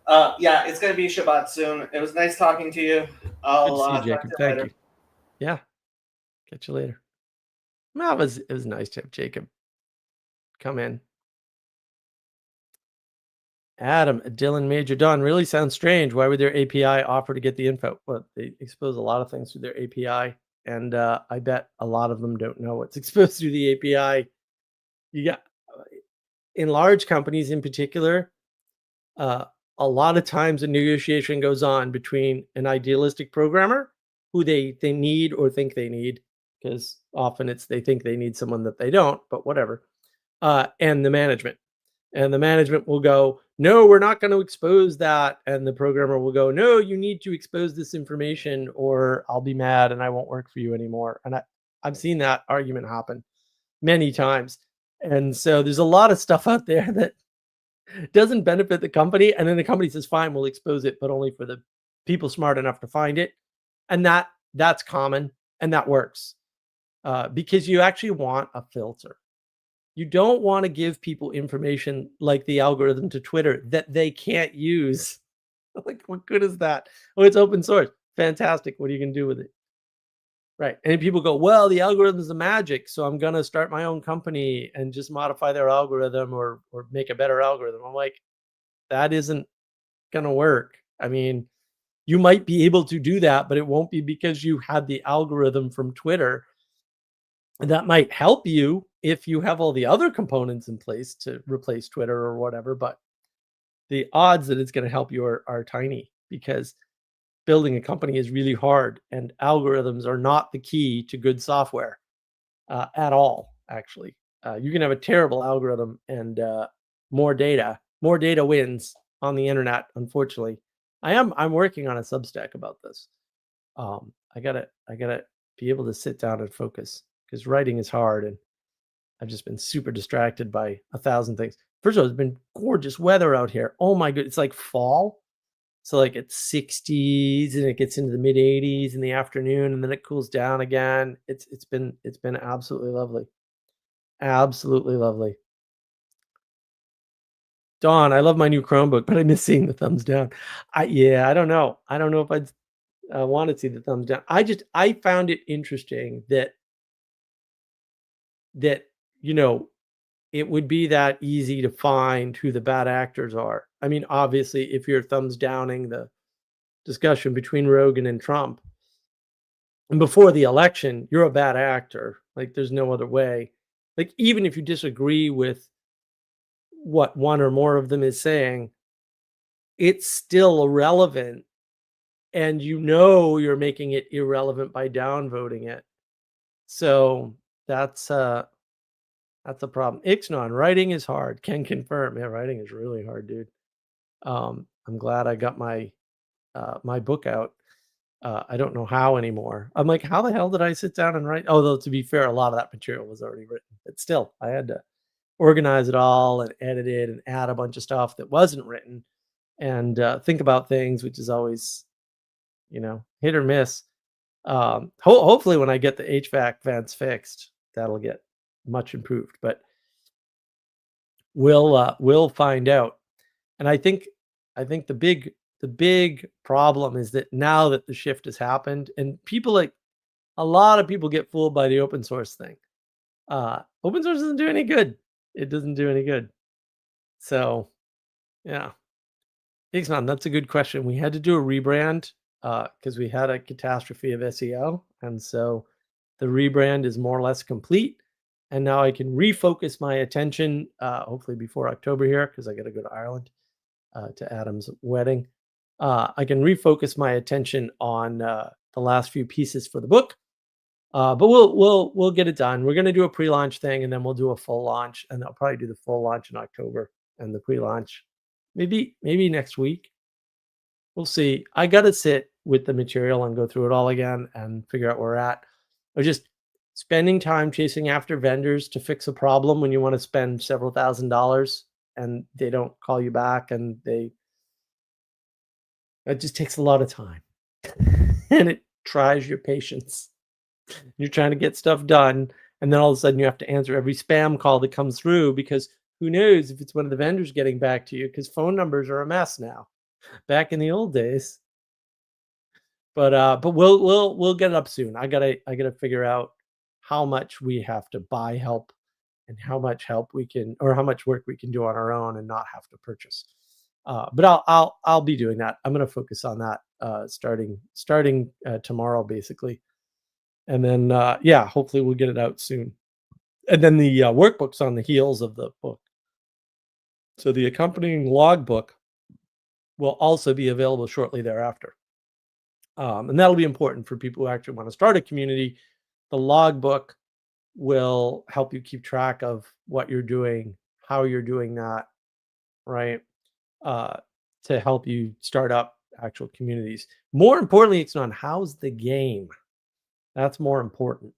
Yeah, it's going to be Shabbat soon. It was nice talking to you. I'll Good to see you, Jacob. talk to you Thank later. you. Yeah, catch you later. Well, it was nice to have Jacob come in. Adam, Dylan, Major, Don, really sounds strange. Why would their API offer to get the info? Well, they expose a lot of things through their API, and I bet a lot of them don't know what's exposed through the API. You got in large companies in particular, a lot of times a negotiation goes on between an idealistic programmer who they need or think they need, because often it's they think they need someone that they don't, but whatever, and the management. And the management will go, no, we're not going to expose that. And the programmer will go, no, you need to expose this information or I'll be mad and I won't work for you anymore. And I've seen that argument happen many times. And so there's a lot of stuff out there that doesn't benefit the company. And then the company says, fine, we'll expose it, but only for the people smart enough to find it. And that's common and that works because you actually want a filter. You don't want to give people information like the algorithm to Twitter that they can't use. Like, what good is that? Oh, it's open source. Fantastic. What are you going to do with it? Right. And people go, well, the algorithm is the magic, so I'm going to start my own company and just modify their algorithm or make a better algorithm. I'm like, that isn't going to work. I mean, you might be able to do that, but it won't be because you had the algorithm from Twitter. That might help you if you have all the other components in place to replace Twitter or whatever, but the odds that it's going to help you are tiny because building a company is really hard and algorithms are not the key to good software at all, actually. You can have a terrible algorithm and more data wins on the internet, unfortunately. I'm working on a Substack about this. I gotta be able to sit down and focus because writing is hard and I've just been super distracted by 1,000 things. First of all, it's been gorgeous weather out here. Oh my god, it's like fall. So like it's 60s and it gets into the mid 80s in the afternoon and then it cools down again. It's been absolutely lovely. Absolutely lovely. Dawn, I love my new Chromebook, but I miss seeing the thumbs down. I don't know. I don't know if I'd want to see the thumbs down. I found it interesting that you know, it would be that easy to find who the bad actors are. I mean, obviously, if you're thumbs downing the discussion between Rogan and Trump, and before the election, you're a bad actor. Like, there's no other way. Like, even if you disagree with what one or more of them is saying, it's still irrelevant. And you know you're making it irrelevant by downvoting it. So that's a problem. Ixnon, writing is hard. Can confirm. Yeah, writing is really hard, dude. I'm glad I got my my book out. I don't know how anymore. I'm like, how the hell did I sit down and write? Although to be fair, a lot of that material was already written, but still, I had to organize it all and edit it and add a bunch of stuff that wasn't written and think about things, which is always, hit or miss. Hopefully, when I get the HVAC vents fixed, that'll get much improved. But we'll find out. And I think the big problem is that now that the shift has happened, and a lot of people get fooled by the open source thing. Open source doesn't do any good. It doesn't do any good. So, yeah. Ixman, that's a good question. We had to do a rebrand because we had a catastrophe of SEO. And so the rebrand is more or less complete. And now I can refocus my attention, hopefully before October here, because I got to go to Ireland to Adam's wedding. I can refocus my attention on the last few pieces for the book. But we'll get it done. We're gonna do a pre-launch thing, and then we'll do a full launch, and I'll probably do the full launch in October and the pre-launch maybe next week. We'll see. I gotta sit with the material and go through it all again and figure out where we're at. Or just spending time chasing after vendors to fix a problem when you want to spend several $1,000s and they don't call you back, and it just takes a lot of time and it tries your patience. You're trying to get stuff done, and then all of a sudden you have to answer every spam call that comes through, because who knows if it's one of the vendors getting back to you, because phone numbers are a mess now. Back in the old days. But we'll get it up soon. I gotta figure out how much we have to buy help and how much help we can, or how much work we can do on our own and not have to purchase. But I'll be doing that. I'm gonna focus on that starting tomorrow, basically. And then, yeah, hopefully we'll get it out soon. And then the workbook's on the heels of the book. So the accompanying logbook will also be available shortly thereafter. And that'll be important for people who actually want to start a community. The logbook will help you keep track of what you're doing, how you're doing that, right? To help you start up actual communities. More importantly, it's on how's the game. That's more important,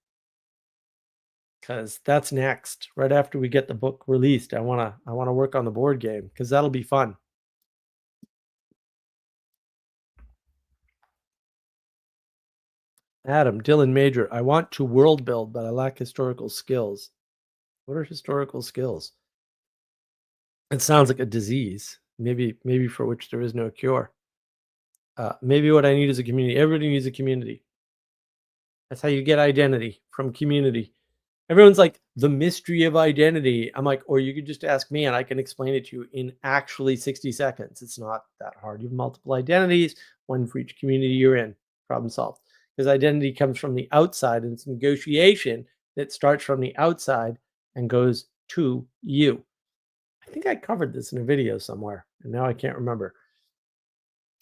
because that's next. Right after we get the book released, I wanna work on the board game, because that'll be fun. Adam, Dylan Major, I want to world build, but I lack historical skills. What are historical skills? It sounds like a disease, maybe for which there is no cure. Maybe what I need is a community. Everybody needs a community. That's how you get identity, from community. Everyone's like, the mystery of identity. I'm like, or you could just ask me and I can explain it to you in actually 60 seconds. It's not that hard. You have multiple identities, one for each community you're in. Problem solved. Because identity comes from the outside, and it's negotiation that starts from the outside and goes to you. I think I covered this in a video somewhere, and now I can't remember.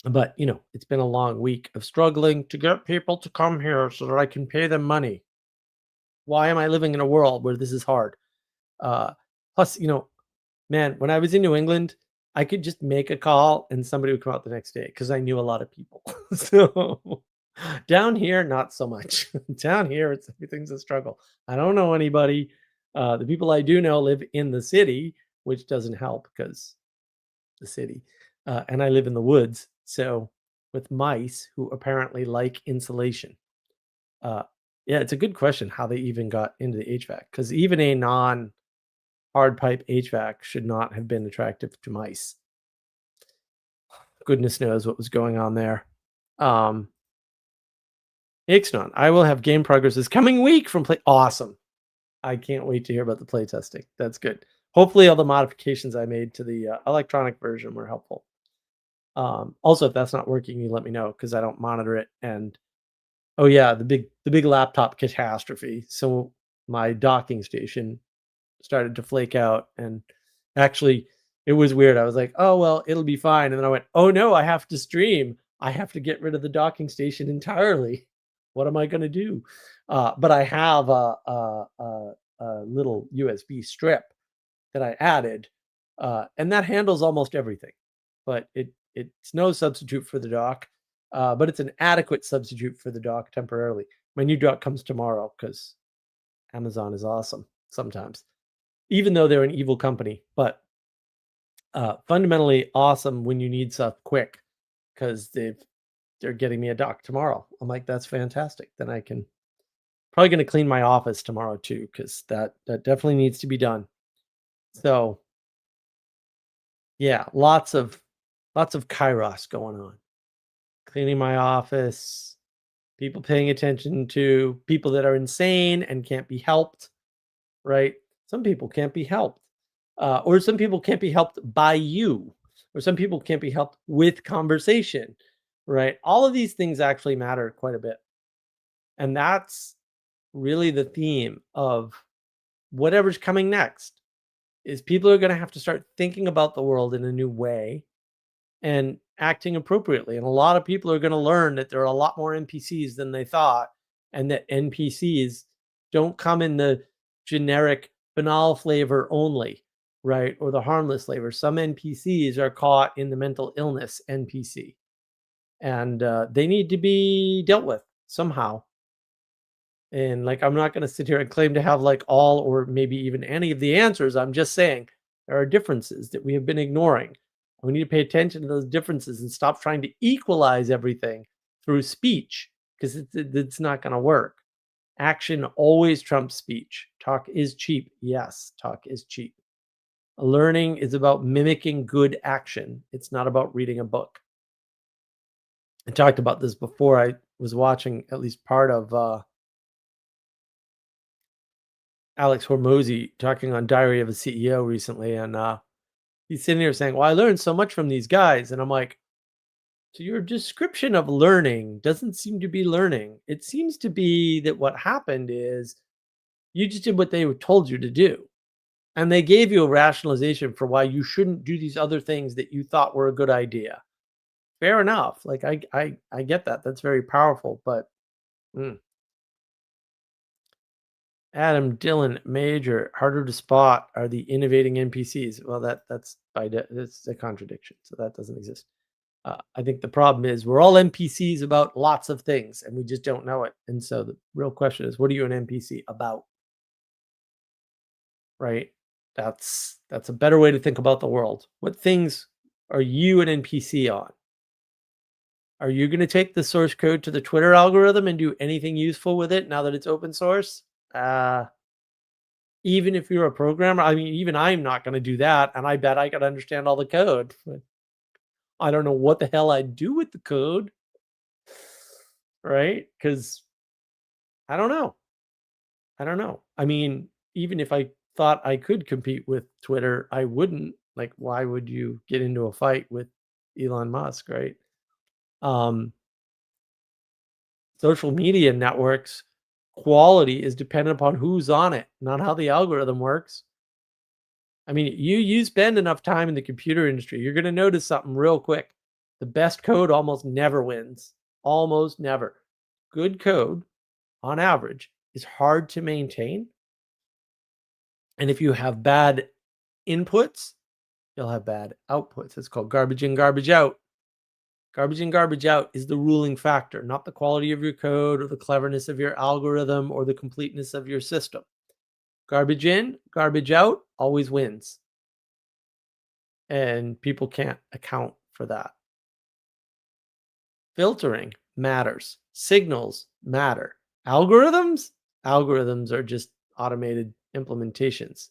But, it's been a long week of struggling to get people to come here so that I can pay them money. Why am I living in a world where this is hard? Plus, man, when I was in New England, I could just make a call and somebody would come out the next day because I knew a lot of people. So down here, not so much. Down here, everything's a struggle. I don't know anybody. The people I do know live in the city, which doesn't help because the city. And I live in the woods. So with mice who apparently like insulation. Yeah, it's a good question how they even got into the HVAC, because even a non-hard pipe HVAC should not have been attractive to mice. Goodness knows what was going on there. Ixnon, I will have game progress this coming week from play. Awesome. I can't wait to hear about the play testing. That's good. Hopefully all the modifications I made to the electronic version were helpful. Also, if that's not working, you let me know, because I don't monitor it. And oh yeah, the big laptop catastrophe. So my docking station started to flake out, and actually it was weird. I was like, oh well, it'll be fine. And then I went, oh no, I have to stream. I have to get rid of the docking station entirely. What am I going to do? But I have a little USB strip that I added, and that handles almost everything. But it's no substitute for the dock. But it's an adequate substitute for the dock temporarily. My new dock comes tomorrow, because Amazon is awesome sometimes, even though they're an evil company. But fundamentally awesome when you need stuff quick, because they're getting me a dock tomorrow. I'm like, that's fantastic. Then I can probably going to clean my office tomorrow too, because that definitely needs to be done. So yeah, lots of Kairos going on. Cleaning my office, people paying attention to people that are insane and can't be helped, right? Some people can't be helped. Or some people can't be helped by you, or some people can't be helped with conversation, right? All of these things actually matter quite a bit. And that's really the theme of whatever's coming next is people are going to have to start thinking about the world in a new way and acting appropriately. And a lot of people are going to learn that there are a lot more NPCs than they thought, and that NPCs don't come in the generic banal flavor only, right? Or the harmless flavor. Some NPCs are caught in the mental illness NPC, and they need to be dealt with somehow. And like, I'm not going to sit here and claim to have like all or maybe even any of the answers. I'm just saying there are differences that we have been ignoring. We need to pay attention to those differences and stop trying to equalize everything through speech, because it's not going to work. Action always trumps speech. Talk is cheap. Yes, talk is cheap. Learning is about mimicking good action. It's not about reading a book. I talked about this before. I was watching at least part of Alex Hormozy talking on Diary of a CEO recently, and he's sitting here saying, well, I learned so much from these guys. And I'm like, so your description of learning doesn't seem to be learning. It seems to be that what happened is you just did what they told you to do. And they gave you a rationalization for why you shouldn't do these other things that you thought were a good idea. Fair enough. Like, I get that. That's very powerful. But Adam Dillon Major, harder to spot are the innovating NPCs. Well, that's a contradiction. So that doesn't exist. I think the problem is we're all NPCs about lots of things, and we just don't know it. And so the real question is, what are you an NPC about? Right? That's a better way to think about the world. What things are you an NPC on? Are you going to take the source code to the Twitter algorithm and do anything useful with it now that it's open source? Even if you're a programmer, I mean, even I'm not going to do that. And I bet I could understand all the code. But I don't know what the hell I'd do with the code. Right? Because I don't know. I mean, even if I thought I could compete with Twitter, I wouldn't. Like, why would you get into a fight with Elon Musk, right? Social media networks quality is dependent upon who's on it, not how the algorithm works. I mean, you spend enough time in the computer industry, you're going to notice something real quick. The best code almost never wins. Almost never. Good code, on average, is hard to maintain. And if you have bad inputs, you'll have bad outputs. It's called garbage in, garbage out. Garbage in, garbage out is the ruling factor, not the quality of your code or the cleverness of your algorithm or the completeness of your system. Garbage in, garbage out always wins. And people can't account for that. Filtering matters. Signals matter. Algorithms are just automated implementations.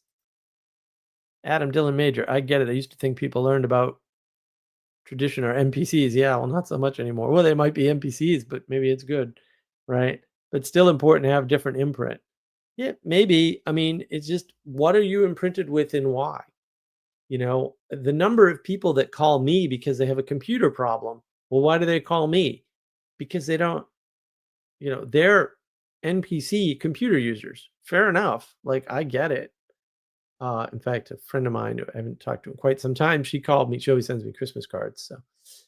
Adam Dillon Major, I get it. I used to think people learned about tradition or NPCs. Yeah, well, not so much anymore. Well, they might be NPCs, but maybe it's good, right? But still important to have different imprint. Yeah, maybe. I mean, it's just, what are you imprinted with and why? You know, the number of people that call me because they have a computer problem. Well, why do they call me? Because they don't, they're NPC computer users. Fair enough. Like, I get it. In fact, a friend of mine who I haven't talked to in quite some time, she called me. She always sends me Christmas cards. So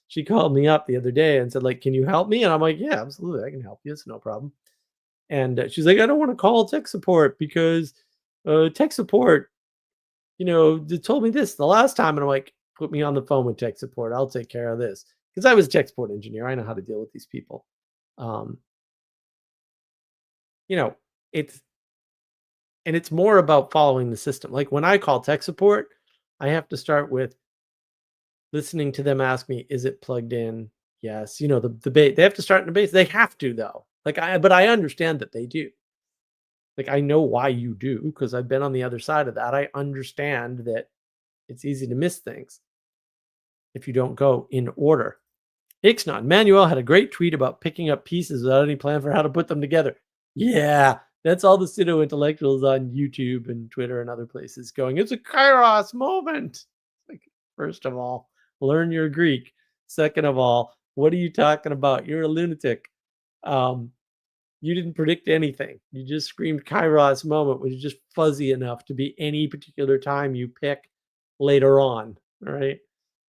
she called me up the other day and said, like, can you help me? And I'm like, yeah, absolutely. I can help you. It's no problem. And she's like, I don't want to call tech support because tech support, they told me this the last time. And I'm like, put me on the phone with tech support. I'll take care of this. Because I was a tech support engineer. I know how to deal with these people. It's more about following the system. Like, when I call tech support, I have to start with listening to them ask me, is it plugged in? Yes. The base. They have to start in the base. They have to, though. But I understand that they do. Like, I know why you do, because I've been on the other side of that. I understand that it's easy to miss things if you don't go in order. Ixnod, Manuel had a great tweet about picking up pieces without any plan for how to put them together. Yeah, that's all the pseudo-intellectuals on YouTube and Twitter and other places going, it's a Kairos moment. Like, first of all, learn your Greek. Second of all, what are you talking about? You're a lunatic. You didn't predict anything. You just screamed Kairos moment, which is just fuzzy enough to be any particular time you pick later on, right?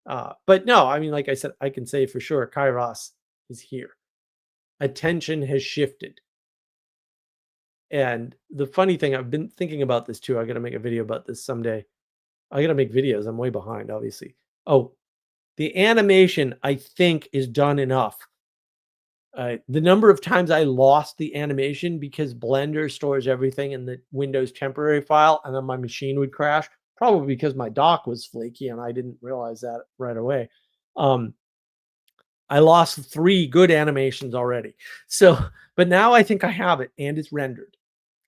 But no, I mean, like I said, I can say for sure Kairos is here. Attention has shifted. And the funny thing, I've been thinking about this too. I got to make a video about this someday. I got to make videos. I'm way behind, obviously. Oh, the animation, I think, is done enough. The number of times I lost the animation because Blender stores everything in the Windows temporary file, and then my machine would crash, probably because my dock was flaky and I didn't realize that right away. I lost 3 good animations already. So, but now I think I have it and it's rendered.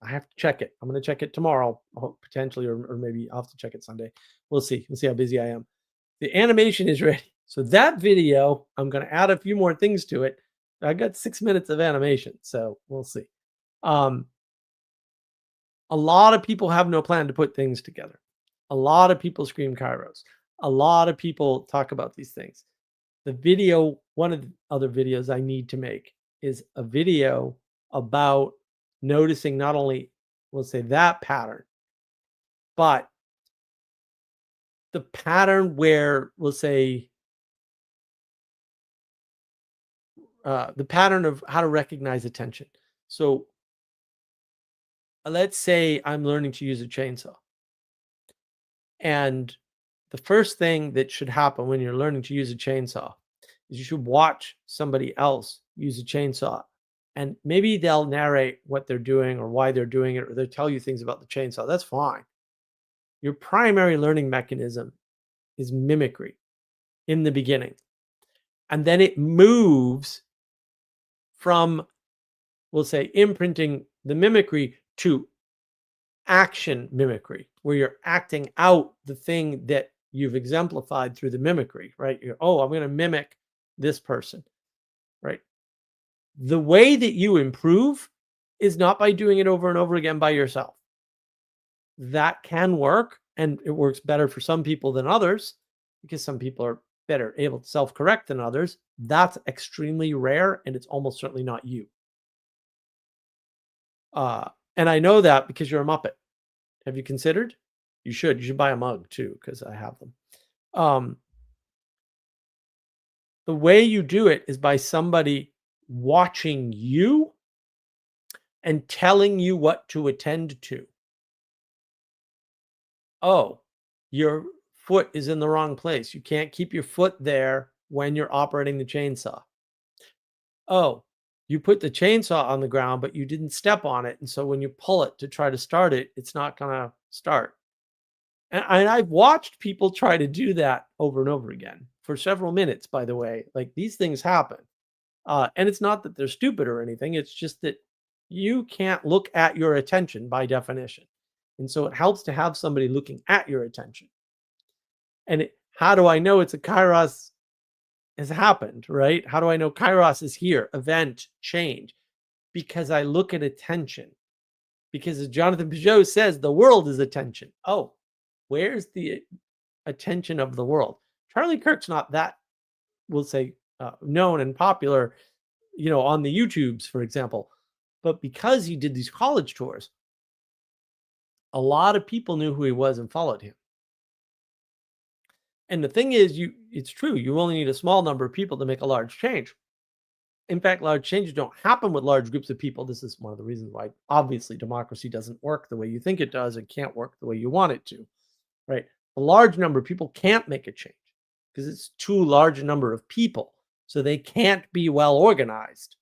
I have to check it. I'm going to check it tomorrow, potentially, or maybe I'll have to check it Sunday. We'll see. We'll see how busy I am. The animation is ready. So that video, I'm going to add a few more things to it. I got 6 minutes of animation, so we'll see. A lot of people have no plan to put things together. A lot of people scream Kairos. A lot of people talk about these things. The video, one of the other videos I need to make is a video about noticing not only, we'll say, that pattern, but the pattern where, we'll say, the pattern of how to recognize attention. So let's say I'm learning to use a chainsaw. And the first thing that should happen when you're learning to use a chainsaw is you should watch somebody else use a chainsaw. And maybe they'll narrate what they're doing or why they're doing it, or they'll tell you things about the chainsaw. That's fine. Your primary learning mechanism is mimicry in the beginning. And then it moves from, we'll say, imprinting the mimicry to action mimicry, where you're acting out the thing that you've exemplified through the mimicry, right? Oh, I'm going to mimic this person, right? The way that you improve is not by doing it over and over again by yourself. That can work, and it works better for some people than others because some people are better able to self-correct than others. That's extremely rare, and it's almost certainly not you. And I know that because you're a Muppet. Have you considered? You should. You should buy a mug too, because I have them. The way you do it is by somebody watching you and telling you what to attend to. Oh, your foot is in the wrong place. You can't keep your foot there when you're operating the chainsaw. Oh, you put the chainsaw on the ground, but you didn't step on it. And so when you pull it to try to start it, it's not going to start. And I've watched people try to do that over and over again for several minutes, by the way. Like, these things happen. And it's not that they're stupid or anything. It's just that you can't look at your attention by definition. And so it helps to have somebody looking at your attention. And how do I know it's a Kairos has happened, right? How do I know Kairos is here? Event, change. Because I look at attention. Because as Jonathan Peugeot says, the world is attention. Oh, where's the attention of the world? Charlie Kirk's not that, we'll say, known and popular, on the YouTubes, for example. But because he did these college tours, a lot of people knew who he was and followed him. And the thing is, it's true, you only need a small number of people to make a large change. In fact, large changes don't happen with large groups of people. This is one of the reasons why, obviously, democracy doesn't work the way you think it does and can't work the way you want it to, right? A large number of people can't make a change because it's too large a number of people. So they can't be well organized,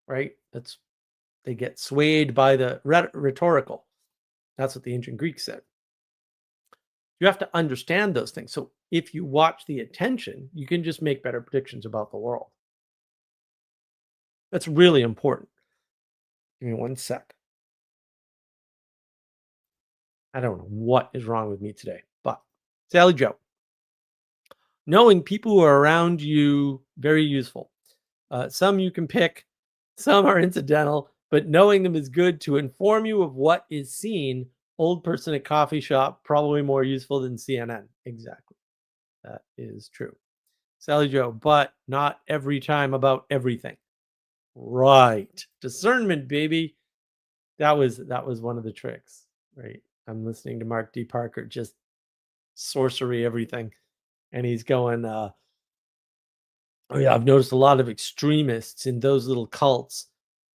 right? They get swayed by the rhetorical. That's what the ancient Greeks said. You have to understand those things. So if you watch the attention, you can just make better predictions about the world. That's really important. Give me one sec. I don't know what is wrong with me today, but Sally Joe. Knowing people who are around you, very useful. Some you can pick, some are incidental, but knowing them is good to inform you of what is seen. Old person at coffee shop, probably more useful than CNN. Exactly. That is true. Sally Joe, but not every time about everything. Right. Discernment, baby. That was one of the tricks, right? I'm listening to Mark D. Parker just sorcery everything. And he's going, oh yeah, I've noticed a lot of extremists in those little cults.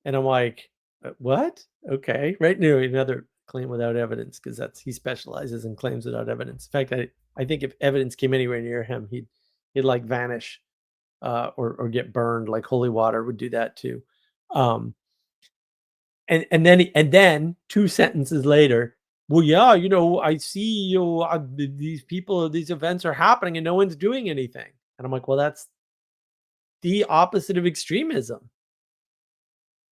And I'm like, what? Okay. Right. No, another claim without evidence, because he specializes in claims without evidence. In fact, I think if evidence came anywhere near him, he'd like vanish or get burned, like holy water would do that too. And then 2 sentences later, well, yeah, I see these people, these events are happening and no one's doing anything. And I'm like, well, that's the opposite of extremism.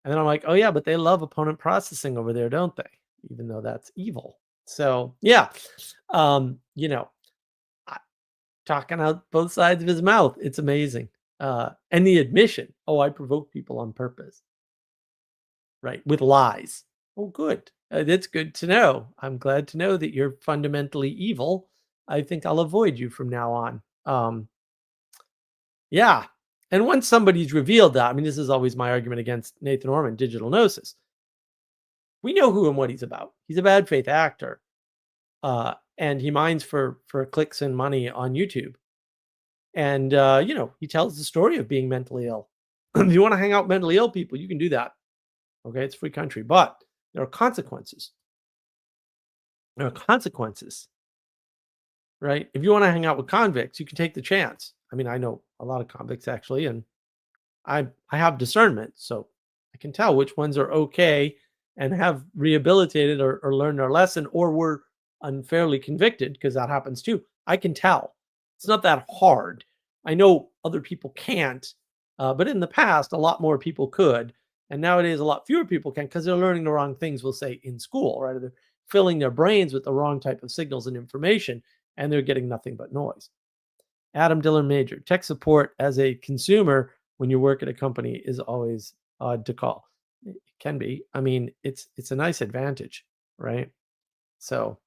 And then I'm like, oh yeah, but they love opponent processing over there, don't they? Even though that's evil. So yeah, talking out both sides of his mouth. It's amazing. And the admission, oh, I provoke people on purpose. Right, with lies. Oh, good. That's good to know. I'm glad to know that you're fundamentally evil. I think I'll avoid you from now on. Yeah. And once somebody's revealed that, I mean, this is always my argument against Nathan Orman, digital gnosis. We know who and what he's about. He's a bad faith actor. And he mines for clicks and money on YouTube. And, he tells the story of being mentally ill. If you want to hang out with mentally ill people, you can do that. Okay, it's a free country, but there are consequences. There are consequences, right? If you want to hang out with convicts, you can take the chance. I mean, I know a lot of convicts actually, and I have discernment, so I can tell which ones are okay and have rehabilitated or learned their lesson, or were unfairly convicted, because that happens too. I can tell. It's not that hard. I know other people can't, but in the past, a lot more people could. And nowadays, a lot fewer people can, because they're learning the wrong things, we'll say, in school, right? They're filling their brains with the wrong type of signals and information, and they're getting nothing but noise. Adam Dillon Major, tech support as a consumer when you work at a company is always odd to call. It can be. I mean, it's a nice advantage, right? So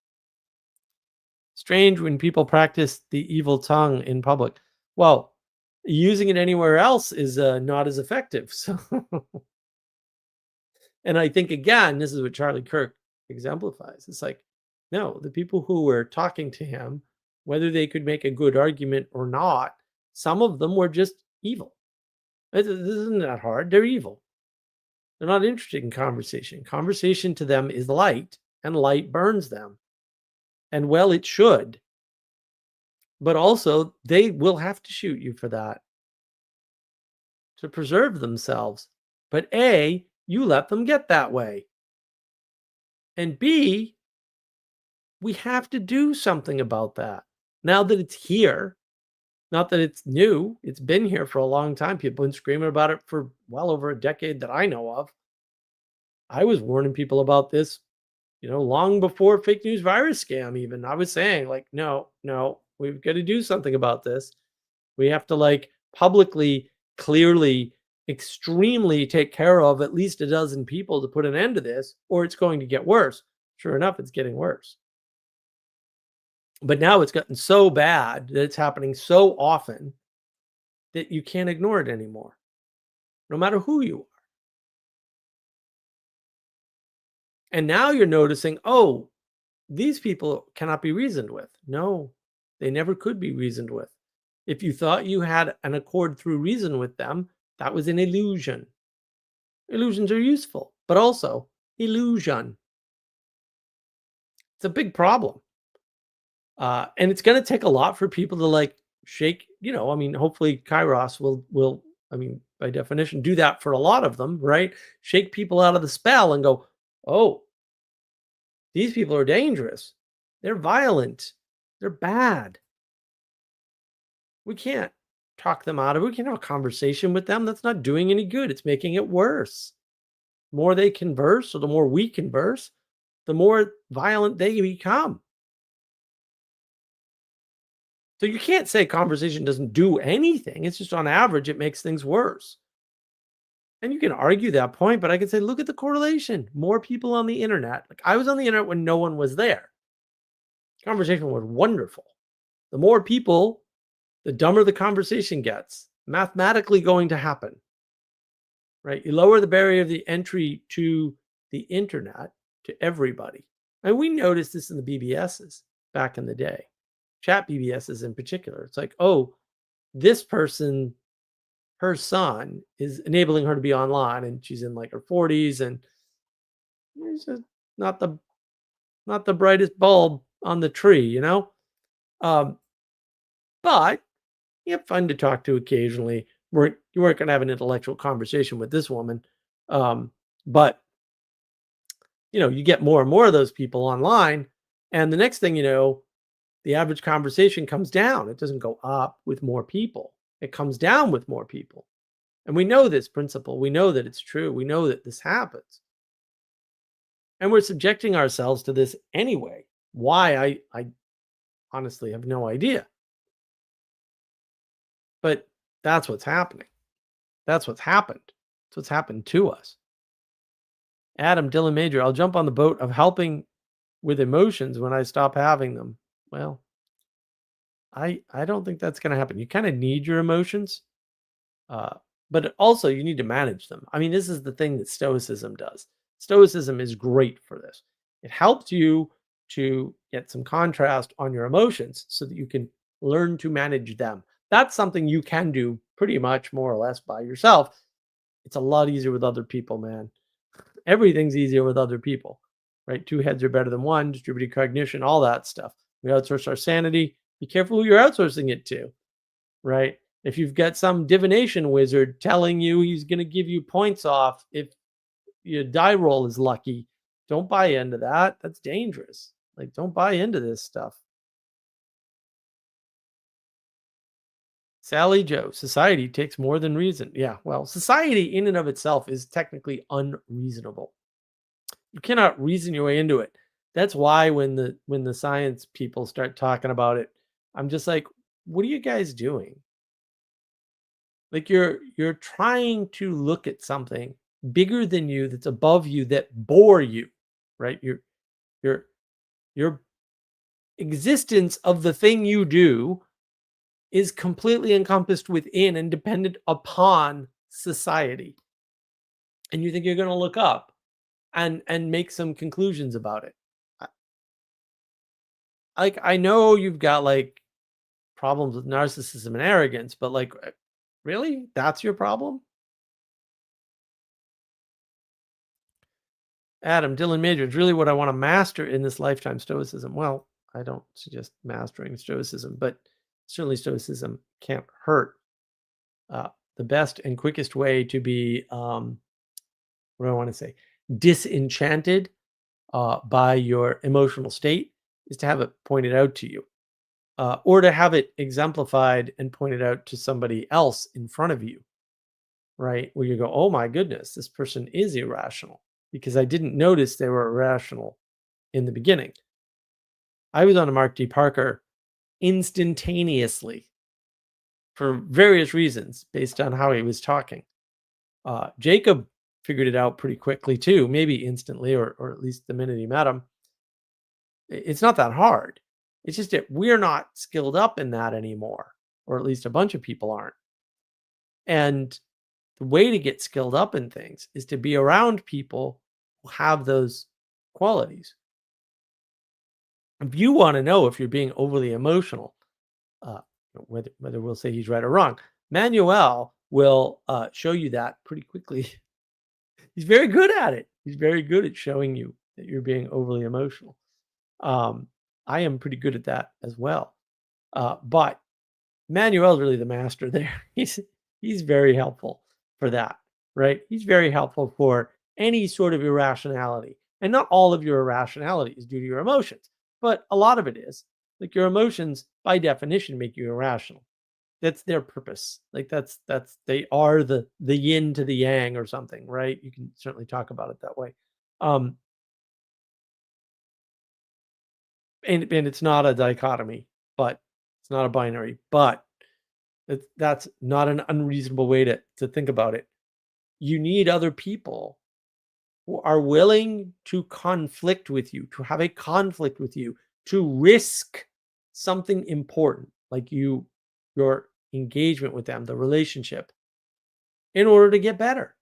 strange when people practice the evil tongue in public. Well, using it anywhere else is not as effective. So and I think, again, this is what Charlie Kirk exemplifies. It's like, no, the people who were talking to him, whether they could make a good argument or not, some of them were just evil. This isn't that hard. They're evil. They're not interested in conversation. Conversation to them is light, and light burns them. And well, it should. But also, they will have to shoot you for that to preserve themselves. But A, you let them get that way. And B, we have to do something about that. Now that it's here, not that it's new, it's been here for a long time. People have been screaming about it for well over a decade that I know of. I was warning people about this, long before fake news virus scam even. I was saying, like, no, we've got to do something about this. We have to, publicly, clearly, extremely take care of at least a dozen people to put an end to this, or it's going to get worse. Sure enough, it's getting worse. But now it's gotten so bad that it's happening so often that you can't ignore it anymore, no matter who you are. And now you're noticing, oh, these people cannot be reasoned with. No, they never could be reasoned with. If you thought you had an accord through reason with them, that was an illusion. Illusions are useful, but also illusion. It's a big problem. And it's going to take a lot for people to shake, hopefully Kairos will, by definition, do that for a lot of them, right? Shake people out of the spell and go, oh, these people are dangerous. They're violent. They're bad. We can't talk them out of it. We can't have a conversation with them. That's not doing any good. It's making it worse. The more they converse, or the more we converse, the more violent they become. So you can't say conversation doesn't do anything. It's just on average, it makes things worse. And you can argue that point, but I can say, look at the correlation. More people on the internet. I was on the internet when no one was there. Conversation was wonderful. The more people, the dumber the conversation gets. Mathematically going to happen. right? You lower the barrier of the entry to the internet to everybody. And we noticed this in the BBSs back in the day, chat BBSs in particular. It's like, oh, this person, her son is enabling her to be online, and she's in like her 40s, and it's just not the brightest bulb on the tree, you know? But you have fun to talk to occasionally. You weren't going to have an intellectual conversation with this woman. But, you get more and more of those people online. And the next thing you know, the average conversation comes down. It doesn't go up with more people. It comes down with more people. And we know this principle. We know that it's true. We know that this happens. And we're subjecting ourselves to this anyway. Why? I honestly have no idea. But that's what's happening. That's what's happened. That's what's happened to us. Adam, Dylan Major, I'll jump on the boat of helping with emotions when I stop having them. Well, I don't think that's going to happen. You kind of need your emotions, but also you need to manage them. I mean, this is the thing that Stoicism does. Stoicism is great for this. It helps you to get some contrast on your emotions so that you can learn to manage them. That's something you can do pretty much more or less by yourself. It's a lot easier with other people, man. Everything's easier with other people, right? Two heads are better than one, distributed cognition, all that stuff. We outsource our sanity. Be careful who you're outsourcing it to, right? If you've got some divination wizard telling you he's going to give you points off if your die roll is lucky, don't buy into that. That's dangerous. Like, don't buy into this stuff. Sally Joe, society takes more than reason. Yeah, well, society in and of itself is technically unreasonable. You cannot reason your way into it. That's why when the science people start talking about it, I'm just like, what are you guys doing? Like you're trying to look at something bigger than you, that's above you, that bore you, right? Your existence of the thing you do is completely encompassed within and dependent upon society. And you think you're going to look up and make some conclusions about it. Like, I know you've got like problems with narcissism and arrogance, but like, really? That's your problem? Adam, Dylan Major, it's really what I want to master in this lifetime, Stoicism. Well, I don't suggest mastering Stoicism, but certainly Stoicism can't hurt. The best and quickest way to be, what do I want to say, disenchanted by your emotional state is to have it pointed out to you, or to have it exemplified and pointed out to somebody else in front of you, right? Where you go, oh my goodness, this person is irrational because I didn't notice they were irrational in the beginning. I was on a Mark D. Parker instantaneously for various reasons based on how he was talking. Jacob figured it out pretty quickly too, maybe instantly, or at least the minute he met him. It's not that hard. It's just that we're not skilled up in that anymore, or at least a bunch of people aren't. And the way to get skilled up in things is to be around people who have those qualities. If you want to know if you're being overly emotional, whether we'll say he's right or wrong, Manuel will show you that pretty quickly. He's very good at it. He's very good at showing you that you're being overly emotional. I am pretty good at that as well. But Manuel's really the master there. He's very helpful for that, right? He's very helpful for any sort of irrationality. And not all of your irrationality is due to your emotions, but a lot of it is. Like, your emotions, by definition, make you irrational. That's their purpose. Like, that's they are the yin to the yang or something, right? You can certainly talk about it that way. And it's not a dichotomy, but it's not a binary, but that's not an unreasonable way to think about it. You need other people who are willing to conflict with you, to have a conflict with you, to risk something important, like your engagement with them, the relationship, in order to get better.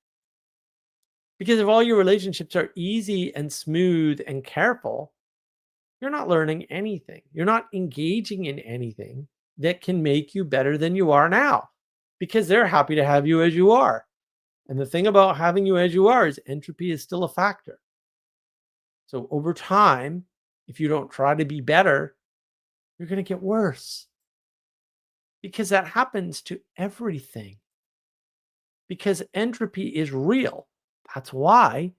Because if all your relationships are easy and smooth and careful, you're not learning anything. You're not engaging in anything that can make you better than you are now, because they're happy to have you as you are. And the thing about having you as you are is entropy is still a factor. So over time, if you don't try to be better, you're going to get worse, because that happens to everything. Because entropy is real. That's why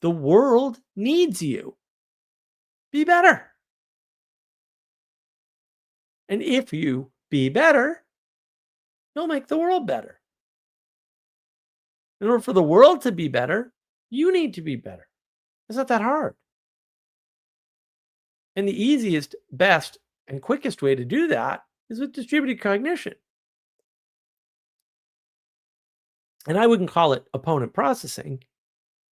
the world needs you. Be better. And if you be better, you'll make the world better. In order for the world to be better, you need to be better. It's not that hard. And the easiest, best, and quickest way to do that is with distributed cognition. And I wouldn't call it opponent processing.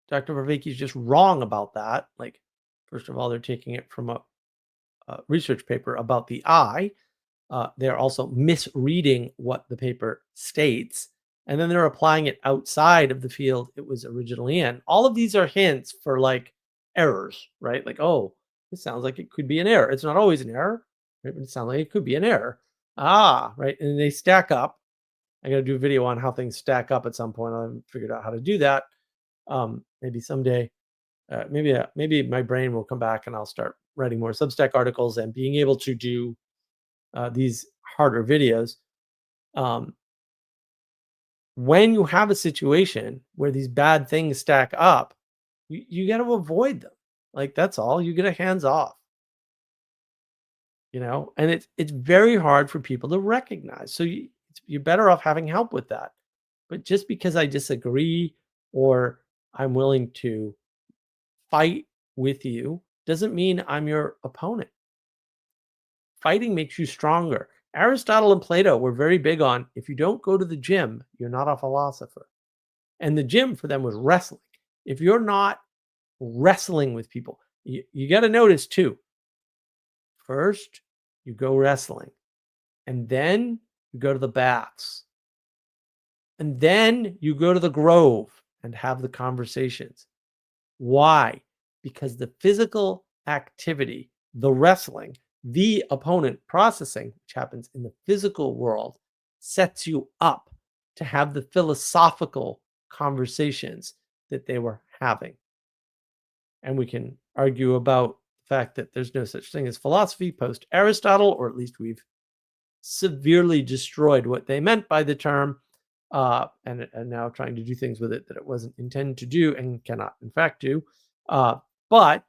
Dr. Vervaeke is just wrong about that. Like, first of all, they're taking it from a research paper about the eye. They're also misreading what the paper states, and then they're applying it outside of the field it was originally in. All of these are hints for like errors, right? Like, oh, this sounds like it could be an error. It's not always an error, right? But it sounds like it could be an error. Right. And they stack up. I got to do a video on how things stack up at some point. I haven't figured out how to do that. Maybe someday. Maybe my brain will come back and I'll start writing more Substack articles and being able to do these harder videos. When you have a situation where these bad things stack up, you got to avoid them. Like, that's all. You get a hands off. And it's very hard for people to recognize. So you're better off having help with that. But just because I disagree or I'm willing to fight with you doesn't mean I'm your opponent. Fighting makes you stronger. Aristotle and Plato were very big on, if you don't go to the gym, you're not a philosopher. And the gym for them was wrestling. If you're not wrestling with people, you got to notice too. First, you go wrestling. And then you go to the baths. And then you go to the grove and have the conversations. Why? Because the physical activity, the wrestling, the opponent processing, which happens in the physical world, sets you up to have the philosophical conversations that they were having. And we can argue about the fact that there's no such thing as philosophy post Aristotle, or at least we've severely destroyed what they meant by the term, and now trying to do things with it that it wasn't intended to do and cannot in fact do. But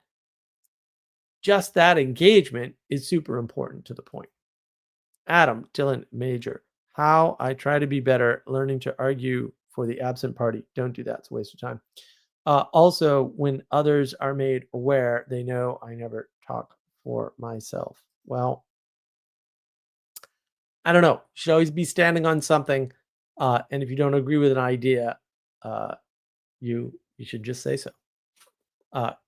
just that engagement is super important to the point. Adam, Dylan, Major, how I try to be better, learning to argue for the absent party. Don't do that. It's a waste of time. Also, when others are made aware, they know I never talk for myself. Well, I don't know. You should always be standing on something. And if you don't agree with an idea, you should just say so.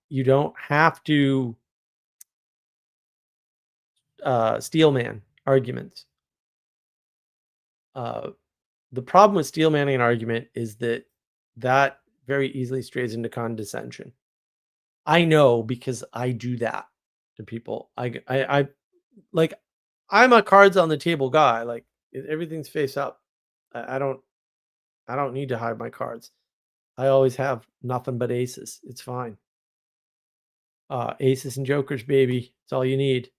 You don't have to steelman arguments. The problem with steelmanning an argument is that very easily strays into condescension. I know, because I do that to people. I like, I'm a cards on the table guy. Like, everything's face up. I don't need to hide my cards. I always have nothing but aces. It's fine. Aces and jokers, baby. It's all you need.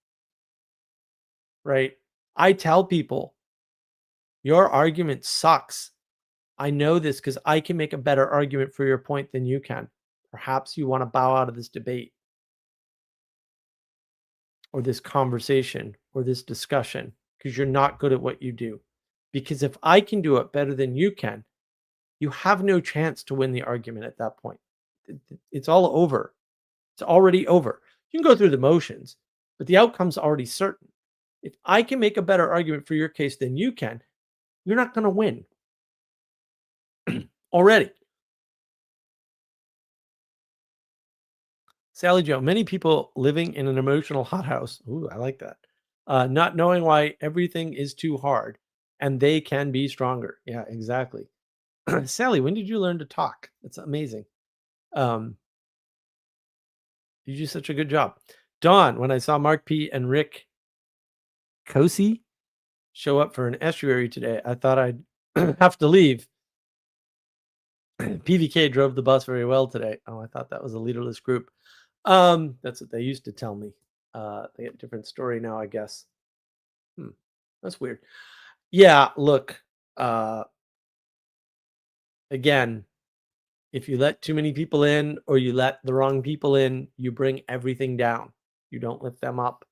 Right? I tell people, your argument sucks. I know this because I can make a better argument for your point than you can. Perhaps you want to bow out of this debate or this conversation or this discussion because you're not good at what you do. Because if I can do it better than you can, you have no chance to win the argument at that point. It's all over. It's already over. You can go through the motions, but the outcome's already certain. If I can make a better argument for your case than you can, you're not going to win. Already. Sally Joe, many people living in an emotional hothouse. Ooh, I like that. Not knowing why everything is too hard, and they can be stronger. Yeah, exactly. Sally, when did you learn to talk? That's amazing. You do such a good job. Dawn, when I saw Mark P. and Rick Cosi show up for an estuary today, I thought I'd have to leave. PVK drove the bus very well today. Oh, I thought that was a leaderless group. That's what they used to tell me. They get a different story now, I guess. That's weird. Yeah, look, again, if you let too many people in or you let the wrong people in, you bring everything down. You don't lift them up.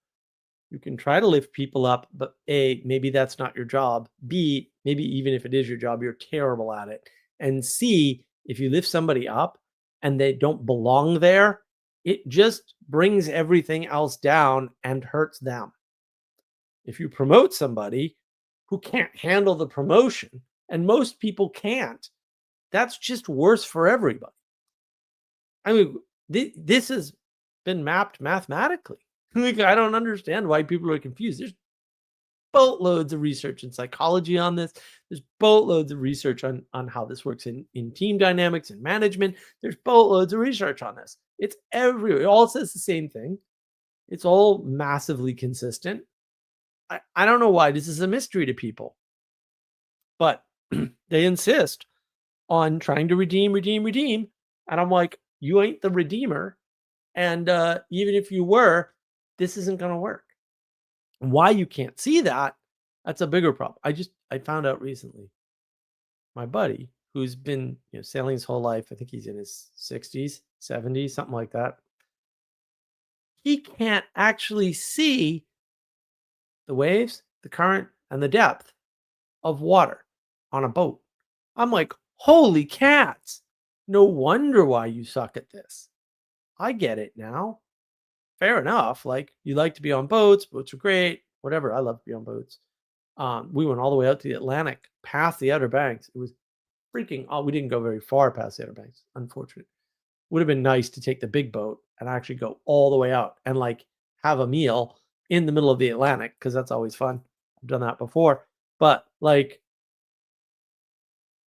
You can try to lift people up, but A, maybe that's not your job. B, maybe even if it is your job, you're terrible at it. And C, if you lift somebody up and they don't belong there, it just brings everything else down and hurts them. If you promote somebody who can't handle the promotion, and most people can't, that's just worse for everybody. I mean, this has been mapped mathematically. Like, I don't understand why people are confused. There's boatloads of research in psychology on this. There's boatloads of research on how this works in team dynamics and management. There's boatloads of research on this. It's everywhere. It all says the same thing. It's all massively consistent. I don't know why this is a mystery to people, but they insist on trying to redeem. And I'm like, you ain't the redeemer. And even if you were, this isn't going to work. Why you can't see that, that's a bigger problem. I found out recently, my buddy who's been sailing his whole life, I think he's in his 60s, 70s, something like that. He can't actually see the waves, the current, and the depth of water on a boat. I'm like, holy cats. No wonder why you suck at this. I get it now. Fair enough. Like, you like to be on boats. Boats are great. Whatever. I love to be on boats. We went all the way out to the Atlantic, past the Outer Banks. It was freaking. Oh, we didn't go very far past the Outer Banks. Unfortunate. Would have been nice to take the big boat and actually go all the way out and like have a meal in the middle of the Atlantic, because that's always fun. I've done that before. But like,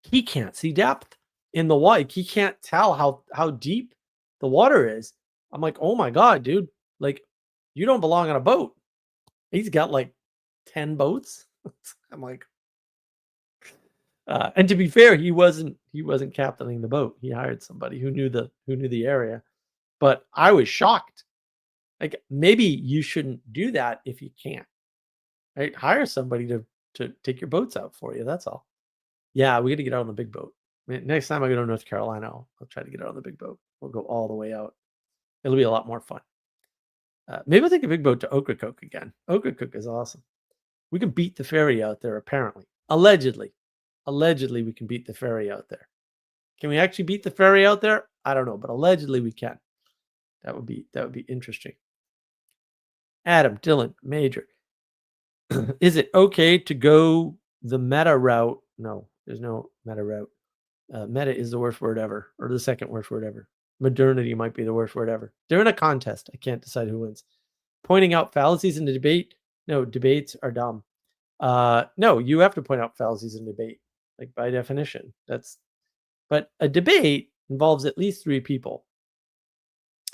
he can't see depth in the water. He can't tell how deep the water is. I'm like, oh my God, dude. Like, you don't belong on a boat. He's got like 10 boats. I'm like, and to be fair, he wasn't captaining the boat. He hired somebody who knew the area. But I was shocked. Like, maybe you shouldn't do that if you can't. Right? Hire somebody to take your boats out for you. That's all. Yeah, we got to get out on the big boat. Next time I go to North Carolina, I'll try to get out on the big boat. We'll go all the way out. It'll be a lot more fun. Maybe I'll take a big boat to Ocracoke again. Ocracoke is awesome. We can beat the ferry out there, apparently. Allegedly, we can beat the ferry out there. Can we actually beat the ferry out there? I don't know, but allegedly we can. That would be interesting. Adam, Dylan, Major. Is it okay to go the meta route? No, there's no meta route. Meta is the worst word ever, or the second worst word ever. Modernity might be the worst word ever. They're in a contest. I can't decide who wins. Pointing out fallacies in the debate. No, debates are dumb. No, you have to point out fallacies in debate, like by definition. But a debate involves at least 3 people.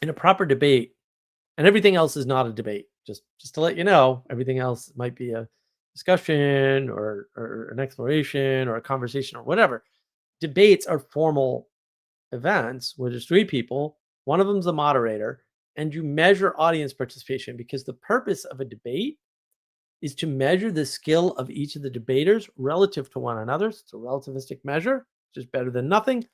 In a proper debate, and everything else is not a debate. Just to let you know, everything else might be a discussion or an exploration or a conversation or whatever. Debates are formal events where there's 3 people, one of them's a moderator, and you measure audience participation, because the purpose of a debate is to measure the skill of each of the debaters relative to one another. It's a relativistic measure, which is better than nothing,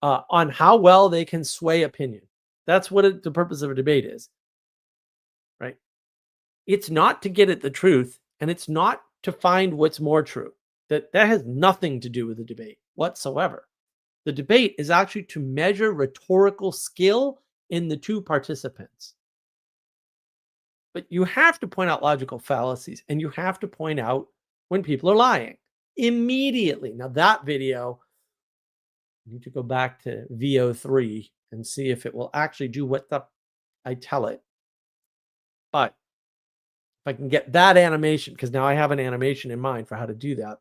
on how well they can sway opinion. That's what the purpose of a debate is, right? It's not to get at the truth, and it's not to find what's more true. That has nothing to do with the debate whatsoever. The debate is actually to measure rhetorical skill in the 2 participants. But you have to point out logical fallacies, and you have to point out when people are lying immediately. Now, that video, I need to go back to VO3 and see if it will actually do what I tell it. But if I can get that animation, because now I have an animation in mind for how to do that.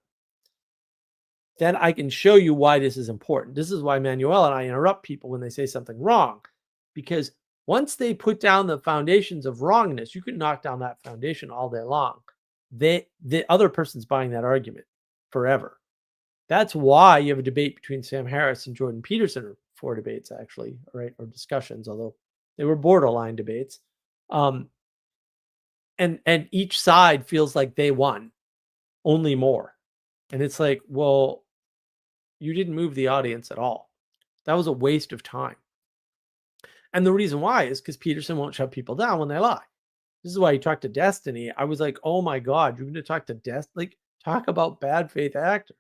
then I can show you why this is important. This is why Manuel and I interrupt people when they say something wrong, because once they put down the foundations of wrongness, you can knock down that foundation all day long. The other person's buying that argument forever. That's why you have a debate between Sam Harris and Jordan Peterson, or 4 debates actually, right, or discussions, although they were borderline debates. And each side feels like they won, only more. And it's like, well, you didn't move the audience at all. That was a waste of time. And the reason why is because Peterson won't shut people down when they lie. This is why he talked to Destiny. I was like, oh my God, you're going to talk to Destiny? Like, talk about bad faith actor.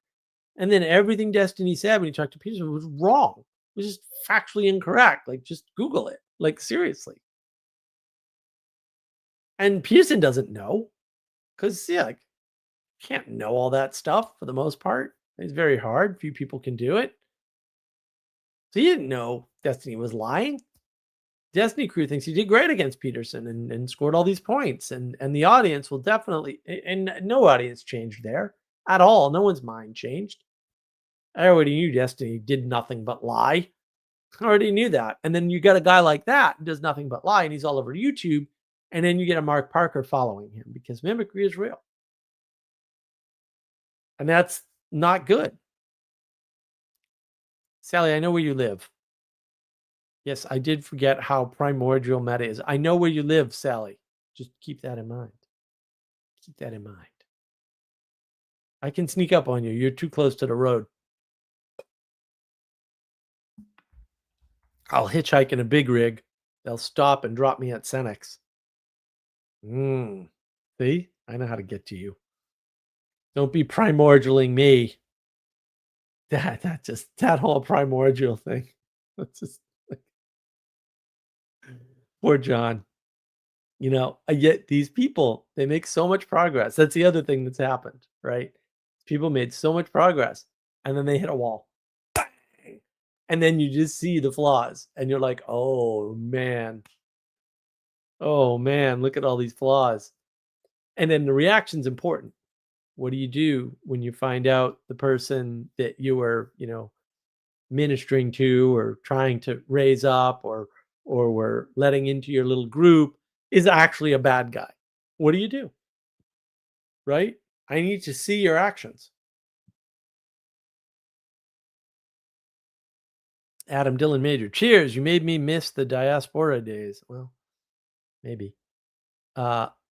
And then everything Destiny said when he talked to Peterson was wrong. It was just factually incorrect. Like, just Google it. Like, seriously. And Peterson doesn't know. Because, yeah, like, can't know all that stuff for the most part. It's very hard. Few people can do it. So he didn't know Destiny was lying. Destiny crew thinks he did great against Peterson and scored all these points. And the audience will definitely, and no audience changed there at all. No one's mind changed. I already knew Destiny did nothing but lie. I already knew that. And then you got a guy like that who does nothing but lie, and he's all over YouTube. And then you get a Mark Parker following him because mimicry is real. And that's not good. Sally, I know where you live. Yes, I did forget how primordial meta is. I know where you live, Sally. Just keep that in mind. Keep that in mind. I can sneak up on you. You're too close to the road. I'll hitchhike in a big rig. They'll stop and drop me at Senex. See? I know how to get to you. Don't be primordialing me. That whole primordial thing. That's just like, poor John. You know, I get these people, they make so much progress. That's the other thing that's happened, right? People made so much progress and then they hit a wall. Bang! And then you just see the flaws and you're like, oh man, look at all these flaws. And then the reaction's important. What do you do when you find out the person that you were, ministering to or trying to raise up or were letting into your little group is actually a bad guy? What do you do? Right? I need to see your actions. Adam Dillon Major, cheers. You made me miss the diaspora days. Well, maybe.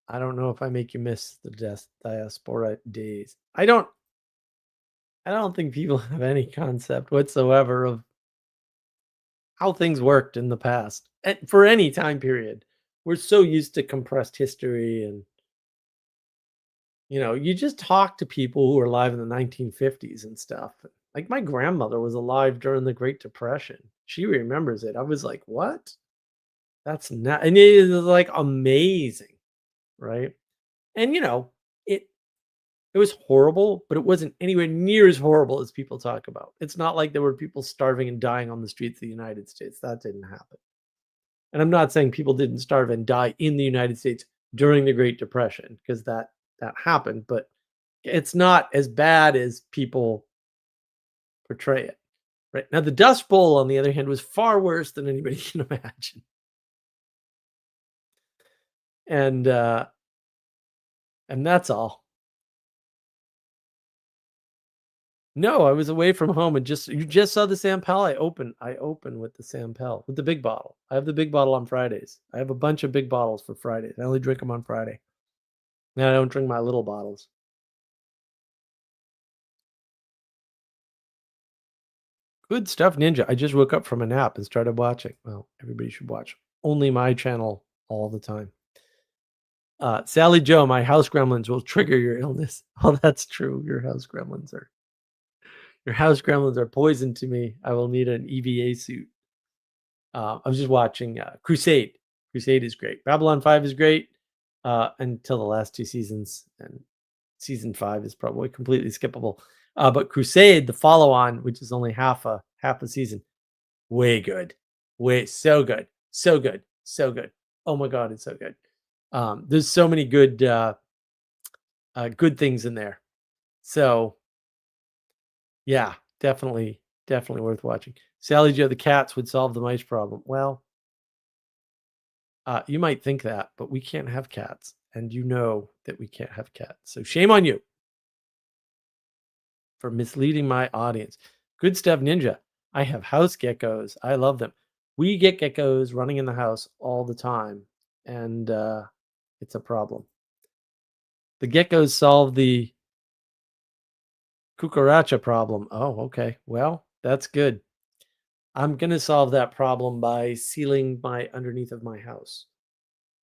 I don't know if I make you miss the diaspora days. I don't think people have any concept whatsoever of how things worked in the past. And for any time period. We're so used to compressed history and you just talk to people who were alive in the 1950s and stuff. Like my grandmother was alive during the Great Depression. She remembers it. I was like, what? That's not, and it is like amazing, right? And it was horrible, but it wasn't anywhere near as horrible as people talk about. It's not like there were people starving and dying on the streets of the United States. That didn't happen. And I'm not saying people didn't starve and die in the United States during the Great Depression, because that happened, but it's not as bad as people portray it. Right now, the Dust Bowl, on the other hand, was far worse than anybody can imagine. And that's all. No, I was away from home and you just saw the Sampel. I open with the Sampel, with the big bottle. I have the big bottle on Fridays. I have a bunch of big bottles for Fridays. I only drink them on Friday. Now I don't drink my little bottles. Good stuff, Ninja. I just woke up from a nap and started watching. Well, everybody should watch only my channel all the time. Sally Joe, my house gremlins will trigger your illness. Oh, that's true. Your house gremlins are poison to me. I will need an EVA suit. I was just watching Crusade. Crusade is great. Babylon 5 is great until the last 2 seasons, and season 5 is probably completely skippable. But Crusade, the follow-on, which is only half a season, way good. So good. Oh my God, it's so good. There's so many good good things in there. So Yeah, definitely worth watching. Sally Joe the cats would solve the mice problem. Well, you might think that, but we can't have cats, and you know that we can't have cats. So shame on you for misleading my audience. Good stuff, Ninja. I have house geckos. I love them. We get geckos running in the house all the time, and it's a problem. The geckos solve the cucaracha problem. Oh, okay. Well, that's good. I'm going to solve that problem by sealing my underneath of my house.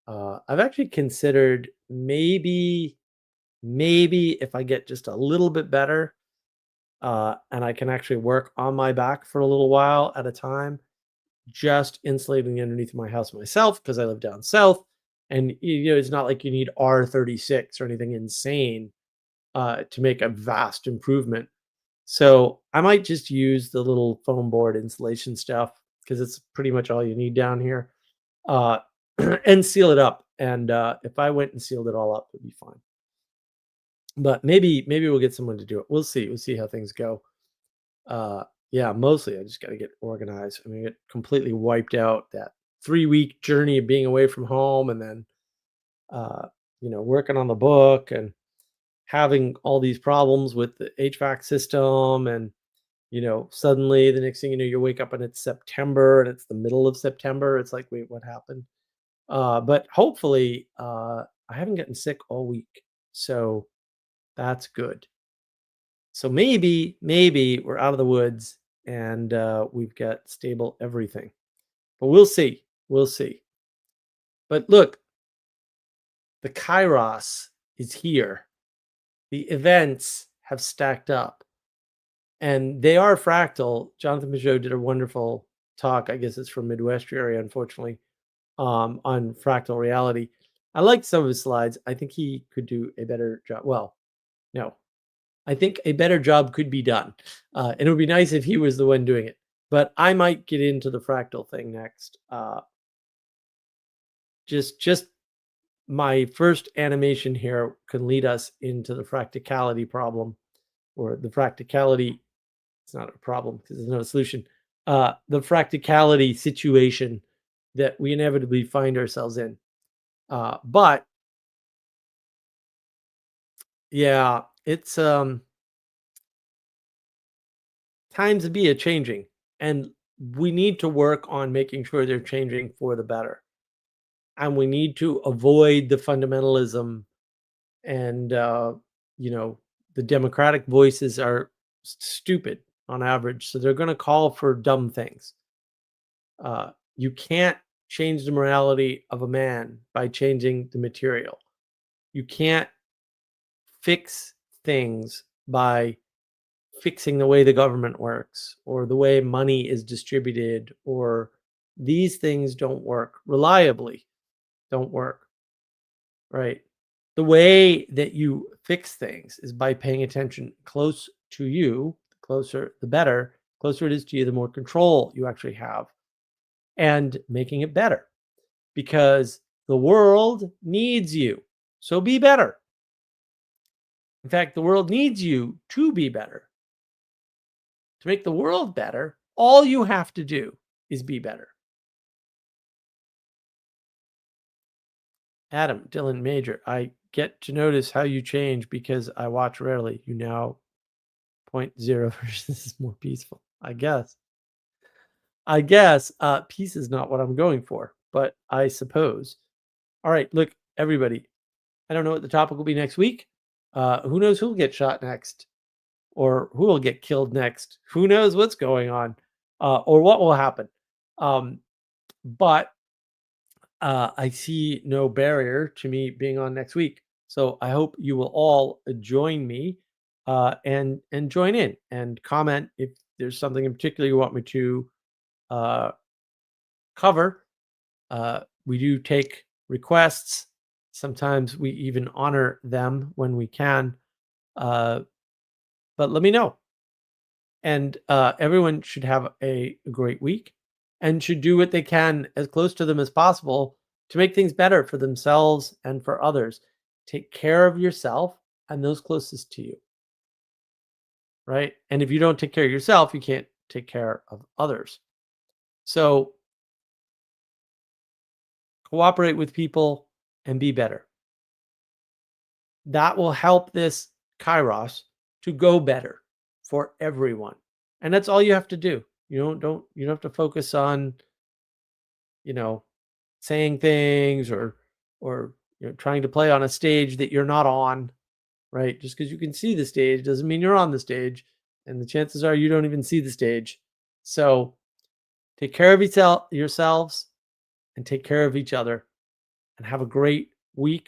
I've actually considered maybe if I get just a little bit better, and I can actually work on my back for a little while at a time, just insulating underneath my house myself because I live down south, and it's not like you need R36 or anything insane to make a vast improvement. So I might just use the little foam board insulation stuff because it's pretty much all you need down here, uh, and seal it up. And if I went and sealed it all up, it'd be fine. But maybe we'll get someone to do it. We'll see. We'll see how things go. Yeah, mostly I just got to get organized. I mean, get completely wiped out that 3-week journey of being away from home, and then uh, working on the book and having all these problems with the HVAC system, and suddenly the next thing you know, you wake up and it's September and it's the middle of September. It's like, wait, what happened? But hopefully, I haven't gotten sick all week, so that's good. So maybe we're out of the woods and we've got stable everything. But we'll see. We'll see. But look, the Kairos is here. The events have stacked up. And they are fractal. Jonathan Peugeot did a wonderful talk. I guess it's from Midwest area, unfortunately, on fractal reality. I liked some of his slides. I think he could do a better job. Well, no, I think a better job could be done. And it would be nice if he was the one doing it. But I might get into the fractal thing next. Just my first animation here can lead us into the fractality problem, or the fractality. It's not a problem because there's no solution. The fractality situation that we inevitably find ourselves in. But yeah, it's times be a changing, and we need to work on making sure they're changing for the better. And we need to avoid the fundamentalism, and the democratic voices are stupid on average, so they're going to call for dumb things. You can't change the morality of a man by changing the material. You can't fix things by fixing the way the government works or the way money is distributed, or these things don't work reliably, don't work, right? The way that you fix things is by paying attention close to you. The closer, the better. The closer it is to you, the more control you actually have, and making it better, because the world needs you. So be better. In fact, the world needs you to be better. To make the world better, all you have to do is be better. Adam, Dylan, Major, I get to notice how you change because I watch rarely. You now 0.0 versus is more peaceful. I guess peace is not what I'm going for, but I suppose. All right, look, everybody. I don't know what the topic will be next week. Who knows who'll get shot next, or who will get killed next? Who knows what's going on, or what will happen? But I see no barrier to me being on next week. So I hope you will all join me and join in and comment if there's something in particular you want me to cover. We do take requests. Sometimes we even honor them when we can. But let me know. And everyone should have a great week and should do what they can as close to them as possible to make things better for themselves and for others. Take care of yourself and those closest to you. right? And if you don't take care of yourself, you can't take care of others. So cooperate with people and be better. That will help this Kairos to go better for everyone. And that's all you have to do. You don't have to focus on, saying things or trying to play on a stage that you're not on, right? Just because you can see the stage doesn't mean you're on the stage, and the chances are you don't even see the stage. So take care of yourselves and take care of each other, and have a great week.